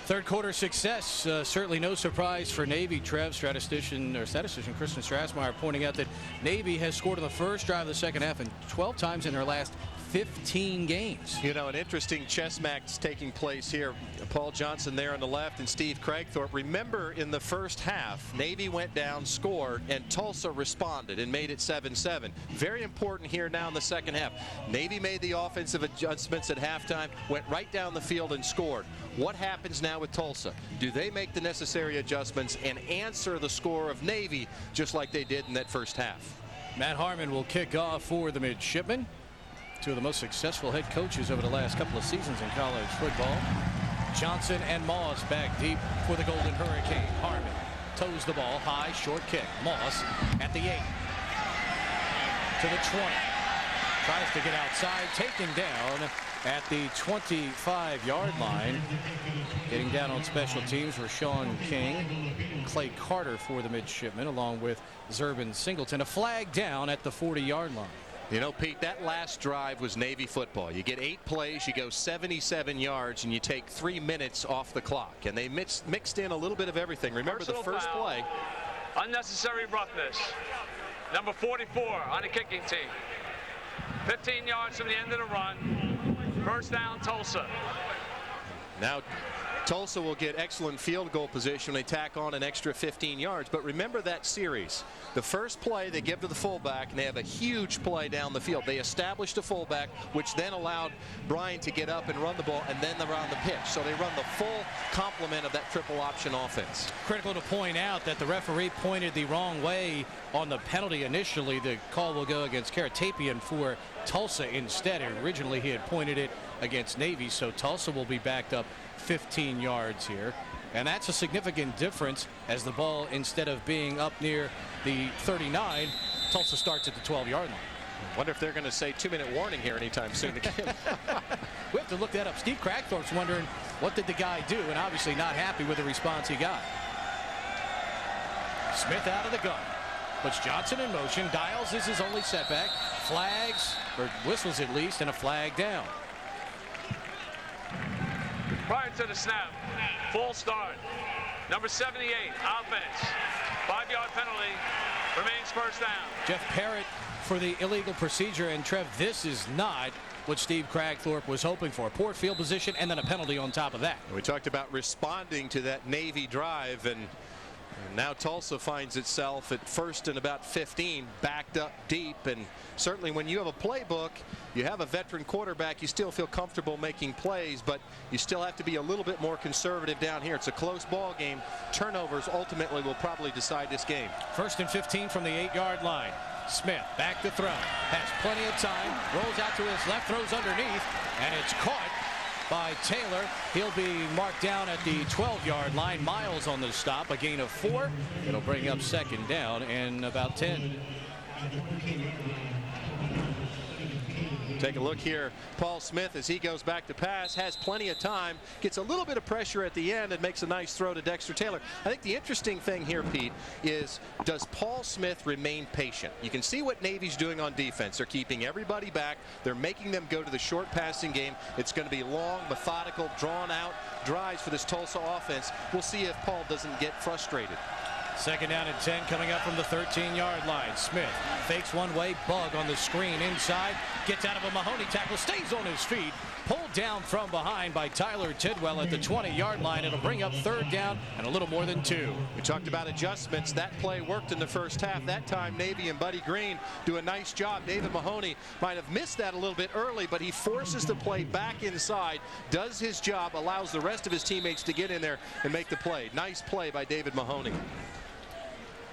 Speaker 1: Third quarter success, certainly no surprise for Navy. Trev, statistician Kristen Strassmeyer pointing out that Navy has scored on the first drive of the second half and 12 times in their last 15 games.
Speaker 3: You know, an interesting chess match taking place here. Paul Johnson there on the left and Steve Cragthorpe. Remember, in the first half, Navy went down, scored, and Tulsa responded and made it 7-7. Very important here now in the second half. Navy made the offensive adjustments at halftime, went right down the field and scored. What happens now with Tulsa? Do they make the necessary adjustments and answer the score of Navy just like they did in that first half?
Speaker 1: Matt Harmon will kick off for the Midshipmen. Two of the most successful head coaches over the last couple of seasons in college football. Johnson and Moss back deep for the Golden Hurricane. Harmon toes the ball high, short kick. Moss at the 8. To the 20. Tries to get outside, taken down at the 25-yard line. Getting down on special teams were Sean King, Clay Carter for the Midshipmen, along with Zerbin Singleton. A flag down at the 40-yard line.
Speaker 3: You know, Pete, that last drive was Navy football. You get 8 plays, you go 77 yards, and you take 3 minutes off the clock. And they mixed in a little bit of everything. Remember
Speaker 4: Personal
Speaker 3: the first
Speaker 4: foul.
Speaker 3: play.
Speaker 4: Unnecessary roughness. Number 44 on the kicking team. 15 yards from the end of the run. First down, Tulsa.
Speaker 3: Now, Tulsa will get excellent field goal position when they tack on an extra 15 yards. But remember that series. The first play they give to the fullback, and they have a huge play down the field. They established a fullback, which then allowed Brian to get up and run the ball, and then they're on the pitch. So they run the full complement of that triple option offense.
Speaker 1: Critical to point out that the referee pointed the wrong way on the penalty initially. The call will go against Karatapian for Tulsa instead. Originally he had pointed it against Navy, so Tulsa will be backed up 15 yards here. And that's a significant difference, as the ball, instead of being up near the 39, Tulsa starts at the 12-yard line.
Speaker 3: Wonder if they're going to say 2-minute warning here anytime soon again.
Speaker 1: We have to look that up. Steve Cragthorpe's wondering, what did the guy do? And obviously not happy with the response he got. Smith out of the gun. Puts Johnson in motion. Dials is his only setback. Flags, or whistles at least, and a flag down.
Speaker 4: Prior to the snap, full start. Number 78, offense. 5-yard penalty, remains first down.
Speaker 1: Jeff Parrott for the illegal procedure. And Trev, this is not what Steve Cragthorpe was hoping for. Poor field position and then a penalty on top of that.
Speaker 3: We talked about responding to that Navy drive, and now Tulsa finds itself at first and about 15, backed up deep. And certainly when you have a playbook, you have a veteran quarterback, you still feel comfortable making plays, but you still have to be a little bit more conservative down here. It's a close ball game. Turnovers ultimately will probably decide this game.
Speaker 1: First and 15 from the 8-yard line. Smith back to throw. Has plenty of time. Rolls out to his left, throws underneath, and it's caught by Taylor. He'll be marked down at the 12-yard line. Miles on the stop, a gain of 4. It'll bring up second down and about 10.
Speaker 3: Take a look here. Paul Smith, as he goes back to pass, has plenty of time, gets a little bit of pressure at the end and makes a nice throw to Dexter Taylor. I think the interesting thing here, Pete, is does Paul Smith remain patient? You can see what Navy's doing on defense. They're keeping everybody back. They're making them go to the short passing game. It's going to be long, methodical, drawn out drives for this Tulsa offense. We'll see if Paul doesn't get frustrated.
Speaker 1: Second down and 10 coming up from the 13-yard line. Smith fakes one way, bug on the screen inside, gets out of a Mahoney tackle, stays on his feet, pulled down from behind by Tyler Tidwell at the 20-yard line. It'll bring up third down and a little more than 2.
Speaker 3: We talked about adjustments. That play worked in the first half. That time Navy and Buddy Green do a nice job. David Mahoney might have missed that a little bit early, but he forces the play back inside, does his job, allows the rest of his teammates to get in there and make the play. Nice play by David Mahoney.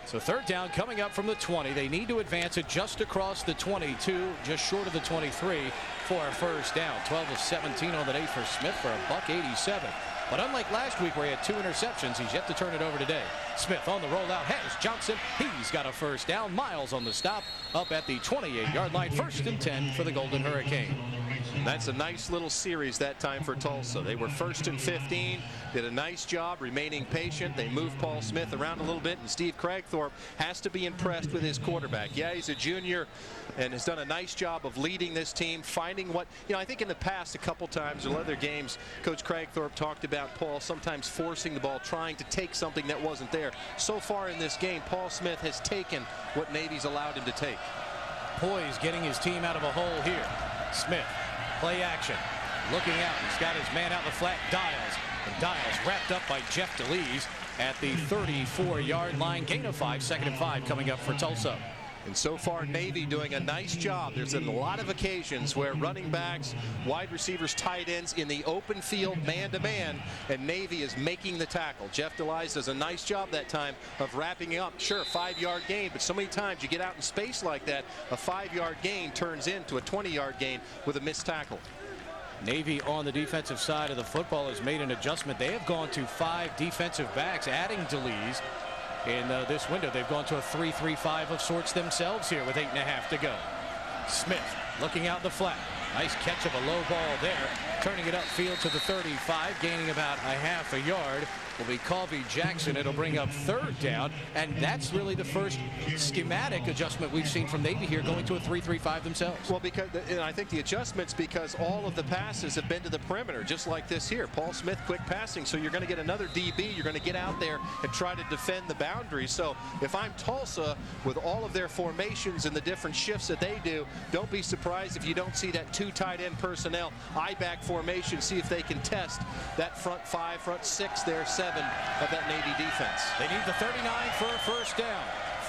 Speaker 1: So third down coming up from the 20. They need to advance it just across the 22, just short of the 23 for a first down. 12 of 17 on the day for Smith for a $187. But unlike last week where he had 2 interceptions, he's yet to turn it over today. Smith on the rollout has Johnson. He's got a first down. Miles on the stop up at the 28-yard line. 1st and 10 for the Golden Hurricane.
Speaker 3: That's a nice little series that time for Tulsa. They were 1st and 15, did a nice job remaining patient. They moved Paul Smith around a little bit, and Steve Cragthorpe has to be impressed with his quarterback. Yeah, he's a junior and has done a nice job of leading this team, finding what, I think in the past a couple times in other games, Coach Cragthorpe talked about Paul sometimes forcing the ball, trying to take something that wasn't there. So far in this game, Paul Smith has taken what Navy's allowed him to take.
Speaker 1: Poise getting his team out of a hole here. Smith. Play action. Looking out. He's got his man out in the flat. Dials. And Dials wrapped up by Jeff DeLees at the 34-yard line. Gain of 5. 2nd and 5 coming up for Tulsa.
Speaker 3: And so far, Navy doing a nice job. There's been a lot of occasions where running backs, wide receivers, tight ends in the open field, man-to-man, and Navy is making the tackle. Jeff DeLees does a nice job that time of wrapping up. Sure, 5-yard gain, but so many times you get out in space like that, a 5-yard gain turns into a 20-yard gain with a missed tackle.
Speaker 1: Navy on the defensive side of the football has made an adjustment. They have gone to 5 defensive backs, adding DeLees. In this window, they've gone to a 3-3-5 of sorts themselves here with 8.5 to go. Smith looking out the flat. Nice catch of a low ball there. Turning it upfield to the 35, gaining about a half a yard. Will be Colby Jackson. It'll bring up 3rd down, and that's really the first schematic adjustment we've seen from Navy here, going to a 3-3-5 themselves.
Speaker 3: Well, because I think the adjustments because all of the passes have been to the perimeter, just like this here. Paul Smith, quick passing, so you're going to get another DB. You're going to get out there and try to defend the boundary. So if I'm Tulsa, with all of their formations and the different shifts that they do, don't be surprised if you don't see that 2 tight end personnel I-back formation. See if they can test that front 5, front 6 there, 7 of that Navy defense.
Speaker 1: They need the 39 for a first down.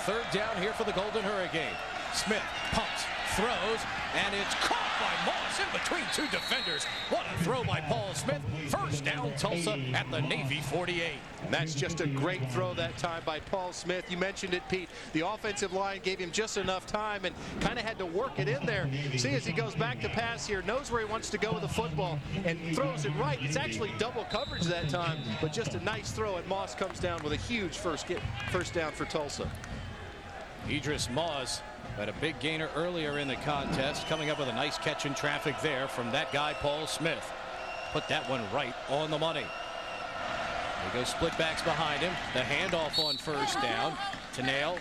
Speaker 1: 3rd down here for the Golden Hurricane. Smith pumps, throws, and it's caught by Moss in between 2 defenders. What a throw by Paul Smith. First down, Tulsa at the Navy 48.
Speaker 3: And that's just a great throw that time by Paul Smith. You mentioned it, Pete. The offensive line gave him just enough time and kind of had to work it in there. See, as he goes back to pass here, knows where he wants to go with the football and throws it right. It's actually double coverage that time, but just a nice throw, and Moss comes down with a huge first down for Tulsa.
Speaker 1: Idris Moss had a big gainer earlier in the contest, coming up with a nice catch in traffic there from that guy, Paul Smith. Put that one right on the money. There goes split backs behind him. The handoff on first down to Nail.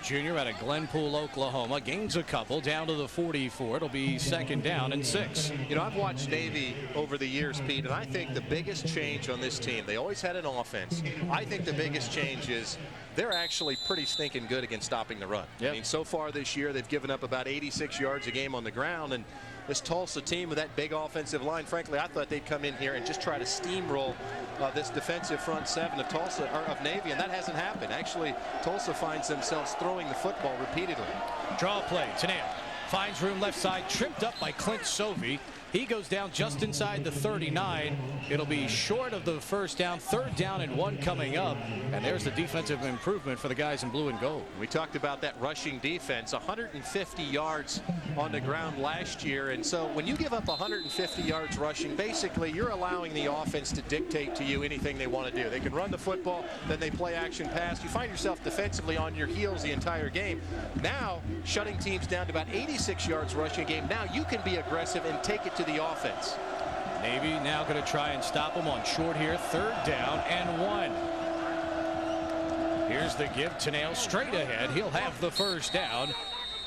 Speaker 1: Junior out of Glenpool, Oklahoma, gains a couple down to the 44. It'll be 2nd down and 6.
Speaker 3: I've watched Navy over the years, Pete, and I think the biggest change on this team, they always had an offense. I think the biggest change is they're actually pretty stinking good against stopping the run. Yep. I mean, so far this year, they've given up about 86 yards a game on the ground, and this Tulsa team with that big offensive line, frankly, I thought they'd come in here and just try to steamroll this defensive front 7 of Tulsa, or of Navy, and that hasn't happened. Actually, Tulsa finds themselves throwing the football repeatedly.
Speaker 1: Draw play, Taneo finds room left side, tripped up by Clint Sovey. He goes down just inside the 39. It'll be short of the first down. 3rd down and 1 coming up. And there's the defensive improvement for the guys in blue and gold.
Speaker 3: We talked about that rushing defense, 150 yards on the ground last year. And so when you give up 150 yards rushing, basically you're allowing the offense to dictate to you anything they want to do. They can run the football, then they play action pass. You find yourself defensively on your heels the entire game. Now, shutting teams down to about 86 yards rushing a game. Now you can be aggressive and take it to the offense.
Speaker 1: Navy now going to try and stop them on short here. 3rd down and 1. Here's the give to Nail straight ahead. He'll have the first down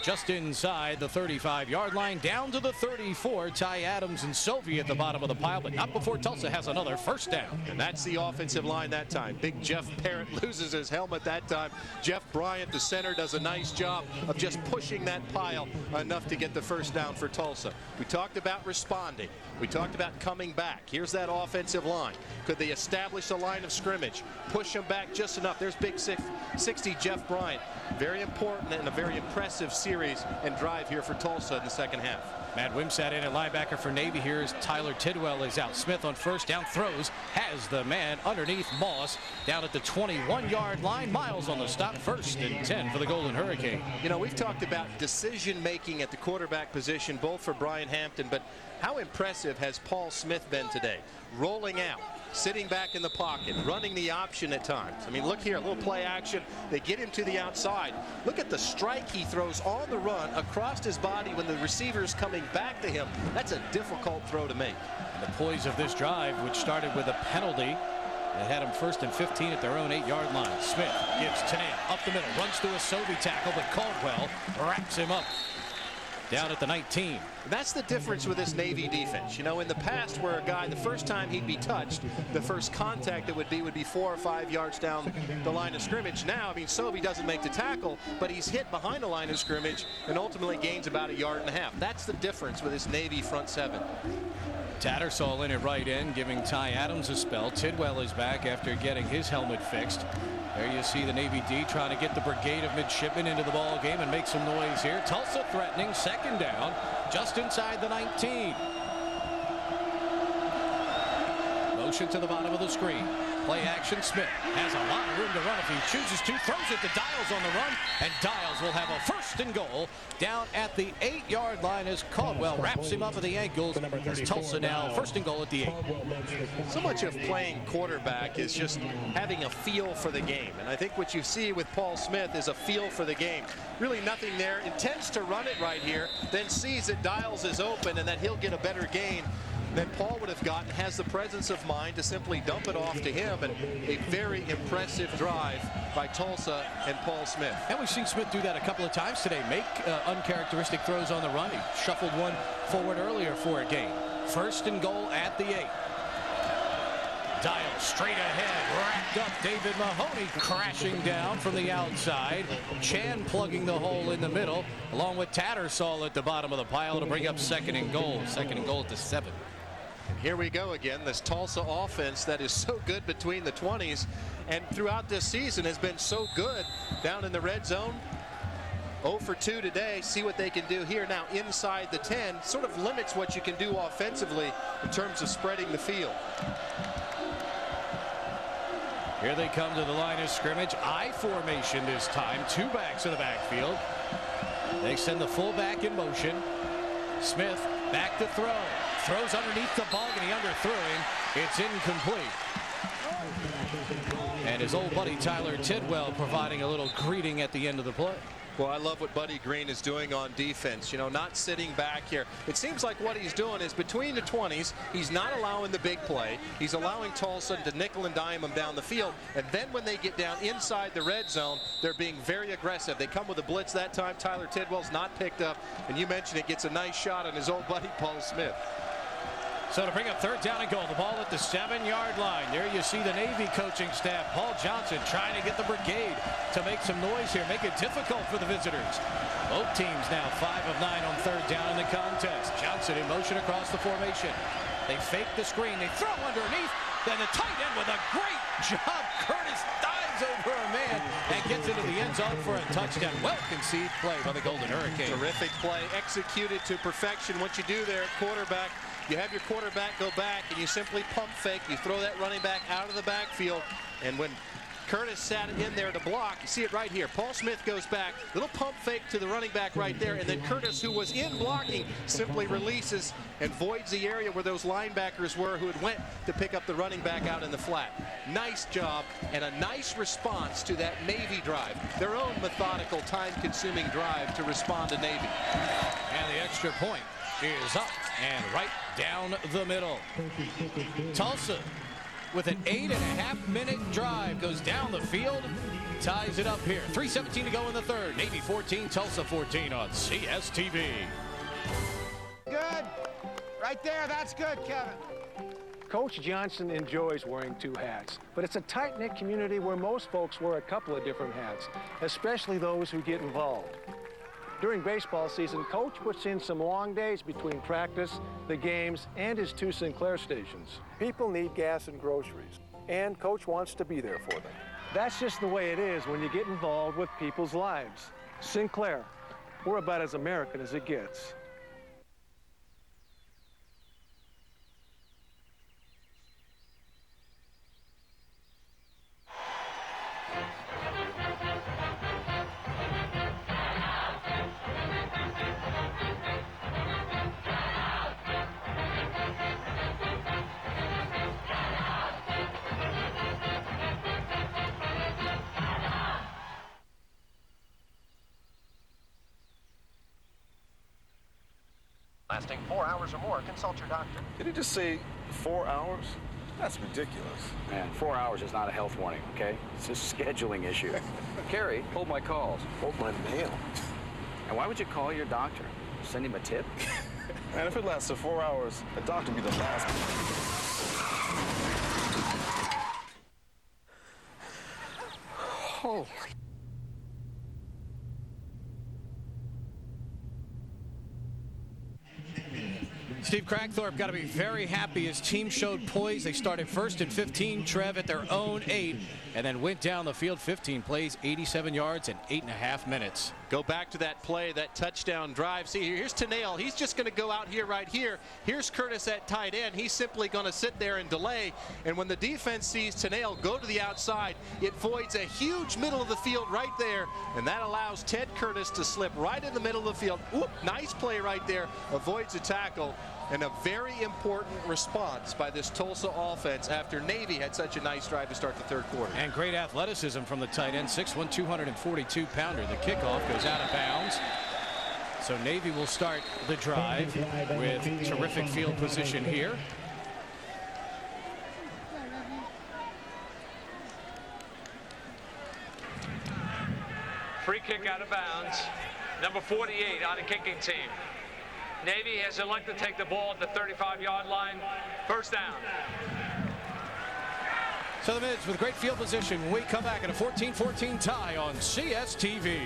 Speaker 1: just inside the 35-yard line, down to the 34. Ty Adams and Sovey at the bottom of the pile, but not before Tulsa has another first down.
Speaker 3: And that's the offensive line that time. Big Jeff Parrott loses his helmet that time. Jeff Bryant, the center, does a nice job of just pushing that pile enough to get the first down for Tulsa. We talked about responding. We talked about coming back. Here's that offensive line. Could they establish a line of scrimmage? Push them back just enough. There's big 60 Jeff Bryant. Very important and a very impressive series series and drive here for Tulsa in the second half.
Speaker 1: Matt Wimsatt in at linebacker for Navy here as Tyler Tidwell is out. Smith on first down, throws, has the man underneath Moss down at the 21-yard line. Miles on the stop, 1st and 10 for the Golden Hurricane.
Speaker 3: You know, we've talked about decision-making at the quarterback position, both for Brian Hampton, but how impressive has Paul Smith been today? Rolling out, sitting back in the pocket, running the option at times. I mean, look here, a little play action. They get him to the outside. Look at the strike he throws on the run across his body when the receiver's coming back to him. That's a difficult throw to make.
Speaker 1: And the poise of this drive, which started with a penalty that had him 1st and 15 at their own 8-yard line. Smith gives Tanea up the middle, runs to a Sobey tackle, but Caldwell wraps him up down at the 19.
Speaker 3: That's the difference with this Navy defense. You know, in the past where a guy, the first time he'd be touched, the first contact it would be 4 or 5 yards down the line of scrimmage. Now, I mean, Sobey doesn't make the tackle, but he's hit behind the line of scrimmage and ultimately gains about 1.5 yards. That's the difference with this Navy front seven.
Speaker 1: Tattersall in at right end, giving Ty Adams a spell. Tidwell is back after getting his helmet fixed. There you see the Navy D trying to get the brigade of midshipmen into the ball game and make some noise here. Tulsa threatening, 2nd down, just inside the 19. Motion to the bottom of the screen. Play action. Smith has a lot of room to run if he chooses to. Throws it to Dials on the run, and Dials will have a 1st and goal down at the 8-yard line as Caldwell wraps him up at the ankles. As Tulsa now 1st and goal at the 8.
Speaker 3: So much of playing quarterback is just having a feel for the game, and I think what you see with Paul Smith is a feel for the game. Really nothing there. Intends to run it right here, then sees that Dials is open and that he'll get a better gain than Paul would have gotten, has the presence of mind to simply dump it off to him, and a very impressive drive by Tulsa and Paul Smith.
Speaker 1: And we've seen Smith do that a couple of times today, make uncharacteristic throws on the run. He shuffled one forward earlier for a gain. 1st and goal at the 8. Dial straight ahead, racked up. David Mahoney crashing down from the outside. Chan plugging the hole in the middle, along with Tattersall at the bottom of the pile to bring up 2nd and goal. 2nd and goal at the 7.
Speaker 3: And here we go again. This Tulsa offense that is so good between the 20s and throughout this season has been so good down in the red zone. 0 for 2 today. See what they can do here now inside the 10. Sort of limits what you can do offensively in terms of spreading the field.
Speaker 1: Here they come to the line of scrimmage. I formation this time. 2 backs in the backfield. They send the fullback in motion. Smith back to throw. Throws underneath the Bogany, underthrew him. It's incomplete. And his old buddy Tyler Tidwell providing a little greeting at the end of the play.
Speaker 3: Well, I love what Buddy Green is doing on defense. You know, not sitting back here. It seems like what he's doing is between the 20s, he's not allowing the big play. He's allowing Tulsa to nickel and dime him down the field. And then when they get down inside the red zone, they're being very aggressive. They come with a blitz that time. Tyler Tidwell's not picked up. And you mentioned it, gets a nice shot on his old buddy Paul Smith.
Speaker 1: So to bring up 3rd down and goal, the ball at the 7-yard line. There you see the Navy coaching staff. Paul Johnson trying to get the brigade to make some noise here, make it difficult for the visitors. Both teams now 5 of 9 on 3rd down in the contest. Johnson in motion across the formation. They fake the screen. They throw underneath. Then the tight end with a great job. Curtis dives over a man and gets into the end zone for a touchdown. Well conceived play by the Golden Hurricane.
Speaker 3: Terrific play, executed to perfection. What you do there at quarterback, you have your quarterback go back and you simply pump fake. You throw that running back out of the backfield, and when Curtis sat in there to block, you see it right here. Paul Smith goes back, little pump fake to the running back right there, and then Curtis, who was in blocking, simply releases and voids the area where those linebackers were who had went to pick up the running back out in the flat. Nice job and a nice response to that Navy drive. Their own methodical, time-consuming drive to respond to Navy.
Speaker 1: And the extra point is up and right down the middle. Tulsa with an 8.5-minute drive goes down the field, ties it up here. 3:17 to go in the 3rd. Navy 14, Tulsa 14 on CSTV.
Speaker 22: Good. Right there. That's good, Kevin.
Speaker 12: Coach Johnson enjoys wearing 2 hats, but it's a tight-knit community where most folks wear a couple of different hats, especially those who get involved. During baseball season, Coach puts in some long days between practice, the games, and his 2 Sinclair stations. People need gas and groceries, and Coach wants to be there for them. That's just the way it is when you get involved with people's lives. Sinclair, We're about as American as it gets.
Speaker 13: Lasting 4 hours or more, consult your doctor.
Speaker 14: Did he just say 4 hours? That's ridiculous.
Speaker 15: Man, 4 hours is not a health warning, okay? It's a scheduling issue. Carrie, hold my calls.
Speaker 14: Hold my mail.
Speaker 15: And why would you call your doctor? Send him a tip?
Speaker 14: Man, if it lasted 4 hours, a doctor would be the last.
Speaker 15: Holy.
Speaker 1: Steve Cragthorpe got to be very happy. His team showed poise. They started first and 15, Trev, at their own 8, and then went down the field 15 plays, 87 yards, in 8.5 minutes.
Speaker 3: Go back to that play, that touchdown drive. See, here's Tennille. He's just going to go out here right here. Here's Curtis at tight end. He's simply going to sit there and delay. And when the defense sees Tennille go to the outside, it voids a huge middle of the field right there. And that allows Ted Curtis to slip right in the middle of the field. Oop, nice play right there. Avoids a tackle. And a very important response by this Tulsa offense after Navy had such a nice drive to start the third quarter.
Speaker 1: And great athleticism from the tight end, 6'1", 242-pounder. The kickoff goes out of bounds. So Navy will start the drive with terrific field position here.
Speaker 4: Free kick out of bounds. Number 48 on the kicking team. Navy has elected to take the ball at the 35-yard line. First down.
Speaker 1: So the Mids with great field position when we come back at a 14-14 tie on CSTV.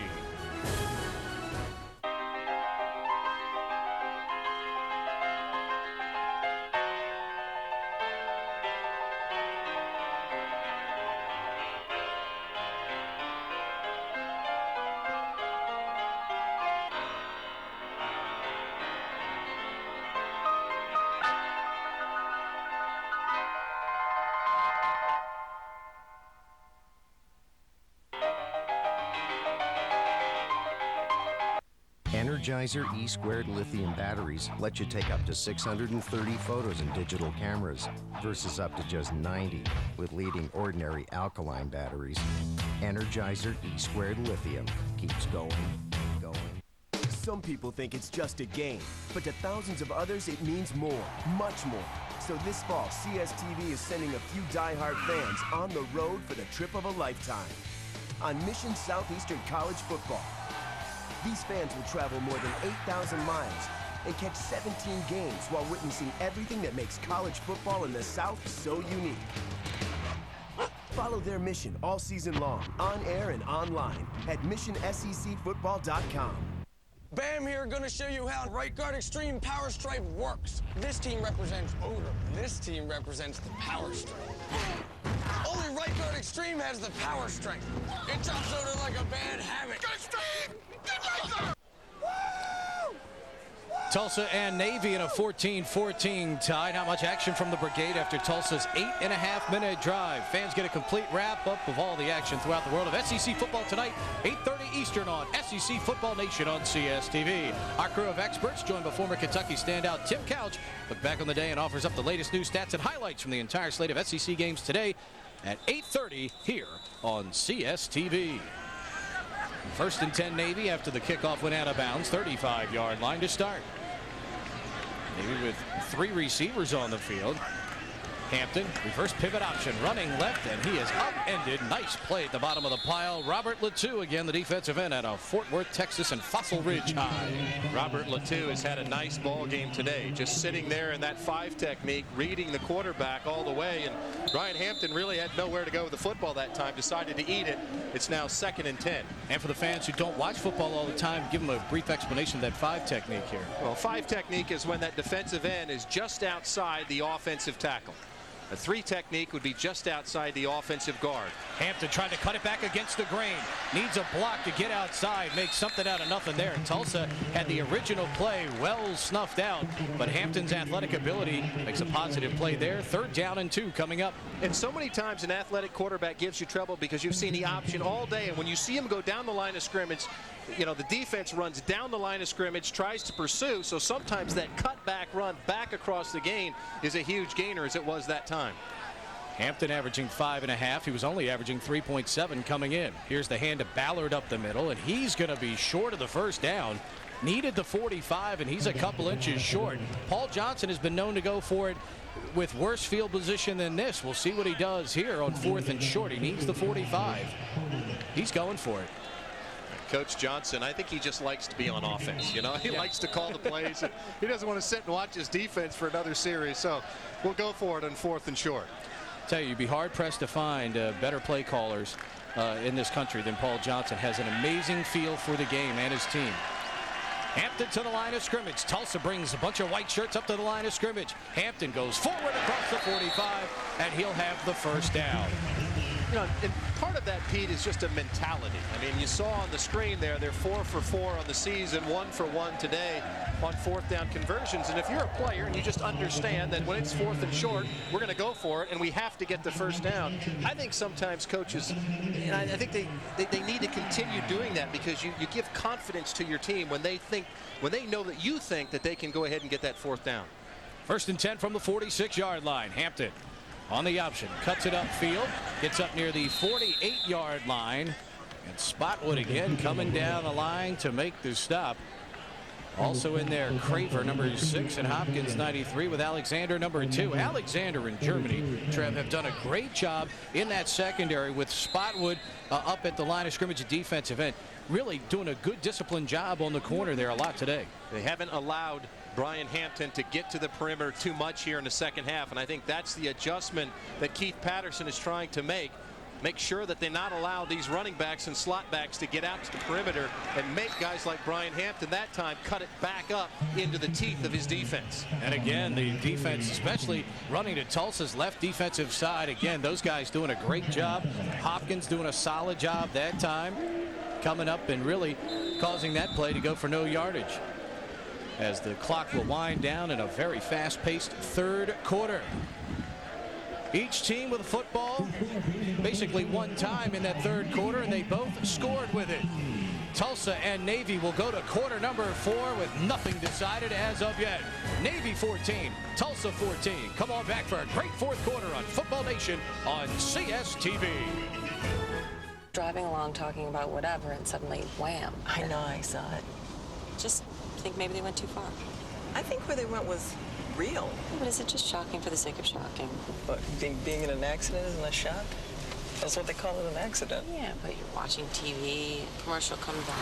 Speaker 16: Energizer E-squared lithium batteries let you take up to 630 photos in digital cameras versus up to just 90 with leading ordinary alkaline batteries. Energizer E-squared lithium keeps going.
Speaker 18: Some people think it's just a game, but to thousands of others it means more, much more. So this fall, CSTV is sending a few diehard fans on the road for the trip of a lifetime. On Mission Southeastern College Football. These fans will travel more than 8,000 miles and catch 17 games while witnessing everything that makes college football in the South so unique. Follow their mission all season long, on air and online at missionsecfootball.com.
Speaker 21: Bam here, gonna show you how Right Guard Extreme Power Stripe works. This team represents odor. This team represents the power stripe. Only Right Guard Extreme has the power strength. It chops odor like a bad habit. Get Extreme! Get Right Guard!
Speaker 1: Tulsa and Navy in a 14-14 tie. Not much action from the brigade after Tulsa's 8.5-minute drive. Fans get a complete wrap-up of all the action throughout the world of SEC football tonight, 8:30 Eastern on SEC Football Nation on CSTV. Our crew of experts, joined by former Kentucky standout Tim Couch, look back on the day and offers up the latest news, stats, and highlights from the entire slate of SEC games today at 8:30 here on CSTV. First and 10 Navy after the kickoff went out of bounds, 35-yard line to start. Navy with 3 receivers on the field. Hampton, reverse pivot option, running left, and he is upended. Nice play at the bottom of the pile. Robert Latou, again, the defensive end at a Fort Worth, Texas, and Fossil Ridge High.
Speaker 3: Robert Latou has had a nice ball game today, just sitting there in that 5 technique, reading the quarterback all the way. And Brian Hampton really had nowhere to go with the football that time, decided to eat it. It's now 2nd and 10.
Speaker 1: And for the fans who don't watch football all the time, give them a brief explanation of that 5 technique here.
Speaker 3: Well, 5 technique is when that defensive end is just outside the offensive tackle. A 3 technique would be just outside the offensive guard.
Speaker 1: Hampton trying to cut it back against the grain. Needs a block to get outside. Makes something out of nothing there. Tulsa had the original play well snuffed out, but Hampton's athletic ability makes a positive play there. 3rd down and 2 coming up.
Speaker 3: And so many times an athletic quarterback gives you trouble because you've seen the option all day, and when you see him go down the line of scrimmage, you know, the defense runs down the line of scrimmage, tries to pursue, so sometimes that cutback run back across the gain is a huge gainer, as it was that time.
Speaker 1: Hampton averaging 5.5. He was only averaging 3.7 coming in. Here's the hand to Ballard up the middle, and he's going to be short of the 1st down. Needed the 45, and he's a couple inches short. Paul Johnson has been known to go for it with worse field position than this. We'll see what he does here on 4th and short. He needs the 45. He's going for it.
Speaker 3: Coach Johnson, I think he just likes to be on offense. You know, he likes to call the plays. He doesn't want to sit and watch his defense for another series. So we'll go for it on 4th and short.
Speaker 1: Tell you, you'd be hard pressed to find better play callers in this country than Paul Johnson. Has an amazing feel for the game and his team. Hampton to the line of scrimmage. Tulsa brings a bunch of white shirts up to the line of scrimmage. Hampton goes forward across the 45, and he'll have the 1st down.
Speaker 3: You know, and part of that, Pete, is just a mentality. I mean, you saw on the screen there, they're 4 for 4 on the season, 1 for 1 today on 4th down conversions. And if you're a player and you just understand that when it's 4th and short, we're going to go for it and we have to get the 1st down. I think sometimes coaches, and I think they need to continue doing that, because you give confidence to your team when they know that you think that they can go ahead and get that 4th down.
Speaker 1: 1st and 10 from the 46-yard line. Hampton on the option, cuts it upfield, gets up near the 48-yard line, and Spotwood again coming down the line to make the stop. Also in there, Craver, number 6, and Hopkins, 93, with Alexander, number 2. Alexander and Germany, Trev, have done a great job in that secondary with Spotwood up at the line of scrimmage at defensive end. Really doing a good disciplined job on the corner there a lot today.
Speaker 3: They haven't allowed Brian Hampton to get to the perimeter too much here in the 2nd half, and I think that's the adjustment that Keith Patterson is trying to make. Make sure that they not allow these running backs and slot backs to get out to the perimeter and make guys like Brian Hampton that time cut it back up into the teeth of his defense.
Speaker 1: And again, the defense, especially running to Tulsa's left defensive side, again, those guys doing a great job. Hopkins doing a solid job that time, coming up and really causing that play to go for no yardage, as the clock will wind down in a very fast-paced 3rd quarter. Each team with a football basically one time in that 3rd quarter, and they both scored with it. Tulsa and Navy will go to quarter number 4 with nothing decided as of yet. Navy 14, Tulsa 14. Come on back for a great 4th quarter on Football Nation on CSTV.
Speaker 6: Driving along talking about whatever, and suddenly, wham.
Speaker 9: I know, I saw it.
Speaker 6: Just think maybe they went too far.
Speaker 9: I think where they went was real.
Speaker 6: But is it just shocking for the sake of shocking?
Speaker 9: But being in an accident isn't a shock? That's what they call it, an accident.
Speaker 6: Yeah, but you're watching TV, commercial comes on.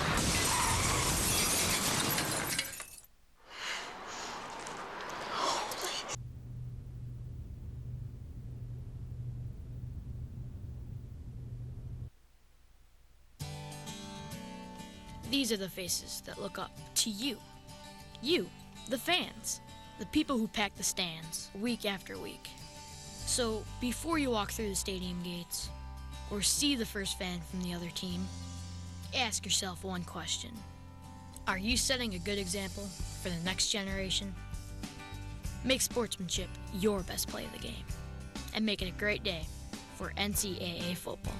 Speaker 25: These are the faces that look up to you. You, the fans. The people who pack the stands week after week. So before you walk through the stadium gates or see the first fan from the other team, ask yourself one question. Are you setting a good example for the next generation? Make sportsmanship your best play of the game and make it a great day for NCAA football.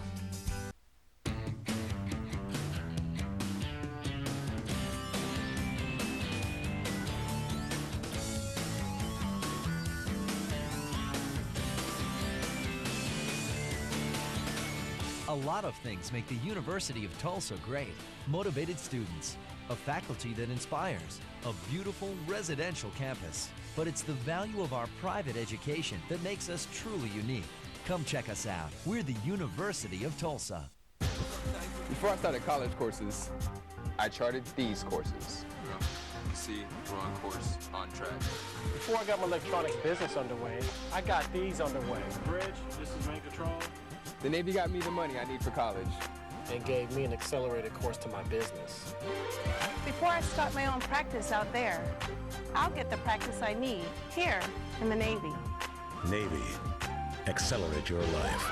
Speaker 10: A lot of things make the University of Tulsa great. Motivated students, a faculty that inspires, a beautiful residential campus. But it's the value of our private education that makes us truly unique. Come check us out. We're the University of Tulsa.
Speaker 17: Before I started college courses, I charted these courses.
Speaker 19: See, we're on course, on track.
Speaker 12: Before I got my electronics business underway, I got these underway.
Speaker 19: Bridge, this is main control.
Speaker 17: The Navy got me the money I need for college.
Speaker 12: And gave me an accelerated course to my business.
Speaker 23: Before I start my own practice out there, I'll get the practice I need here in the Navy.
Speaker 26: Navy,
Speaker 2: accelerate your life.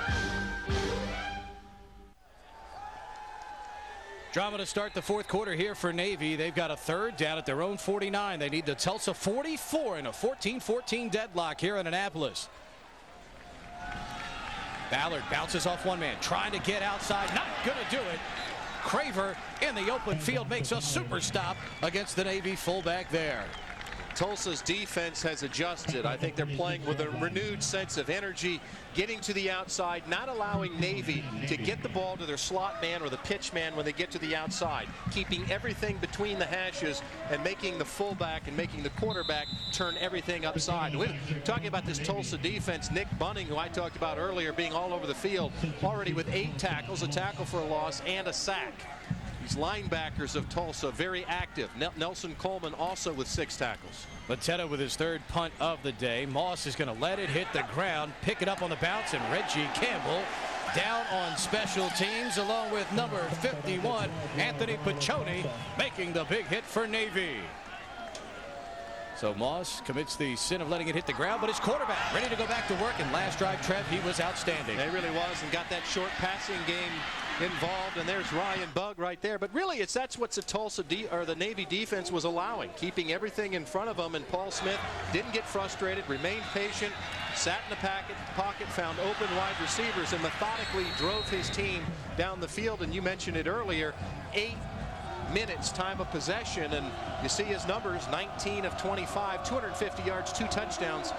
Speaker 1: Drama to start the fourth quarter here for Navy. They've got a third down at their own 49. They need the Tulsa 44 in a 14-14 deadlock here in Annapolis. Ballard bounces off one man, trying to get outside, not going to do it. Craver in the open field makes a super stop against the Navy fullback there.
Speaker 3: Tulsa's defense has adjusted. I think they're playing with a renewed sense of energy, getting to the outside, not allowing Navy to get the ball to their slot man or the pitch man when they get to the outside, keeping everything between the hashes and making the fullback and making the quarterback turn everything upside. We're talking about this Tulsa defense. Nick Bunning, who I talked about earlier, being all over the field, already with 8 tackles, a tackle for a loss, and a sack. These linebackers of Tulsa very active. Nelson Coleman also with 6 tackles.
Speaker 1: Mateta with his third punt of the day. Moss is going to let it hit the ground, pick it up on the bounce, and Reggie Campbell down on special teams along with number 51, Anthony Piccioni, making the big hit for Navy. So Moss commits the sin of letting it hit the ground, but his quarterback ready to go back to work. And last drive, Trev, he was outstanding.
Speaker 3: He really was, and got that short passing game involved. And there's Ryan Bugg right there. But really, that's what the Navy defense was allowing, keeping everything in front of them. And Paul Smith didn't get frustrated, remained patient, sat in the pocket, found open wide receivers, and methodically drove his team down the field. And you mentioned it earlier, 8 minutes time of possession, and you see his numbers: 19 of 25, 250 yards, 2 touchdowns.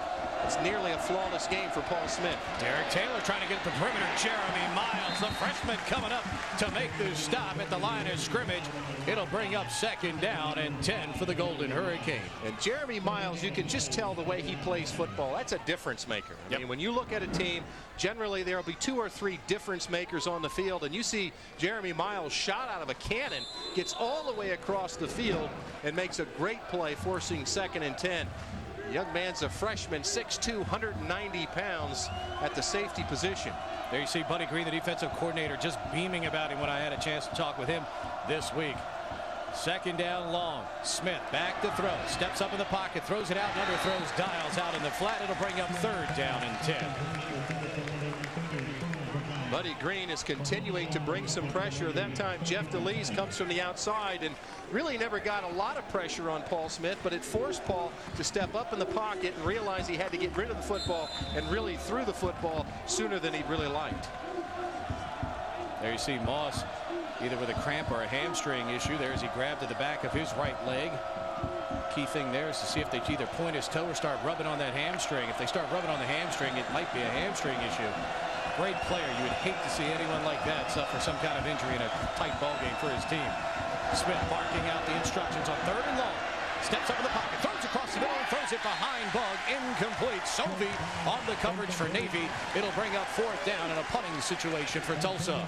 Speaker 3: It's nearly a flawless game for Paul Smith.
Speaker 1: Derek Taylor trying to get the perimeter. Jeremy Miles, the freshman, coming up to make the stop at the line of scrimmage. It'll bring up 2nd down and 10 for the Golden Hurricane.
Speaker 3: And Jeremy Miles, you can just tell the way he plays football. That's a difference maker. I mean, when you look at a team, generally there will be 2 or 3 difference makers on the field, and you see Jeremy Miles shot out of a cannon, gets all the way across the field and makes a great play, forcing 2nd and 10. The young man's a freshman, 6'2", 190 pounds at the safety position.
Speaker 1: There you see Buddy Green, the defensive coordinator, just beaming about him when I had a chance to talk with him this week. 2nd down long. Smith back to throw. Steps up in the pocket, throws it out, and underthrows Dials out in the flat. It'll bring up 3rd down and 10.
Speaker 3: Buddy Green is continuing to bring some pressure. That time Jeff DeLees comes from the outside and really never got a lot of pressure on Paul Smith, but it forced Paul to step up in the pocket and realize he had to get rid of the football, and really threw the football sooner than he really liked.
Speaker 1: There you see Moss either with a cramp or a hamstring issue. There as he grabbed at the back of his right leg. Key thing there is to see if they either point his toe or start rubbing on that hamstring. If they start rubbing on the hamstring, it might be a hamstring issue. Great player. You would hate to see anyone like that suffer some kind of injury in a tight ball game for his team. Smith barking out the instructions on 3rd and long. Steps up in the pocket, throws across the middle, and throws it behind Bugg. Incomplete. Sovey on the coverage for Navy. It'll bring up 4th down in a punting situation for Tulsa.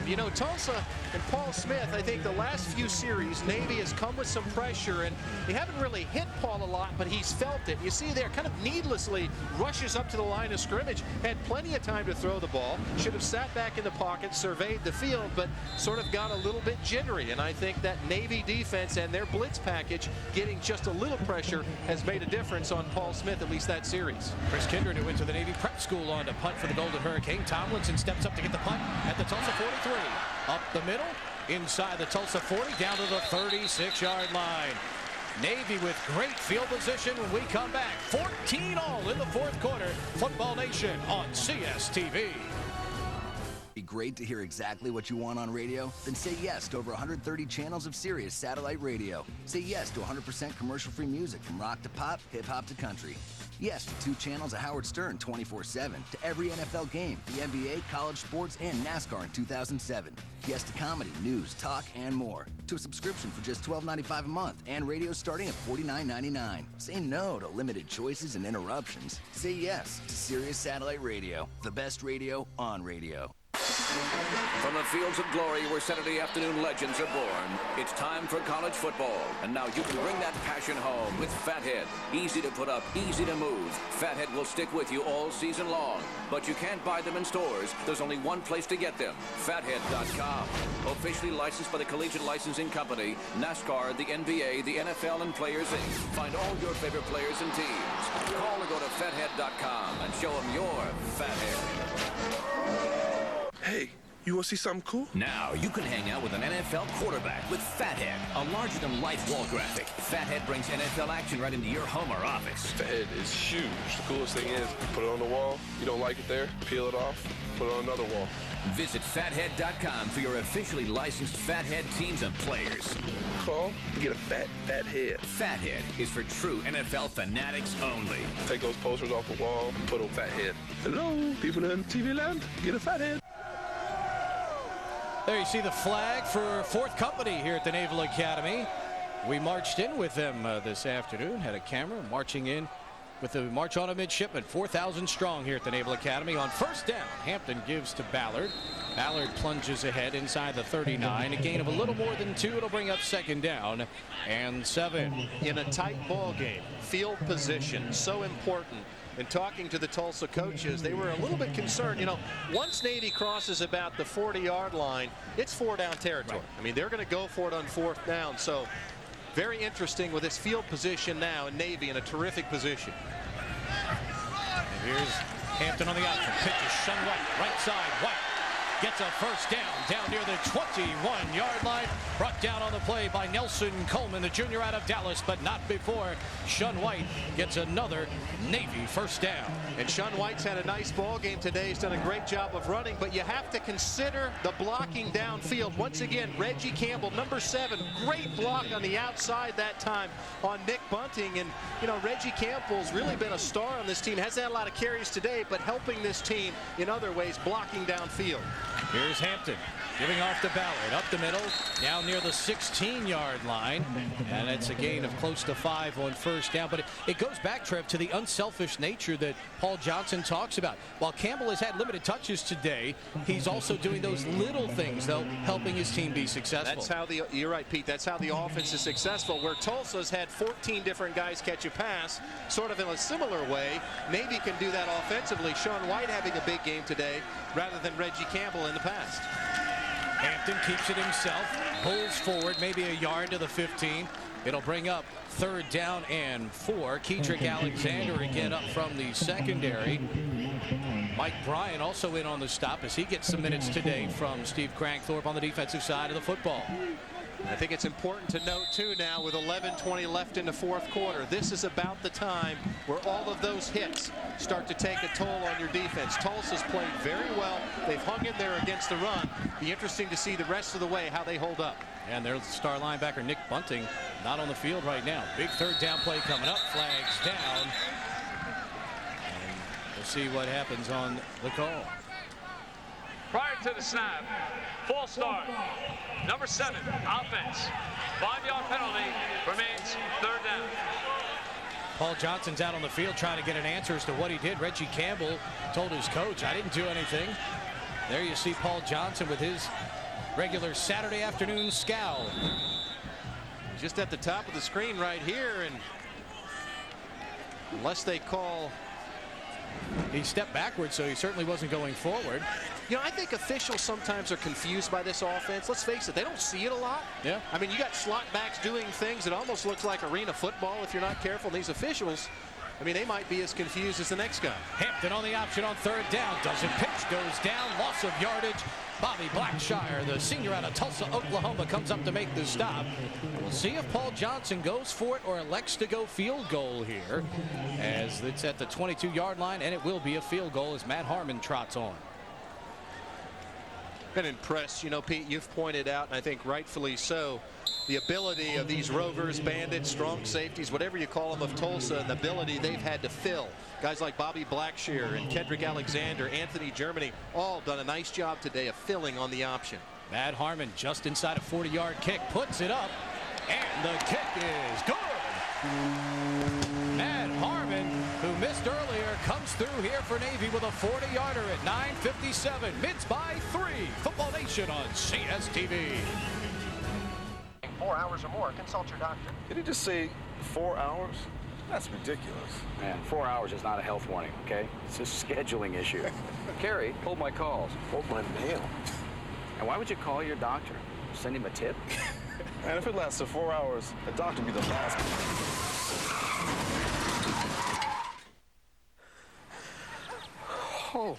Speaker 3: You know, Tulsa and Paul Smith, I think the last few series, Navy has come with some pressure, and they haven't really hit Paul a lot, but he's felt it. You see there, kind of needlessly rushes up to the line of scrimmage, had plenty of time to throw the ball, should have sat back in the pocket, surveyed the field, but sort of got a little bit jittery. And I think that Navy defense and their blitz package getting just a little pressure has made a difference on Paul Smith, at least that series.
Speaker 1: Chris Kindred, who went to the Navy prep school, on to punt for the Golden Hurricane. Tomlinson steps up to get the punt at the Tulsa 43. Up the middle, inside the Tulsa 40, down to the 36-yard line. Navy with great field position when we come back. 14-all in the fourth quarter. Football Nation on CSTV.
Speaker 8: Be great to hear exactly what you want on radio? Then say yes to over 130 channels of Sirius satellite radio. Say yes to 100% commercial-free music from rock to pop, hip-hop to country. Yes to 2 channels of Howard Stern 24/7, to every NFL game, the NBA, college sports, and NASCAR in 2007. Yes to comedy, news, talk, and more. To a subscription for just $12.95 a month, and radio starting at $49.99. Say no to limited choices and interruptions. Say yes to Sirius satellite radio, the best radio on radio.
Speaker 2: From the fields of glory where Saturday afternoon legends are born, it's time for college football. And now you can bring that passion home with Fathead. Easy to put up, easy to move. Fathead will stick with you all season long. But you can't buy them in stores. There's only one place to get them. Fathead.com. Officially licensed by the Collegiate Licensing Company, NASCAR, the NBA, the NFL, and Players Inc. Find all your favorite players and teams. Call or go to Fathead.com and show them your Fathead.
Speaker 14: Hey, you want to see something cool?
Speaker 2: Now you can hang out with an NFL quarterback with Fathead, a larger-than-life wall graphic. Fathead brings NFL action right into your home or office.
Speaker 14: Fathead is huge. The coolest thing is, you put it on the wall, you don't like it there, peel it off, put it on another wall.
Speaker 2: Visit Fathead.com for your officially licensed Fathead teams and players.
Speaker 14: Call to get a fat head.
Speaker 2: Fathead is for true NFL fanatics only.
Speaker 14: Take those posters off the wall and put on Fathead. Hello, people in TV land, get a Fathead.
Speaker 1: There you see the flag for Fourth Company here at the Naval Academy. We marched in with them this afternoon, had a camera marching in with the March on a Midshipman, 4,000 strong here at the Naval Academy. On first down, Hampton gives to Ballard. Ballard plunges ahead inside the 39. A gain of a little more than 2. It'll bring up second down and 7.
Speaker 3: In a tight ball game, field position, so important. And talking to the Tulsa coaches, they were a little bit concerned. You know, once Navy crosses about the 40-yard line, it's 4-down territory. Right. I mean, they're going to go for it on fourth down. So very interesting with this field position now, and Navy in a terrific position.
Speaker 1: And here's Hampton on the option. Pitch is Shun White, right side. White gets a first down near the 21-yard line. Brought down on the play by Nelson Coleman, the junior out of Dallas, but not before Shun White gets another Navy first down.
Speaker 3: And Shun White's had a nice ball game today. He's done a great job of running, but you have to consider the blocking downfield. Once again, Reggie Campbell, number 7, great block on the outside that time on Nick Bunting. And, you know, Reggie Campbell's really been a star on this team. Hasn't had a lot of carries today, but helping this team in other ways, blocking downfield.
Speaker 1: Here's Hampton giving off to Ballard, up the middle, down near the 16-yard line, and it's a gain of close to 5 on first down. But it goes back, Trev, to the unselfish nature that Paul Johnson talks about. While Campbell has had limited touches today, he's also doing those little things, though, helping his team be successful.
Speaker 3: That's how you're right, Pete, that's how the offense is successful. Where Tulsa's had 14 different guys catch a pass, sort of in a similar way, Navy can do that offensively. Shun White having a big game today rather than Reggie Campbell in the past.
Speaker 1: Hampton keeps it himself, pulls forward maybe a yard to the 15. It'll bring up third down and 4. Kedrick Alexander again up from the secondary. Mike Bryan also in on the stop as he gets some minutes today from Steve Crankthorpe on the defensive side of the football.
Speaker 3: I think it's important to note, too, now with 11:20 left in the fourth quarter, this is about the time where all of those hits start to take a toll on your defense. Tulsa's played very well. They've hung in there against the run. Be interesting to see the rest of the way how they hold up.
Speaker 1: And there's the star linebacker Nick Bunting not on the field right now. Big third down play coming up. Flags down. And we'll see what happens on the call.
Speaker 4: Prior to the snap, false start. Number 7, offense. 5-yard penalty, remains third down.
Speaker 1: Paul Johnson's out on the field trying to get an answer as to what he did. Reggie Campbell told his coach, I didn't do anything. There you see Paul Johnson with his regular Saturday afternoon scowl.
Speaker 3: Just at the top of the screen right here, and unless they call.
Speaker 1: He stepped backwards, so he certainly wasn't going forward.
Speaker 3: You know, I think officials sometimes are confused by this offense. Let's face it, they don't see it a lot.
Speaker 1: Yeah.
Speaker 3: I mean, you got slot backs doing things. It almost looks like arena football if you're not careful. And these officials, I mean, they might be as confused as the next guy.
Speaker 1: Hampton on the option on third down. Doesn't pitch, goes down, loss of yardage. Bobby Blackshire, the senior out of Tulsa, Oklahoma, comes up to make the stop. We'll see if Paul Johnson goes for it or elects to go field goal here, as it's at the 22-yard line, and it will be a field goal as Matt Harmon trots on.
Speaker 3: Been impressed, you know, Pete, you've pointed out, and I think rightfully so, the ability of these rovers, bandits, strong safeties, whatever you call them, of Tulsa, and the ability they've had to fill. Guys like Bobby Blackshear and Kedrick Alexander, Anthony Germany, all done a nice job today of filling on the option.
Speaker 1: Matt Harmon just inside a 40-yard kick, puts it up, and the kick is good. Matt Harmon, who missed earlier, comes through here for Navy with a 40-yarder at 9:57. Mids by 3. Football Nation on CSTV.
Speaker 13: 4 hours or more, consult your doctor.
Speaker 14: Did he just say 4 hours? That's ridiculous.
Speaker 15: Man, 4 hours is not a health warning, okay? It's a scheduling issue. Carrie, hold my calls.
Speaker 14: Hold my mail.
Speaker 15: And why would you call your doctor? Send him a tip?
Speaker 14: Man, if it lasted 4 hours, the doctor would be the last. Holy.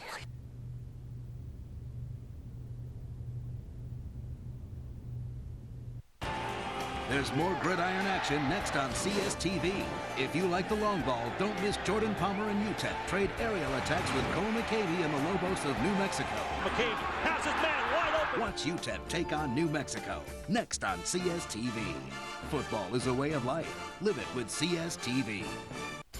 Speaker 5: There's more gridiron action next on CSTV. If you like the long ball, don't miss Jordan Palmer and UTEP trade aerial attacks with Cole McCavey and the Lobos of New Mexico.
Speaker 22: McCavey has his man wide open.
Speaker 5: Watch UTEP take on New Mexico next on CSTV. Football is a way of life. Live it with CSTV.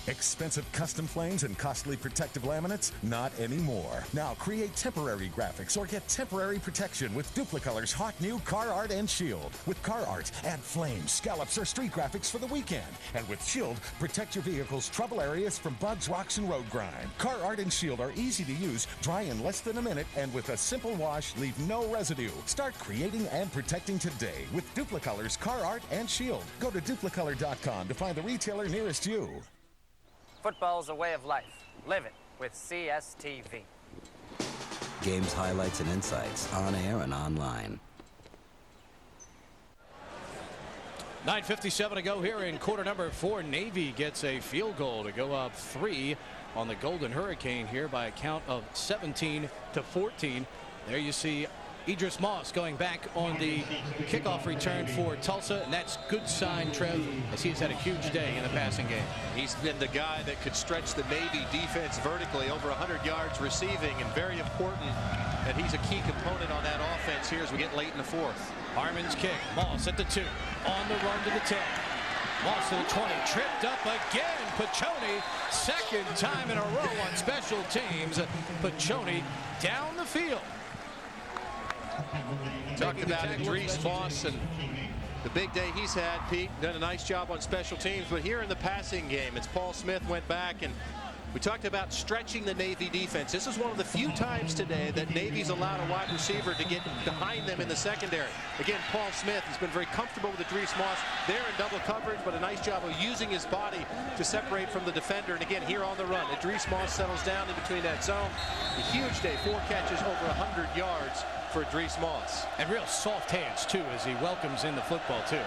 Speaker 7: Expensive custom frames and costly protective laminates? Not anymore. Now create temporary graphics or get temporary protection with Duplicolor's hot new Car Art and Shield. With Car Art, add flames, scallops, or street graphics for the weekend. And with Shield, protect your vehicle's trouble areas from bugs, rocks, and road grime. Car Art and Shield are easy to use, dry in less than a minute, and with a simple wash, leave no residue. Start creating and protecting today with Duplicolor's Car Art and Shield. Go to duplicolor.com to find the retailer nearest you.
Speaker 11: Football's a way of life. Live it with CSTV.
Speaker 8: Games, highlights, and insights on air and online.
Speaker 1: 9:57 to go here in quarter number 4. Navy gets a field goal to go up 3 on the Golden Hurricane here by a count of 17-14. There you see Idris Moss going back on the kickoff return for Tulsa, and that's good sign, Trev, as he's had a huge day in the passing game.
Speaker 3: He's been the guy that could stretch the Navy defense vertically, over 100 yards receiving, and very important that he's a key component on that offense here as we get late in the fourth.
Speaker 1: Harmon's kick, Moss at the 2, on the run to the 10. Moss to the 20, tripped up again. Piccioni, second time in a row on special teams. Piccioni down the field.
Speaker 3: Talking about Idris Moss and the big day he's had, Pete, done a nice job on special teams, but here in the passing game, as Paul Smith went back and we talked about stretching the Navy defense. This is one of the few times today that Navy's allowed a wide receiver to get behind them in the secondary. Again, Paul Smith has been very comfortable with Idris Moss there in double coverage, but a nice job of using his body to separate from the defender. And again, here on the run, Idris Moss settles down in between that zone. A huge day, 4 catches, over 100 yards for Idris Moss.
Speaker 1: And real soft hands, too, as he welcomes in the football, too.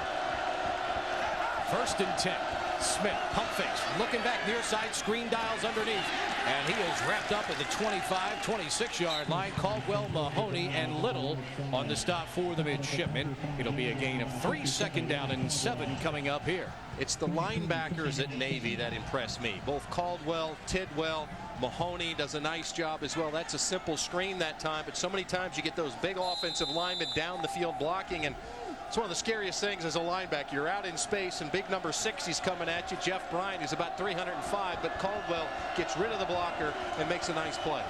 Speaker 1: 1st and 10. Smith, pump fakes, looking back near side, screen dials underneath. And he is wrapped up at the 25, 26-yard line. Caldwell, Mahoney, and Little on the stop for the midshipmen. It'll be a gain of 3, 2nd down and 7 coming up here.
Speaker 3: It's the linebackers at Navy that impress me. Both Caldwell, Tidwell, Mahoney does a nice job as well. That's a simple screen that time, but so many times you get those big offensive linemen down the field blocking, and it's one of the scariest things as a linebacker. You're out in space and big number 60's coming at you. Jeff Bryant, who's about 305, but Caldwell gets rid of the blocker and makes a nice play.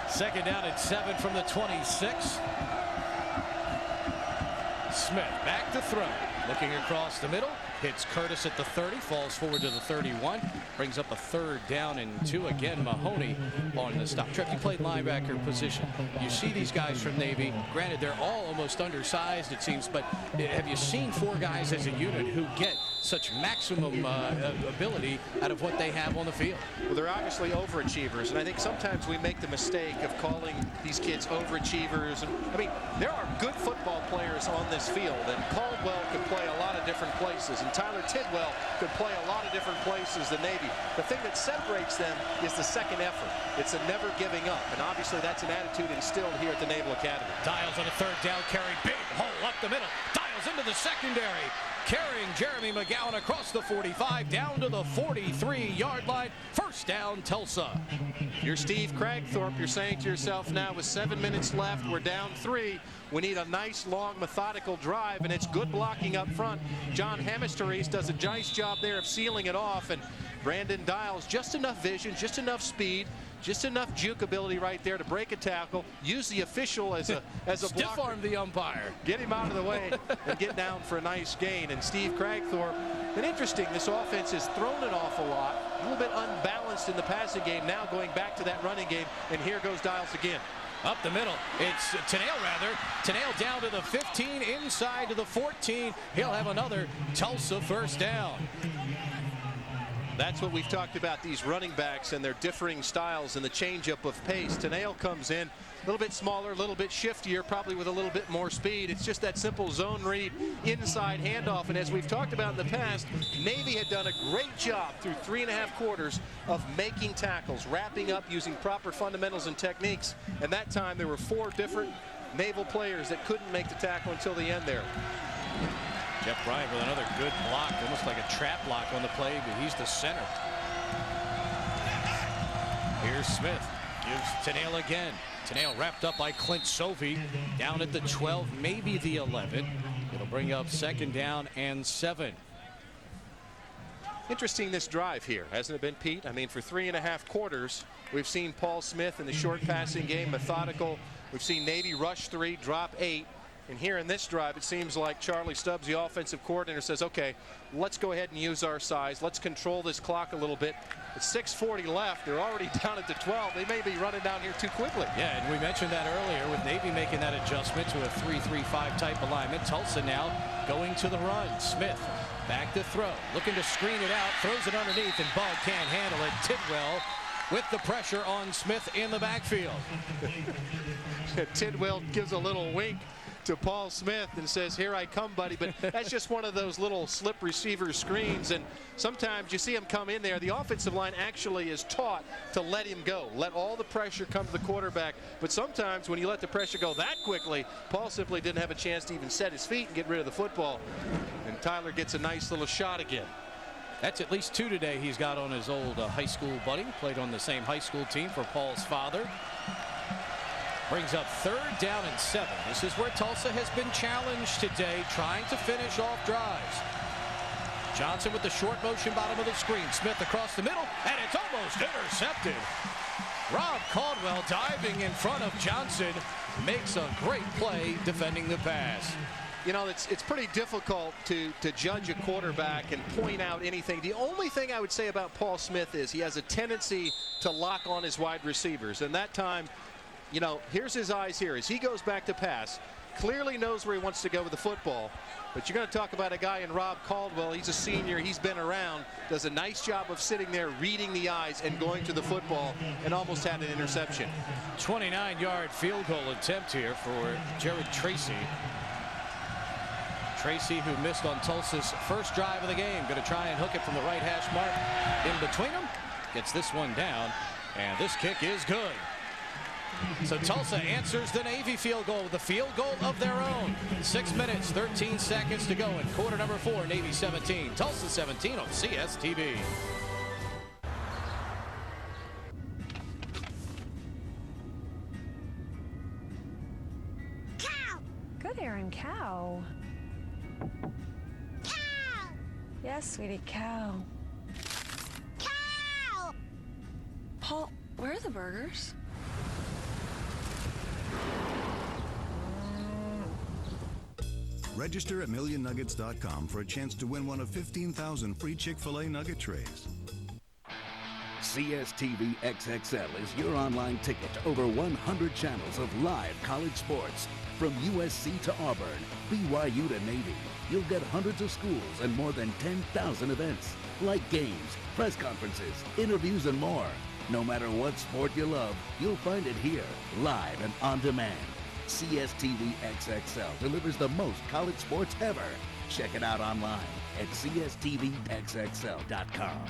Speaker 1: 2nd down and 7 from the 26. Smith back to throw. Looking across the middle. Hits Curtis at the 30, falls forward to the 31, brings up a 3rd down and 2. Again, Mahoney on the stop. Trev, you played linebacker position. You see these guys from Navy. Granted, they're all almost undersized, it seems, but have you seen 4 guys as a unit who get such maximum ability out of what they have on the field?
Speaker 3: Well, they're obviously overachievers, and I think sometimes we make the mistake of calling these kids overachievers. And I mean, there are good football players on this field, and Caldwell can play a lot of different places, and Tyler Tidwell could play a lot of different places than Navy. The thing that separates them is the second effort. It's a never giving up, and obviously that's an attitude instilled here at the Naval Academy.
Speaker 1: Dials on a 3rd down carry, big hole up the middle, dials into the secondary, carrying Jeremy McGowan across the 45 down to the 43-yard line. 1st down, Tulsa.
Speaker 3: You're Steve Cragthorpe. You're saying to yourself now, with 7 minutes left, we're down 3. We need a nice, long, methodical drive, and it's good blocking up front. John Hemisteries does a nice job there of sealing it off, and Brandon Dials, just enough vision, just enough speed, just enough juke ability right there to break a tackle, use the official as a
Speaker 1: stiff arm the umpire,
Speaker 3: get him out of the way, and get down for a nice gain. And Steve Cragthorpe, and interesting, this offense has thrown an awful lot, a little bit unbalanced in the passing game, now going back to that running game, and here goes Dials again.
Speaker 1: Up the middle. It's Tennell, rather. Tennell down to the 15, inside to the 14. He'll have another Tulsa first down.
Speaker 3: That's what we've talked about, these running backs and their differing styles and the changeup of pace. Tennell comes in a little bit smaller, a little bit shiftier, probably with a little bit more speed. It's just that simple zone read, inside handoff. And as we've talked about in the past, Navy had done a great job through 3.5 quarters of making tackles, wrapping up using proper fundamentals and techniques. And that time there were 4 different Naval players that couldn't make the tackle until the end there.
Speaker 1: Jeff Bryant with another good block, almost like a trap block on the play, but he's the center. Here's Smith, gives Tennell again. Tennell wrapped up by Clint Sovey, down at the 12, maybe the 11. It'll bring up 2nd down and 7.
Speaker 3: Interesting, this drive here, hasn't it been, Pete? I mean, for 3.5 quarters, we've seen Paul Smith in the short passing game, methodical. We've seen Navy rush 3, drop 8. And here in this drive, it seems like Charlie Stubbs, the offensive coordinator, says, okay, let's go ahead and use our size. Let's control this clock a little bit. It's 6:40 left. They're already down at the 12. They may be running down here too quickly.
Speaker 1: Yeah, and we mentioned that earlier with Navy making that adjustment to a 3-3-5 type alignment. Tulsa now going to the run. Smith back to throw, looking to screen it out, throws it underneath, and Bug can't handle it. Tidwell with the pressure on Smith in the backfield.
Speaker 3: Tidwell gives a little wink to Paul Smith and says, here I come, buddy. But that's just one of those little slip receiver screens, and sometimes you see him come in there. The offensive line actually is taught to let him go, let all the pressure come to the quarterback. But sometimes when you let the pressure go that quickly, Paul simply didn't have a chance to even set his feet and get rid of the football. And Tyler gets a nice little shot again.
Speaker 1: That's at least 2 today he's got on his old high school buddy. Played on the same high school team for Paul's father. Brings up 3rd down and 7. This is where Tulsa has been challenged today, trying to finish off drives. Johnson with the short motion bottom of the screen. Smith across the middle, and it's almost intercepted. Rob Caldwell diving in front of Johnson makes a great play defending the pass.
Speaker 3: You know, it's pretty difficult to judge a quarterback and point out anything. The only thing I would say about Paul Smith is he has a tendency to lock on his wide receivers. And that time, you know, here's his eyes here as he goes back to pass. Clearly knows where he wants to go with the football. But you're going to talk about a guy in Rob Caldwell. He's a senior. He's been around. Does a nice job of sitting there, reading the eyes, and going to the football, and almost had an interception.
Speaker 1: 29-yard field goal attempt here for Jared Tracy. Tracy, who missed on Tulsa's first drive of the game, going to try and hook it from the right hash mark in between them. Gets this one down, and this kick is good. So Tulsa answers the Navy field goal with a field goal of their own. 6 minutes, 13 seconds to go in quarter number 4. Navy 17, Tulsa 17 on CSTV.
Speaker 23: Cow! Good, Aaron, cow. Cow! Yes, sweetie, cow. Cow! Paul, where are the burgers?
Speaker 16: Register at MillionNuggets.com for a chance to win one of 15,000 free Chick-fil-A nugget trays.
Speaker 5: CSTV XXL is your online ticket to over 100 channels of live college sports. From USC to Auburn, BYU to Navy, you'll get hundreds of schools and more than 10,000 events, like games, press conferences, interviews, and more. No matter what sport you love, you'll find it here, live and on demand. CSTV XXL delivers the most college sports ever. Check it out online at CSTVXXL.com.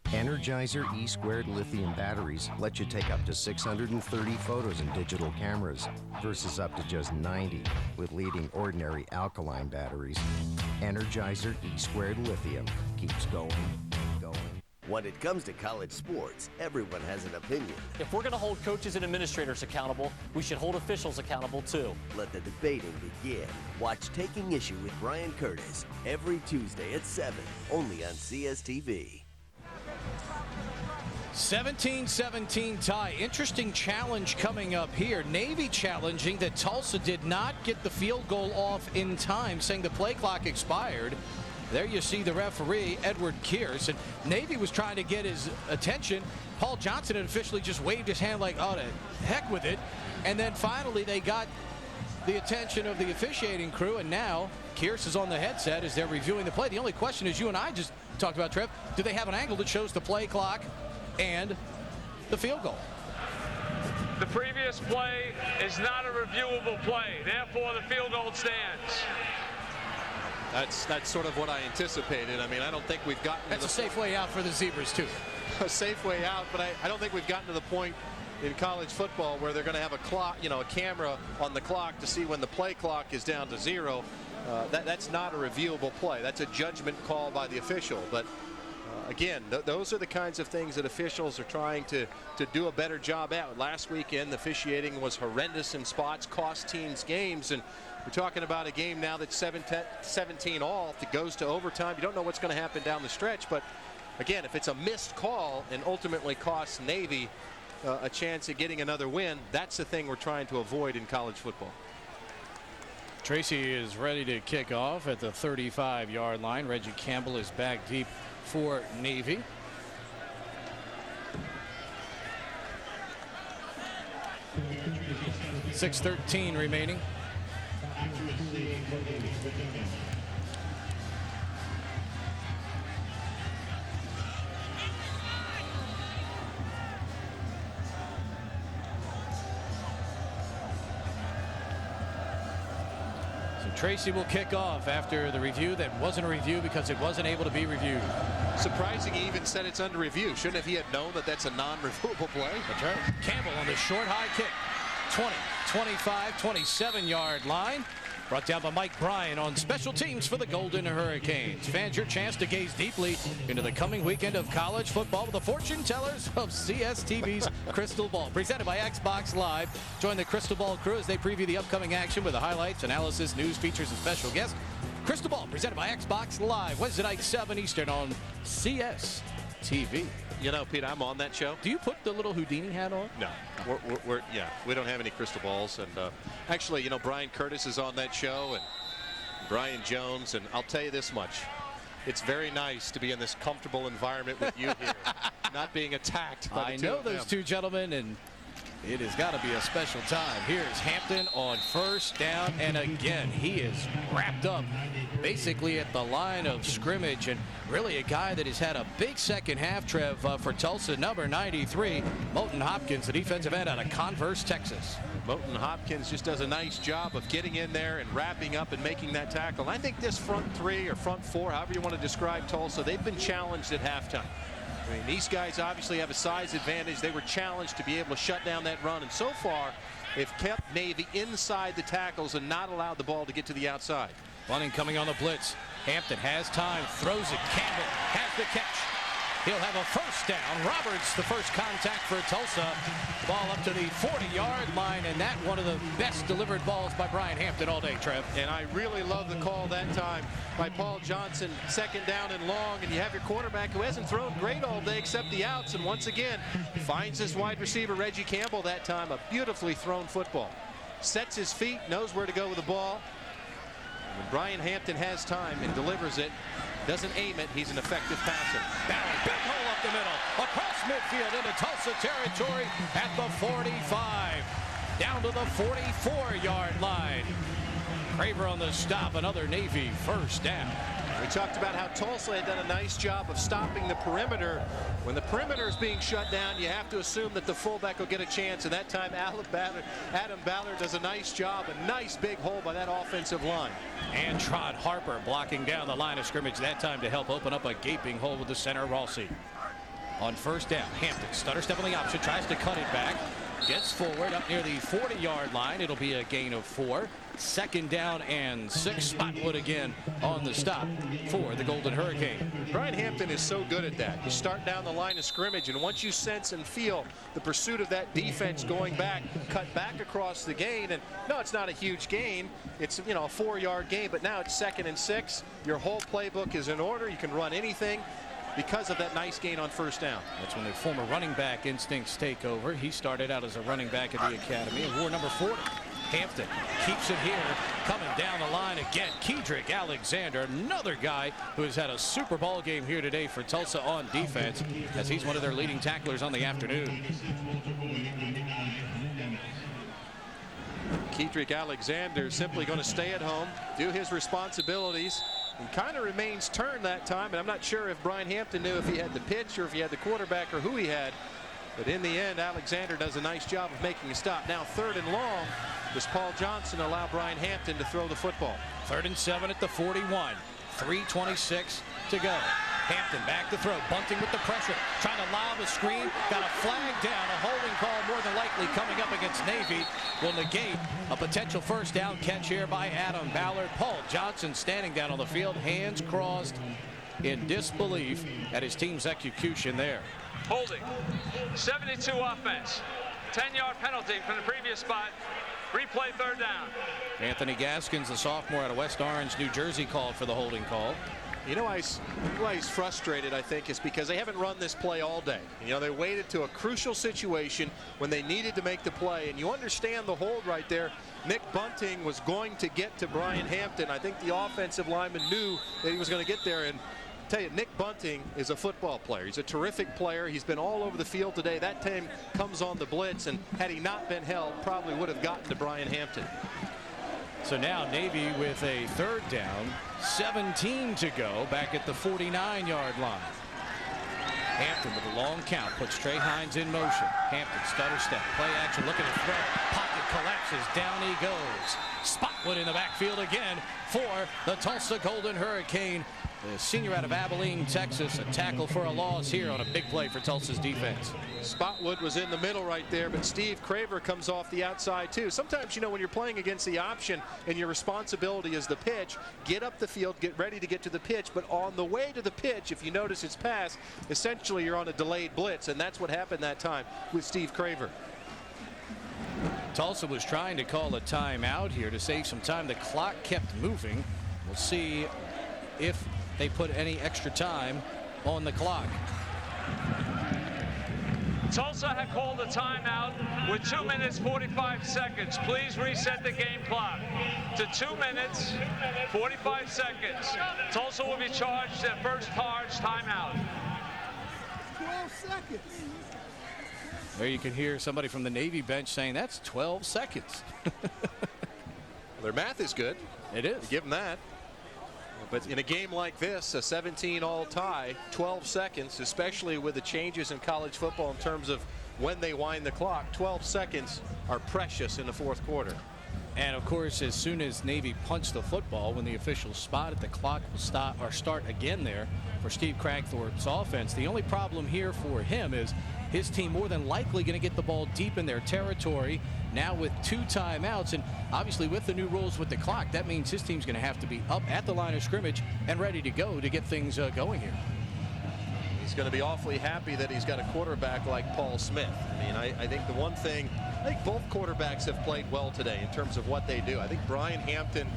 Speaker 18: Energizer E-squared lithium batteries let you take up to 630 photos in digital cameras versus up to just 90 with leading ordinary alkaline batteries. Energizer E-squared lithium keeps going.
Speaker 20: When it comes to college sports, everyone has an opinion.
Speaker 21: If we're going to hold coaches and administrators accountable, we should hold officials accountable too.
Speaker 20: Let the debating begin. Watch Taking Issue with Brian Curtis every Tuesday at 7, only on CSTV.
Speaker 1: 17-17 tie. Interesting challenge coming up here. Navy challenging that Tulsa did not get the field goal off in time, saying the play clock expired. There you see the referee, Edward Kearse, and Navy was trying to get his attention. Paul Johnson had officially just waved his hand like, oh, to heck with it. And then finally they got the attention of the officiating crew, and now Kearse is on the headset as they're reviewing the play. The only question is, you and I just talked about, Trev, do they have an angle that shows the play clock and the field goal?
Speaker 4: The previous play is not a reviewable play. Therefore, the field goal stands.
Speaker 3: That's sort of what I anticipated. I mean, I don't think we've gotten to
Speaker 1: That's a safe way out for the Zebras, too.
Speaker 3: A safe way out, but I don't think we've gotten to the point in college football where they're going to have a clock, a camera on the clock to see when the play clock is down to 0. That's not a reviewable play. That's a judgment call by the official. But again, those are the kinds of things that officials are trying to do a better job at. Last weekend, the officiating was horrendous in spots, cost teams games, and we're talking about a game now that's 17 all. If it goes to overtime, you don't know what's going to happen down the stretch. But again, if it's a missed call and ultimately costs Navy a chance at getting another win, that's the thing we're trying to avoid in college football.
Speaker 1: Tracy is ready to kick off at the 35-yard line. Reggie Campbell is back deep for Navy. .6:13 remaining. Tracy will kick off after the review that wasn't a review because it wasn't able to be reviewed.
Speaker 3: Surprising he even said it's under review. Shouldn't have he had known that that's a non-reviewable play?
Speaker 1: That's right. Campbell on the short high kick. 20, 25, 27-yard line. Brought down by Mike Bryan on special teams for the Golden Hurricanes. Fans, your chance to gaze deeply into the coming weekend of college football with the fortune tellers of CSTV's Crystal Ball. Presented by Xbox Live. Join the Crystal Ball crew as they preview the upcoming action with the highlights, analysis, news, features, and special guests. Crystal Ball presented by Xbox Live. Wednesday night, 7 Eastern on CSTV.
Speaker 3: You know, Pete, I'm on that show.
Speaker 1: Do you put the little Houdini hat on?
Speaker 3: No. We don't have any crystal balls. And actually, Brian Curtis is on that show, and Brian Jones. And I'll tell you this much. It's very nice to be in this comfortable environment with you here, not being attacked by
Speaker 1: I know those two gentlemen, and it has got to be a special time. Here's Hampton on first down, and again, he is wrapped up basically at the line of scrimmage, and really a guy that has had a big second half, Trev, for Tulsa, number 93, Moten Hopkins, the defensive end out of Converse, Texas.
Speaker 3: Moten Hopkins just does a nice job of getting in there and wrapping up and making that tackle. And I think this front three or front four, however you want to describe Tulsa, they've been challenged at halftime. I mean, these guys obviously have a size advantage. They were challenged to be able to shut down that run, and so far they've kept Navy inside the tackles and not allowed the ball to get to the outside.
Speaker 1: Bunning coming on the blitz. Hampton has time, throws it. Campbell has the catch. He'll have a first down. Roberts, the first contact for Tulsa. Ball up to the 40-yard line, and that one of the best delivered balls by Brian Hampton all day, Trev.
Speaker 3: And I really love the call that time by Paul Johnson. Second down and long, and you have your quarterback who hasn't thrown great all day except the outs, and once again finds his wide receiver Reggie Campbell that time. A beautifully thrown football. Sets his feet, knows where to go with the ball. When Brian Hampton has time and delivers it, doesn't aim it, he's an effective passer.
Speaker 1: Ballard, big hole up the middle, across midfield into Tulsa territory at the 45, down to the 44-yard line. Craver on the stop, another Navy first down.
Speaker 3: We talked about how Tulsa had done a nice job of stopping the perimeter. When the perimeter is being shut down, you have to assume that the fullback will get a chance, and that time Adam Ballard does a nice job. A nice big hole by that offensive line.
Speaker 1: And Trot Harper blocking down the line of scrimmage that time to help open up a gaping hole with the center, Ralsei. On first down, Hampton stutter step on the option, tries to cut it back, gets forward up near the 40-yard line. It'll be a gain of 4. Second down and 6. Spotwood again on the stop for the Golden Hurricane.
Speaker 3: Brian Hampton is so good at that. You start down the line of scrimmage, and once you sense and feel the pursuit of that defense going back, cut back across the gain, and no, it's not a huge gain. It's, a 4-yard gain, but now it's 2nd and 6. Your whole playbook is in order. You can run anything. because of that nice gain on first down.
Speaker 1: That's when their former running back instincts take over. He started out as a running back at the academy and wore number 40. Hampton keeps it here, coming down the line again. Kedrick Alexander, another guy who has had a super ball game here today for Tulsa on defense, as he's one of their leading tacklers on the afternoon.
Speaker 3: Kedrick Alexander simply going to stay at home, do his responsibilities, and kind of remains turned that time. And I'm not sure if Brian Hampton knew if he had the pitch or if he had the quarterback or who he had. But in the end, Alexander does a nice job of making a stop. Now 3rd and long. Does Paul Johnson allow Brian Hampton to throw the football?
Speaker 1: 3rd and 7 at the 41. 3:26 to go. Hampton back to throw. Bunting with the pressure. Trying to lob a screen. Got a flag down. A holding call more than likely coming up against Navy. Will negate a potential first down catch here by Adam Ballard. Paul Johnson standing down on the field. Hands crossed in disbelief at his team's execution there.
Speaker 4: Holding. 72 offense. 10-yard penalty from the previous spot. Replay 3rd down.
Speaker 1: Anthony Gaskins, the sophomore out of West Orange, New Jersey, called for the holding call.
Speaker 3: You know why he's frustrated, I think, is because they haven't run this play all day. You know, they waited to a crucial situation when they needed to make the play. And you understand the hold right there. Nick Bunting was going to get to Brian Hampton. I think the offensive lineman knew that he was going to get there. And I tell you, Nick Bunting is a football player. He's a terrific player. He's been all over the field today. That time comes on the blitz, and had he not been held, probably would have gotten to Brian Hampton.
Speaker 1: So now Navy with a 3rd down, 17 to go, back at the 49-yard line. Hampton with a long count puts Trey Hines in motion. Hampton stutter step, play action, looking to throw. Pocket collapses, down he goes. Spotwood in the backfield again for the Tulsa Golden Hurricane. The senior out of Abilene, Texas, a tackle for a loss here on a big play for Tulsa's defense.
Speaker 3: Spotwood was in the middle right there, but Steve Craver comes off the outside too. Sometimes, you know, when you're playing against the option and your responsibility is the pitch, get up the field, get ready to get to the pitch, but on the way to the pitch, if you notice it's pass, essentially you're on a delayed blitz, and that's what happened that time with Steve Craver.
Speaker 1: Tulsa was trying to call a timeout here to save some time. The clock kept moving. We'll see if they put any extra time on the clock.
Speaker 4: Tulsa had called a timeout with 2 minutes 45 seconds. Please reset the game clock to 2 minutes 45 seconds. Tulsa will be charged their first charge timeout.
Speaker 6: 12 seconds.
Speaker 1: There you can hear somebody from the Navy bench saying that's 12 seconds.
Speaker 3: Their math is good.
Speaker 1: It is.
Speaker 3: Give them that. But in a game like this, a 17-all tie, 12 seconds, especially with the changes in college football in terms of when they wind the clock, 12 seconds are precious in the 4th quarter.
Speaker 1: And of course, as soon as Navy punched the football, when the officials spotted, the clock will start again there for Steve Cragthorpe's offense. The only problem here for him is his team more than likely going to get the ball deep in their territory now with 2 timeouts, and obviously with the new rules with the clock, that means his team's going to have to be up at the line of scrimmage and ready to go to get things going here.
Speaker 3: He's going to be awfully happy that he's got a quarterback like Paul Smith. I mean, I think the one thing, I think both quarterbacks have played well today in terms of what they do. I think Brian Hampton,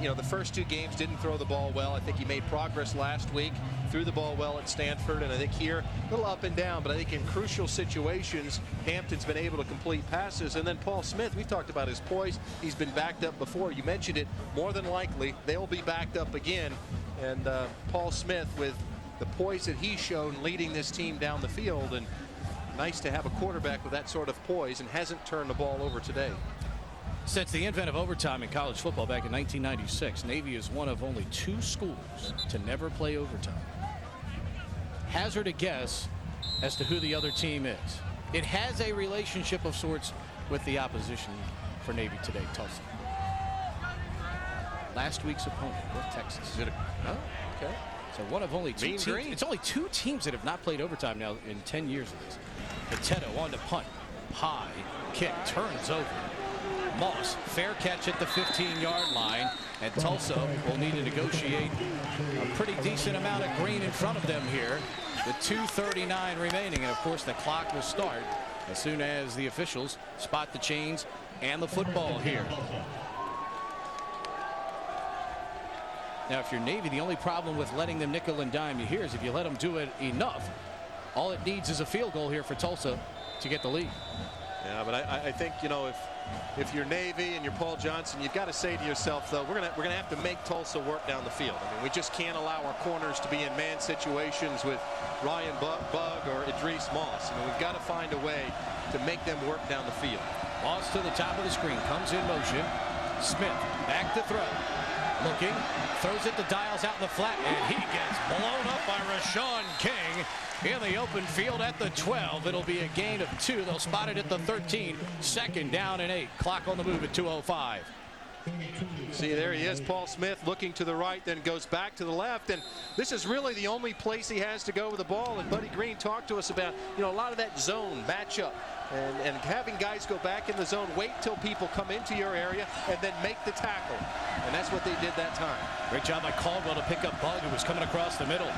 Speaker 3: you know, the first 2 games didn't throw the ball well. I think he made progress last week, threw the ball well at Stanford, and I think here a little up and down, but I think in crucial situations Hampton's been able to complete passes. And then Paul Smith, we've talked about his poise. He's been backed up before. You mentioned it, more than likely they'll be backed up again. And Paul Smith, with the poise that he's shown leading this team down the field, and nice to have a quarterback with that sort of poise and hasn't turned the ball over today.
Speaker 1: Since the advent of overtime in college football back in 1996, Navy is one of only 2 schools to never play overtime. Hazard a guess as to who the other team is. It has a relationship of sorts with the opposition for Navy today, Tulsa. Last week's opponent, North Texas.
Speaker 3: Oh, okay.
Speaker 1: So one of only 2 teams. It's only 2 teams that have not played overtime now in 10 years of this. Potato on to punt. High kick turns over. Moss, fair catch at the 15-yard line, and Tulsa will need to negotiate a pretty decent amount of green in front of them here with 2:39 remaining. And of course the clock will start as soon as the officials spot the chains and the football here. Now, if you're Navy, the only problem with letting them nickel and dime you here is if you let them do it enough, all it needs is a field goal here for Tulsa to get the lead.
Speaker 3: Yeah, but I think, you know, if you're Navy and you're Paul Johnson, you've got to say to yourself, though, we're gonna have to make Tulsa work down the field. I mean, we just can't allow our corners to be in man situations with Ryan Bugg or Idris Moss. I mean, we've got to find a way to make them work down the field.
Speaker 1: Moss to the top of the screen, comes in motion. Smith back to throw. Looking, throws it to Dials out in the flat, and he gets blown up by Rashawn King in the open field at the 12. It'll be a gain of 2. They'll spot it at the 13. 2nd down and 8. Clock on the move at 2:05.
Speaker 3: See, there he is, Paul Smith, looking to the right, then goes back to the left, and this is really the only place he has to go with the ball. And Buddy Green talked to us about, you know, a lot of that zone matchup and having guys go back in the zone, wait till people come into your area, and then make the tackle. And that's what they did that time.
Speaker 1: Great job by Caldwell to pick up Bugg, who was coming across the middle.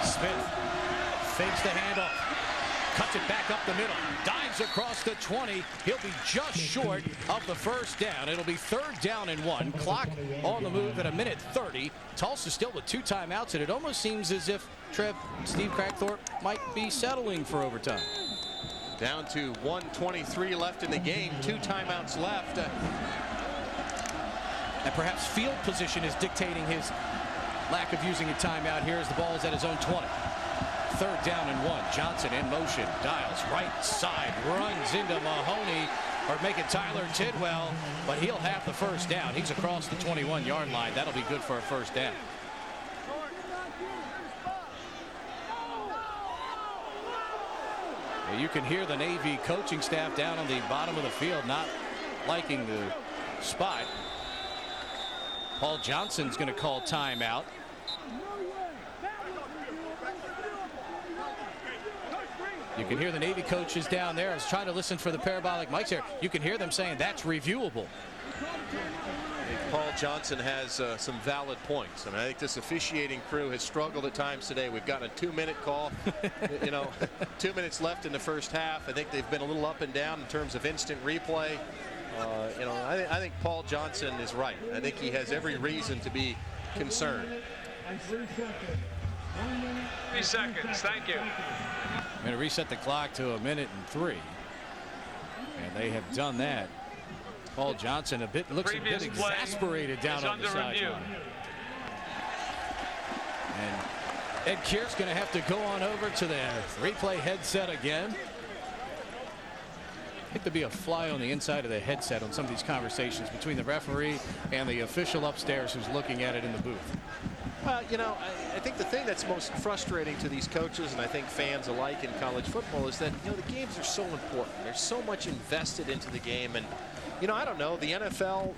Speaker 1: Smith fakes the handoff, cuts it back up the middle, dives across the 20. He'll be just short of the first down. It'll be 3rd down and 1. Clock on the move at 1:30. Tulsa still with 2 timeouts, and it almost seems as if Steve Cragthorpe might be settling for overtime.
Speaker 3: Down to 1:23 left in the game, 2 timeouts left.
Speaker 1: And perhaps field position is dictating his lack of using a timeout here as the ball is at his own 20. 3rd down and 1. Johnson in motion. Dials right side. Runs into Mahoney, or make it Tyler Tidwell, but he'll have the first down. He's across the 21-yard line. That'll be good for a first down. You can hear the Navy coaching staff down on the bottom of the field not liking the spot. Paul Johnson's going to call timeout. You can hear the Navy coaches down there. I was trying to listen for the parabolic mics here. You can hear them saying that's reviewable.
Speaker 3: Paul Johnson has some valid points. I mean, I think this officiating crew has struggled at times today. We've got a 2-minute call. You know, 2 minutes left in the first half. I think they've been a little up and down in terms of instant replay. You know, I think Paul Johnson is right. I think he has every reason to be concerned.
Speaker 4: 3 seconds. Thank you.
Speaker 1: I'm going to reset the clock to 1:03. And they have done that. Paul Johnson looks a bit exasperated down on the sideline. And Ed Kear's going to have to go on over to the replay headset again. I think there'd be a fly on the inside of the headset on some of these conversations between the referee and the official upstairs who's looking at it in the booth.
Speaker 3: Well, you know, I think the thing that's most frustrating to these coaches, and I think fans alike in college football, is that, you know, the games are so important. There's so much invested into the game. And, you know, I don't know, the NFL,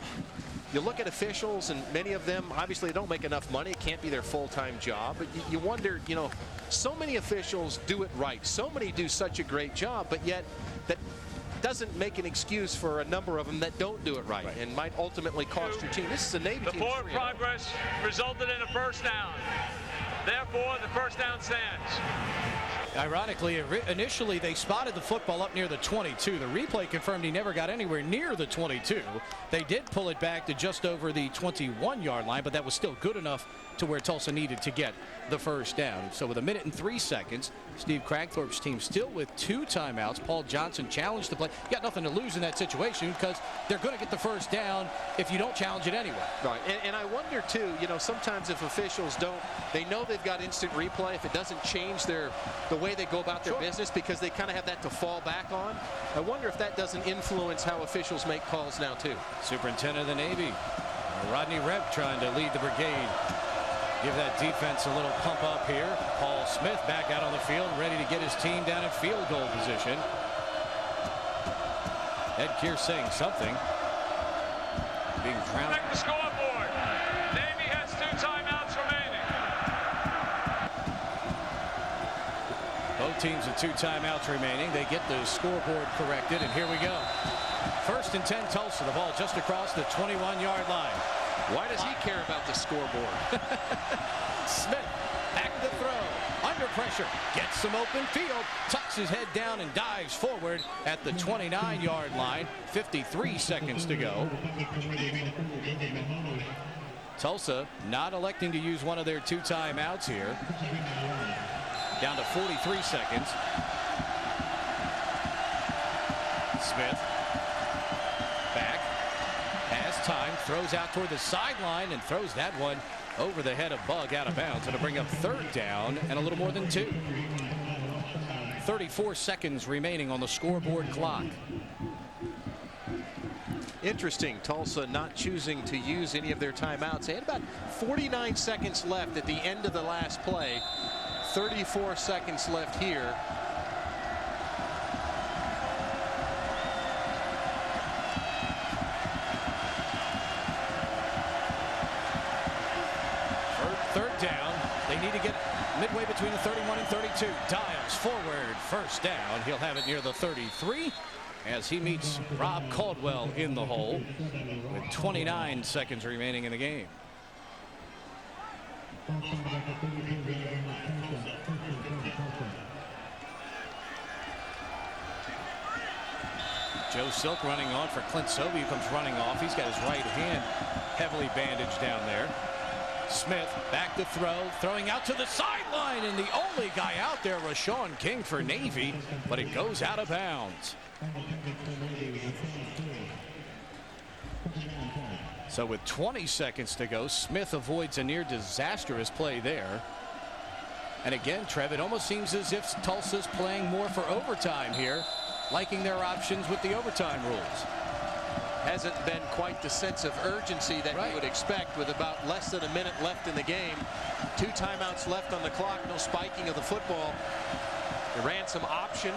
Speaker 3: you look at officials, and many of them, obviously, don't make enough money. It can't be their full-time job. But you wonder, you know, so many officials do it right. So many do such a great job, but yet that doesn't make an excuse for a number of them that don't do it right and might ultimately cost your team. This is a Navy team.
Speaker 4: The poor progress resulted in a first down. Therefore, the first down stands.
Speaker 1: Ironically, initially they spotted the football up near the 22. The replay confirmed he never got anywhere near the 22. They did pull it back to just over the 21-yard line, but that was still good enough to where Tulsa needed to get the first down. So with 1:03, Steve Cragthorpe's team still with 2 timeouts. Paul Johnson challenged the play. You got nothing to lose in that situation because they're going to get the first down if you don't challenge it anyway.
Speaker 3: Right, and I wonder too, you know, sometimes if officials don't, they know they've got instant replay, if it doesn't change the way they go about their business, because they kind of have that to fall back on. I wonder if that doesn't influence how officials make calls now too.
Speaker 1: Superintendent of the Navy, Rodney Rebb, trying to lead the brigade. Give that defense a little pump up here. Paul Smith back out on the field, ready to get his team down in field goal position. Ed Kear saying something. Being drowned.
Speaker 4: Check the scoreboard. Navy has 2 timeouts remaining.
Speaker 1: Both teams with 2 timeouts remaining. They get the scoreboard corrected, and here we go. 1st and 10 Tulsa. The ball just across the 21-yard line.
Speaker 3: Why does he care about the scoreboard?
Speaker 1: Smith back to throw. Under pressure. Gets some open field. Tucks his head down and dives forward at the 29-yard line. 53 seconds to go. Tulsa not electing to use one of their 2 timeouts here. Down to 43 seconds. Smith back, has time, throws out toward the sideline and throws that one over the head of Bug out of bounds. It'll bring up 3rd down and a little more than 2. 34 seconds remaining on the scoreboard clock.
Speaker 3: Interesting, Tulsa not choosing to use any of their timeouts. They had about 49 seconds left at the end of the last play. 34 seconds left here.
Speaker 1: Third down. They need to get midway between the 31 and 32. Dials forward, 1st down. He'll have it near the 33 as he meets Rob Caldwell in the hole with 29 seconds remaining in the game. Joe Silk running on for Clint Sobey, who comes running off. He's got his right hand heavily bandaged down there. Smith back to throw, throwing out to the sideline, and the only guy out there, Rashawn King for Navy, but it goes out of bounds. So with 20 seconds to go, Smith avoids a near disastrous play there. And again, Trev, it almost seems as if Tulsa's playing more for overtime here, liking their options with the overtime rules.
Speaker 3: Hasn't been quite the sense of urgency that you would expect with about less than a minute left in the game. 2 timeouts left on the clock, no spiking of the football. They ran some option.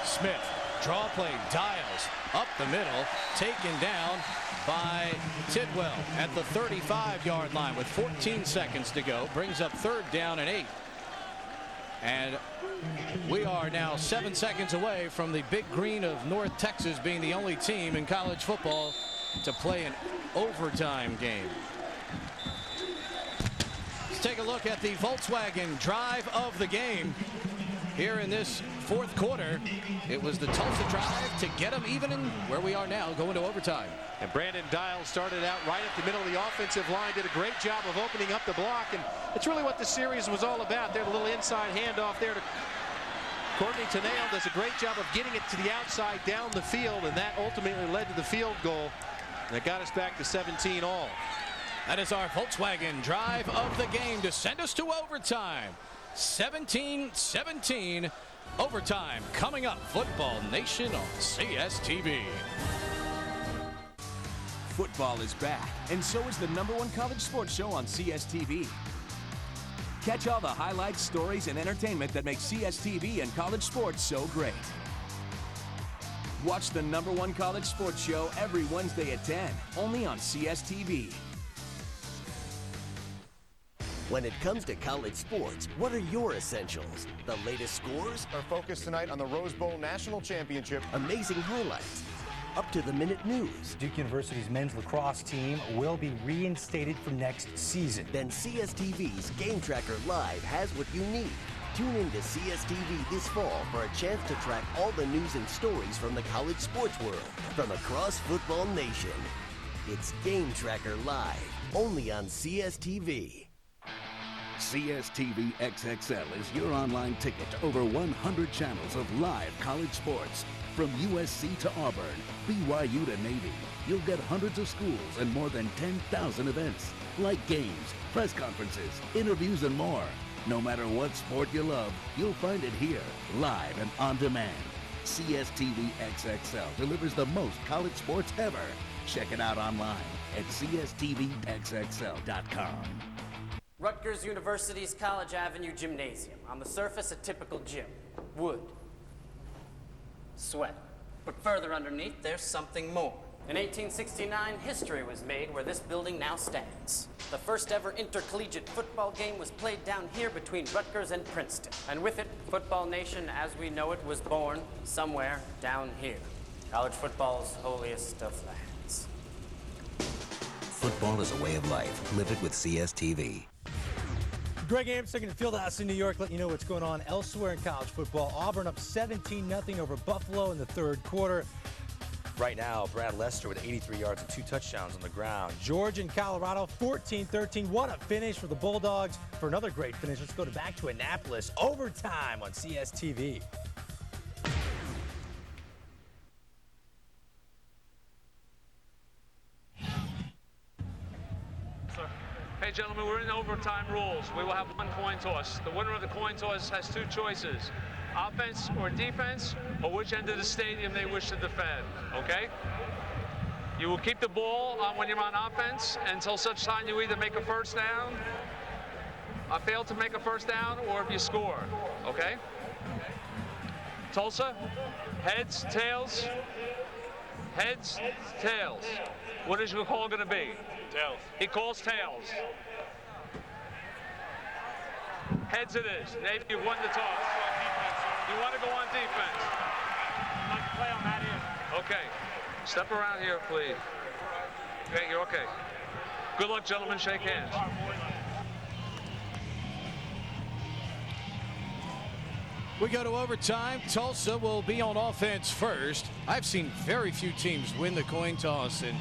Speaker 1: Smith, draw play, Dials up the middle, taken down by Tidwell at the 35-yard line with 14 seconds to go. Brings up 3rd down and 8. And we are now 7 seconds away from the Big Green of North Texas being the only team in college football to play an overtime game. Let's take a look at the Volkswagen drive of the game. Here in this 4th quarter, it was the Tulsa drive to get them even in where we are now, going to overtime.
Speaker 3: And Brandon Dial started out right at the middle of the offensive line, did a great job of opening up the block, and it's really what the series was all about. There's a little inside handoff there to Courtney Tenale, does a great job of getting it to the outside down the field, and that ultimately led to the field goal that got us back to 17 all.
Speaker 1: That is our Volkswagen drive of the game to send us to overtime. 17-17. Overtime coming up. Football Nation on CSTV.
Speaker 9: Football is back, and so is the #1 college sports show on CSTV. Catch all the highlights, stories, and entertainment that make CSTV and college sports so great. Watch the #1 college sports show every Wednesday at 10, only on CSTV.
Speaker 20: When it comes to college sports, what are your essentials? The latest scores?
Speaker 13: Our focus tonight on the Rose Bowl National Championship.
Speaker 20: Amazing highlights? Up-to-the-minute news?
Speaker 10: Duke University's men's lacrosse team will be reinstated for next season.
Speaker 20: Then CSTV's Game Tracker Live has what you need. Tune in to CSTV this fall for a chance to track all the news and stories from the college sports world from across Football Nation. It's Game Tracker Live, only on CSTV.
Speaker 5: CSTV XXL is your online ticket to over 100 channels of live college sports. From USC to Auburn, BYU to Navy, you'll get hundreds of schools and more than 10,000 events, like games, press conferences, interviews, and more. No matter what sport you love, you'll find it here, live and on demand. CSTV XXL delivers the most college sports ever. Check it out online at CSTVXXL.com.
Speaker 11: Rutgers University's College Avenue Gymnasium. On the surface, a typical gym. Wood. Sweat. But further underneath, there's something more. In 1869, history was made where this building now stands. The first ever intercollegiate football game was played down here between Rutgers and Princeton. And with it, Football Nation as we know it was born somewhere down here. College football's holiest of lands.
Speaker 20: Football is a way of life. Live it with CSTV.
Speaker 19: Greg Amsterdam in the Fieldhouse in New York, letting you know what's going on elsewhere in college football. Auburn up 17-0 over Buffalo in the 3rd quarter.
Speaker 10: Right now, Brad Lester with 83 yards and 2 touchdowns on the ground. Georgia and Colorado, 14-13. What a finish for the Bulldogs. For another great finish, let's go back to Annapolis. Overtime on CSTV.
Speaker 4: Hey, gentlemen, we're in overtime rules. We will have one coin toss. The winner of the coin toss has 2 choices, offense or defense, or which end of the stadium they wish to defend, okay? You will keep the ball on when you're on offense until such time you either make a first down, fail to make a first down, or if you score, okay? Tulsa, heads, tails, heads, tails. What is your call going to be? Tails. He calls tails. Heads it is. Navy, you won the toss. You want to go on defense. I'd like to play on that end. Okay. Step around here, please. Okay, you're okay. Good luck, gentlemen. Shake hands.
Speaker 1: We go to overtime. Tulsa will be on offense first. I've seen very few teams win the coin toss in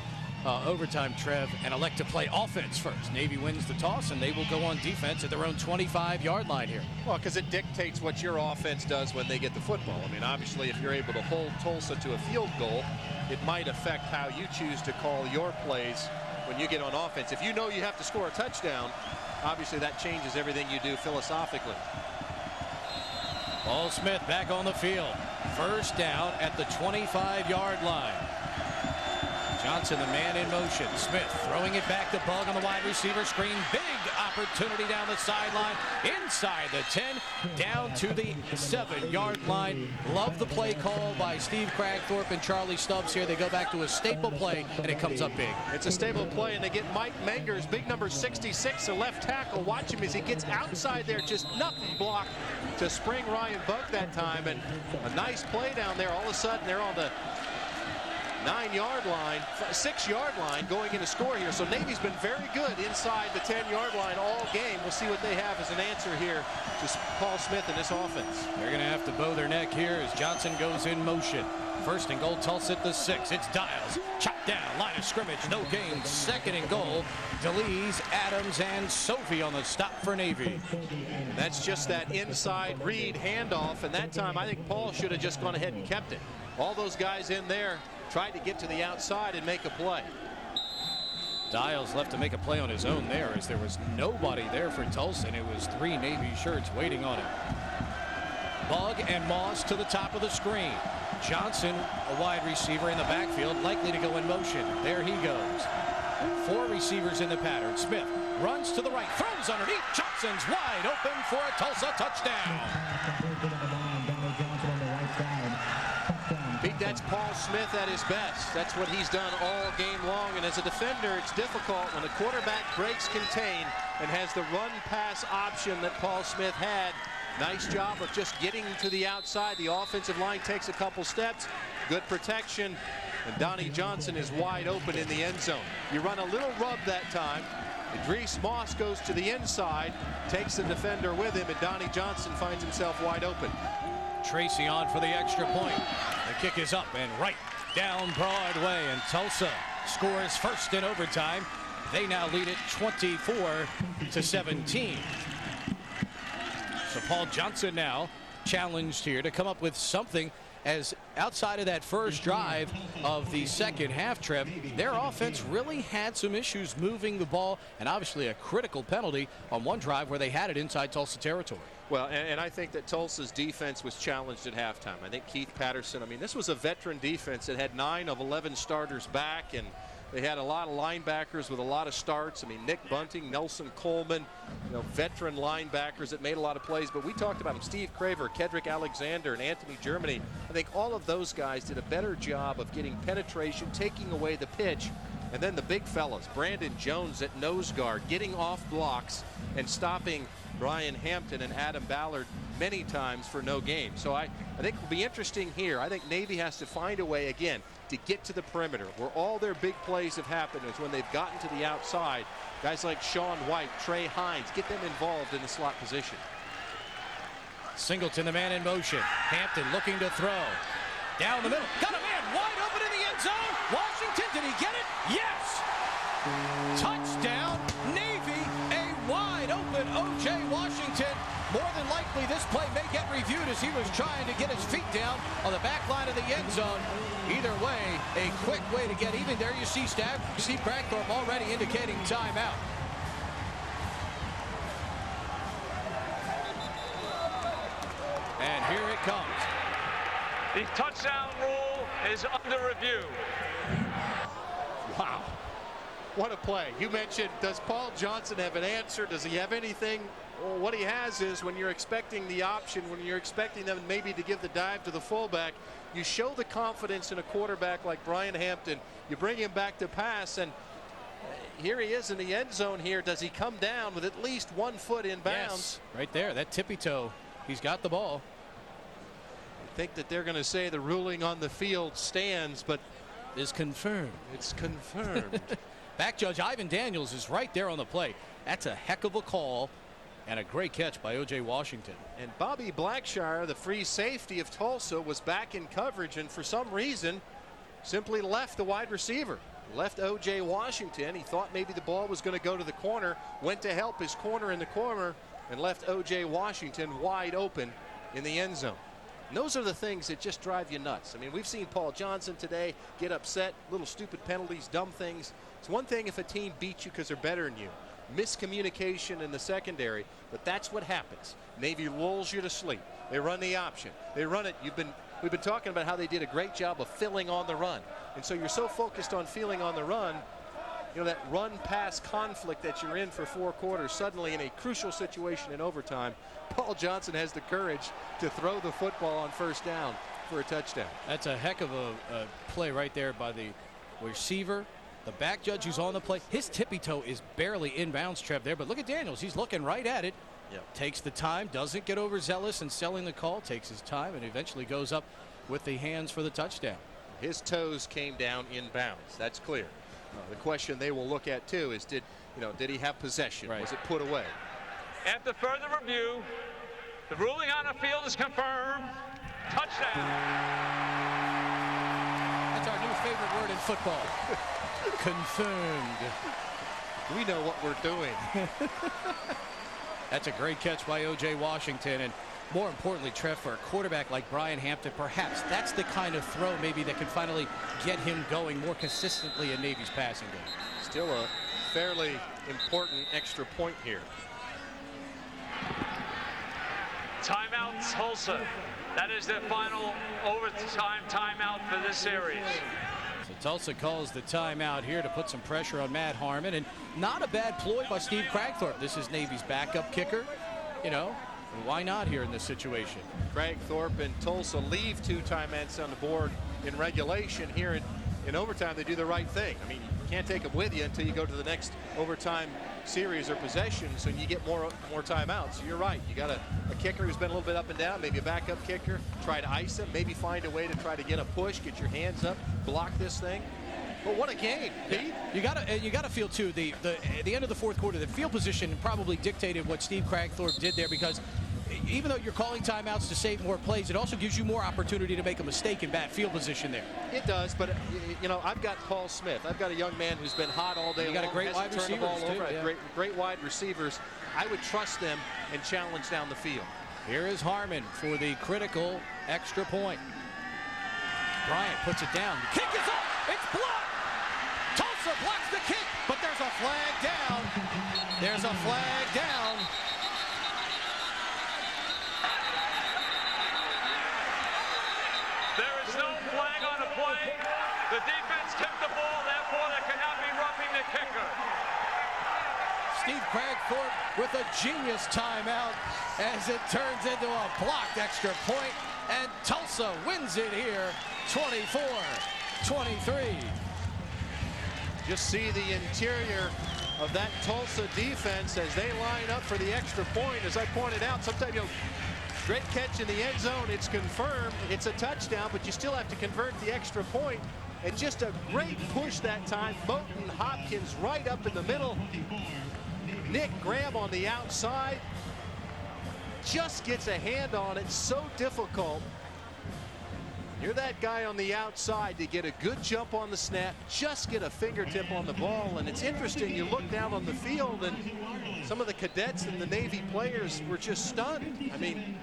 Speaker 1: overtime, Trev, and elect to play offense first. Navy wins the toss, and they will go on defense at their own 25-yard line here.
Speaker 3: Well, because it dictates what your offense does when they get the football. I mean, obviously, if you're able to hold Tulsa to a field goal, it might affect how you choose to call your plays when you get on offense. If you know you have to score a touchdown, obviously that changes everything you do philosophically.
Speaker 1: Paul Smith back on the field. First down at the 25-yard line. Johnson, the man in motion. Smith throwing it back to Bug on the wide receiver screen. Big opportunity down the sideline. Inside the 10, down to the 7-yard line. Love the play call by Steve Cragthorpe and Charlie Stubbs here. They go back to a staple play, and it comes up big.
Speaker 3: It's a staple play, and they get Mike Mengers, big number 66, a left tackle. Watch him as he gets outside there, just nothing blocked to spring Ryan Bug that time. And a nice play down there. All of a sudden, they're on the 9-yard line, 6-yard line going in to score here. So Navy's been very good inside the 10-yard line all game. We'll see what they have as an answer here to Paul Smith and this offense.
Speaker 1: They're going to have to bow their neck here as Johnson goes in motion. First and goal, Tulsa at the 6. It's Dials. Chopped down, line of scrimmage, no gain. Second and goal, DeLees, Adams, and Sophie on the stop for Navy.
Speaker 3: That's just that inside read handoff, and that time I think Paul should have just gone ahead and kept it. All those guys in there tried to get to the outside and make a play.
Speaker 1: Dials left to make a play on his own there as there was nobody there for Tulsa, and it was 3 Navy shirts waiting on him. Bug and Moss to the top of the screen. Johnson, a wide receiver in the backfield, likely to go in motion. There he goes. 4 receivers in the pattern. Smith runs to the right, throws underneath. Johnson's wide open for a Tulsa touchdown.
Speaker 3: Pete, that's Paul Smith at his best. That's what he's done all game long. And as a defender, it's difficult when the quarterback breaks contain and has the run-pass option that Paul Smith had. Nice job of just getting to the outside. The offensive line takes a couple steps. Good protection. And Donnie Johnson is wide open in the end zone. You run a little rub that time. Idris Moss goes to the inside, takes the defender with him, and Donnie Johnson finds himself wide open.
Speaker 1: Tracy on for the extra point. The kick is up and right down Broadway, and Tulsa scores first in overtime. They now lead it 24-17. So Paul Johnson now challenged here to come up with something, as outside of that first drive of the second half, Trev, their offense really had some issues moving the ball, and obviously a critical penalty on one drive where they had it inside Tulsa territory.
Speaker 3: Well, and I think that Tulsa's defense was challenged at halftime. I think Keith Patterson, I mean, this was a veteran defense that had 9 of 11 starters back, and they had a lot of linebackers with a lot of starts. I mean, Nick Bunting, Nelson Coleman, veteran linebackers that made a lot of plays. But we talked about them. Steve Craver, Kedrick Alexander, and Anthony Germany. I think all of those guys did a better job of getting penetration, taking away the pitch. And then the big fellas, Brandon Jones at nose guard, getting off blocks and stopping Brian Hampton and Adam Ballard many times for no gain. So I think it'll be interesting here. I think Navy has to find a way, again, to get to the perimeter where all their big plays have happened is when they've gotten to the outside. Guys like Sean White, Trey Hines, get them involved in the slot position.
Speaker 1: Singleton, the man in motion. Hampton looking to throw. Down the middle. Got a man wide open in the end end zone. Washington, did he get it? Yes! Touchdown, Navy. A wide open O.J. Washington. More than likely, this play may get reviewed as he was trying to get his feet down on the back line of the end zone. Either way, a quick way to get even. There you see Steve Cragthorpe already indicating timeout. And here it comes.
Speaker 4: The touchdown rule is under review.
Speaker 3: Wow. What a play. You mentioned, does Paul Johnson have an answer? Does he have anything? Well, what he has is when you're expecting the option, when you're expecting them maybe to give the dive to the fullback, you show the confidence in a quarterback like Brian Hampton. You bring him back to pass, and here he is in the end zone here. Does he come down with at least 1 foot in bounds?
Speaker 1: Yes, right there, that tippy toe. He's got the ball.
Speaker 3: I think that they're going to say the ruling on the field stands, but
Speaker 1: is confirmed.
Speaker 3: It's confirmed.
Speaker 1: Back judge Ivan Daniels is right there on the play. That's a heck of a call and a great catch by O.J. Washington.
Speaker 3: And Bobby Blackshire, the free safety of Tulsa, was back in coverage and for some reason simply left the wide receiver. Left O.J. Washington. He thought maybe the ball was going to go to the corner, went to help his corner in the corner, and left O.J. Washington wide open in the end zone. And those are the things that just drive you nuts. I mean, we've seen Paul Johnson today get upset, little stupid penalties, dumb things. It's one thing if a team beats you because they're better than you. Miscommunication in the secondary, but that's what happens. Navy lulls you to sleep. They run the option. They run it. We've been talking about how they did a great job of filling on the run. And so you're so focused on feeling on the run, you know, that run-pass conflict that you're in for 4 quarters, suddenly in a crucial situation in overtime, Paul Johnson has the courage to throw the football on first down for a touchdown.
Speaker 1: That's a heck of a play right there by the receiver. The back judge who's on the play, his tippy toe is barely inbounds, Trev, there. But look at Daniels. He's looking right at it. Yep. Takes the time, doesn't get overzealous in selling the call, takes his time, and eventually goes up with the hands for the touchdown.
Speaker 3: His toes came down inbounds. That's clear. The question they will look at too is did he have possession? Right. Was it put away?
Speaker 4: After further review, the ruling on the field is confirmed. Touchdown.
Speaker 1: That's our new favorite word in football. Confirmed.
Speaker 3: We know what we're doing.
Speaker 1: That's a great catch by O.J. Washington, and more importantly, Trev, for a quarterback like Brian Hampton, perhaps that's the kind of throw maybe that can finally get him going more consistently in Navy's passing game.
Speaker 3: Still a fairly important extra point here.
Speaker 4: Timeout, Tulsa. That is their final overtime timeout for this series.
Speaker 1: So Tulsa calls the timeout here to put some pressure on Matt Harmon, and not a bad ploy by Steve Cragthorpe. This is Navy's backup kicker, you know. Why not here in this situation?
Speaker 3: Cragthorpe and Tulsa leave 2 timeouts on the board in regulation. Here in overtime, they do the right thing. I mean, you can't take them with you until you go to the next overtime series or possessions, and you get more timeouts. So you're right. You got a kicker who's been a little bit up and down, maybe a backup kicker. Try to ice him, maybe find a way to try to get a push, get your hands up, block this thing. But what a game, Pete.
Speaker 1: You gotta feel too the end of the 4th quarter, the field position probably dictated what Steve Cragthorpe did there, because even though you're calling timeouts to save more plays, it also gives you more opportunity to make a mistake in bad field position there.
Speaker 3: It does, but you know, I've got Paul Smith. I've got a young man who's been hot all day long.
Speaker 1: You got a great wide receiver.
Speaker 3: Great wide receivers. I would trust them and challenge down the field.
Speaker 1: Here is Harmon for the critical extra point. Bryant puts it down. The kick is up. It's blocked. Tulsa blocks the kick, but there's a flag down. There's a flag down.
Speaker 4: There is no flag on the play. The defense tipped the ball, therefore they cannot be roughing the kicker.
Speaker 1: Steve Cragthorpe with a genius timeout as it turns into a blocked extra point, and Tulsa wins it here 24-23.
Speaker 3: Just see the interior of that Tulsa defense as they line up for the extra point. As I pointed out, sometimes, great catch in the end zone. It's confirmed. It's a touchdown, but you still have to convert the extra point. And just a great push that time. Moten Hopkins right up in the middle. Nick Graham on the outside. Just gets a hand on it. So difficult. You're that guy on the outside to get a good jump on the snap, just get a fingertip on the ball. And it's interesting, you look down on the field and some of the cadets and the Navy players were just stunned. I mean,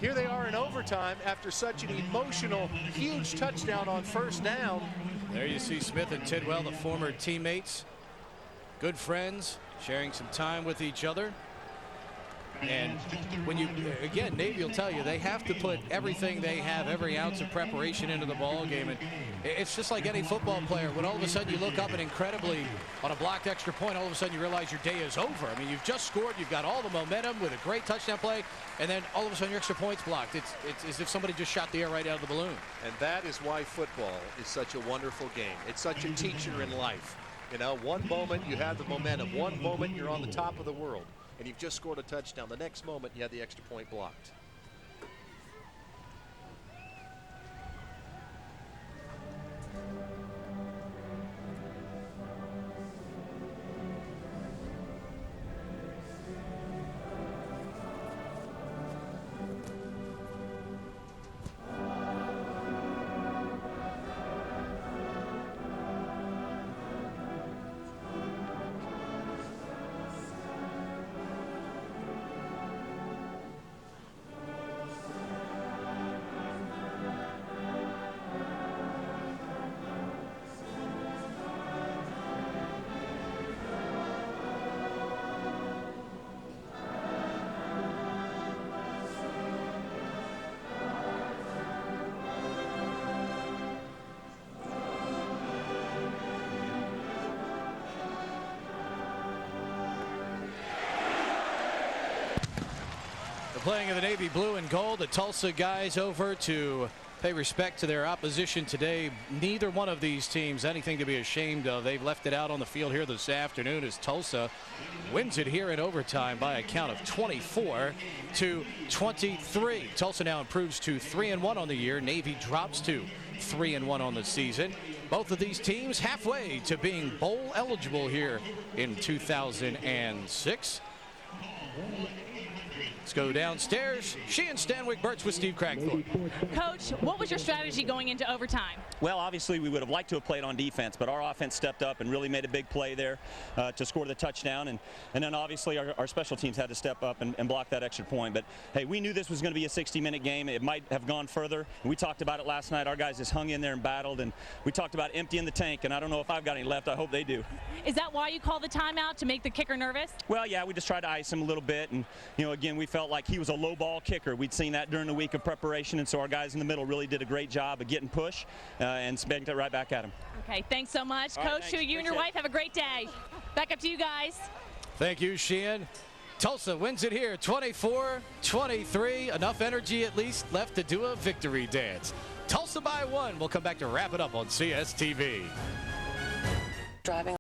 Speaker 3: here they are in overtime after such an emotional, huge touchdown on first down.
Speaker 1: There you see Smith and Tidwell, the former teammates, good friends, sharing some time with each other. And when you, again, Navy will tell you they have to put everything they have, every ounce of preparation into the ball game. And it's just like any football player. When all of a sudden you look up and incredibly, on a blocked extra point, all of a sudden you realize your day is over. I mean, you've just scored. You've got all the momentum with a great touchdown play. And then all of a sudden your extra point's blocked. It's as if somebody just shot the air right out of the balloon.
Speaker 3: And that is why football is such a wonderful game. It's such a teacher in life. You know, one moment you have the momentum. One moment you're on the top of the world. And you've just scored a touchdown. The next moment, you had the extra point blocked.
Speaker 1: Playing in the Navy blue and gold, the Tulsa guys over to pay respect to their opposition today. Neither one of these teams anything to be ashamed of. They've left it out on the field here this afternoon as Tulsa wins it here in overtime by a count of 24-23. Tulsa now improves to 3-1 on the year. Navy drops to 3-1 on the season. Both of these teams halfway to being bowl eligible here in 2006. Let's go downstairs. Sheehan Stanwyck Burch with Steve Cragthorpe.
Speaker 2: Coach, what was your strategy going into overtime?
Speaker 12: Well, obviously we would have liked to have played on defense, but our offense stepped up and really made a big play there to score the touchdown. And then obviously our special teams had to step up and block that extra point. But hey, we knew this was going to be a 60-minute game. It might have gone further. And we talked about it last night. Our guys just hung in there and battled. And we talked about emptying the tank. And I don't know if I've got any left. I hope they do.
Speaker 2: Is that why you called the timeout, to make the kicker nervous?
Speaker 12: Well, yeah, we just tried to ice him a little bit. And, you know, again, we felt like he was a low ball kicker. We'd seen that during the week of preparation. And so our guys in the middle really did a great job of getting push and spanked it right back at him.
Speaker 2: Okay, thanks so much.
Speaker 12: All
Speaker 2: Coach,
Speaker 12: right,
Speaker 2: you and your wife have a great day. Back up to you guys.
Speaker 1: Thank you, Sheehan. Tulsa wins it here, 24-23. Enough energy at least left to do a victory dance. Tulsa by 1. We'll come back to wrap it up on CSTV.
Speaker 23: Driving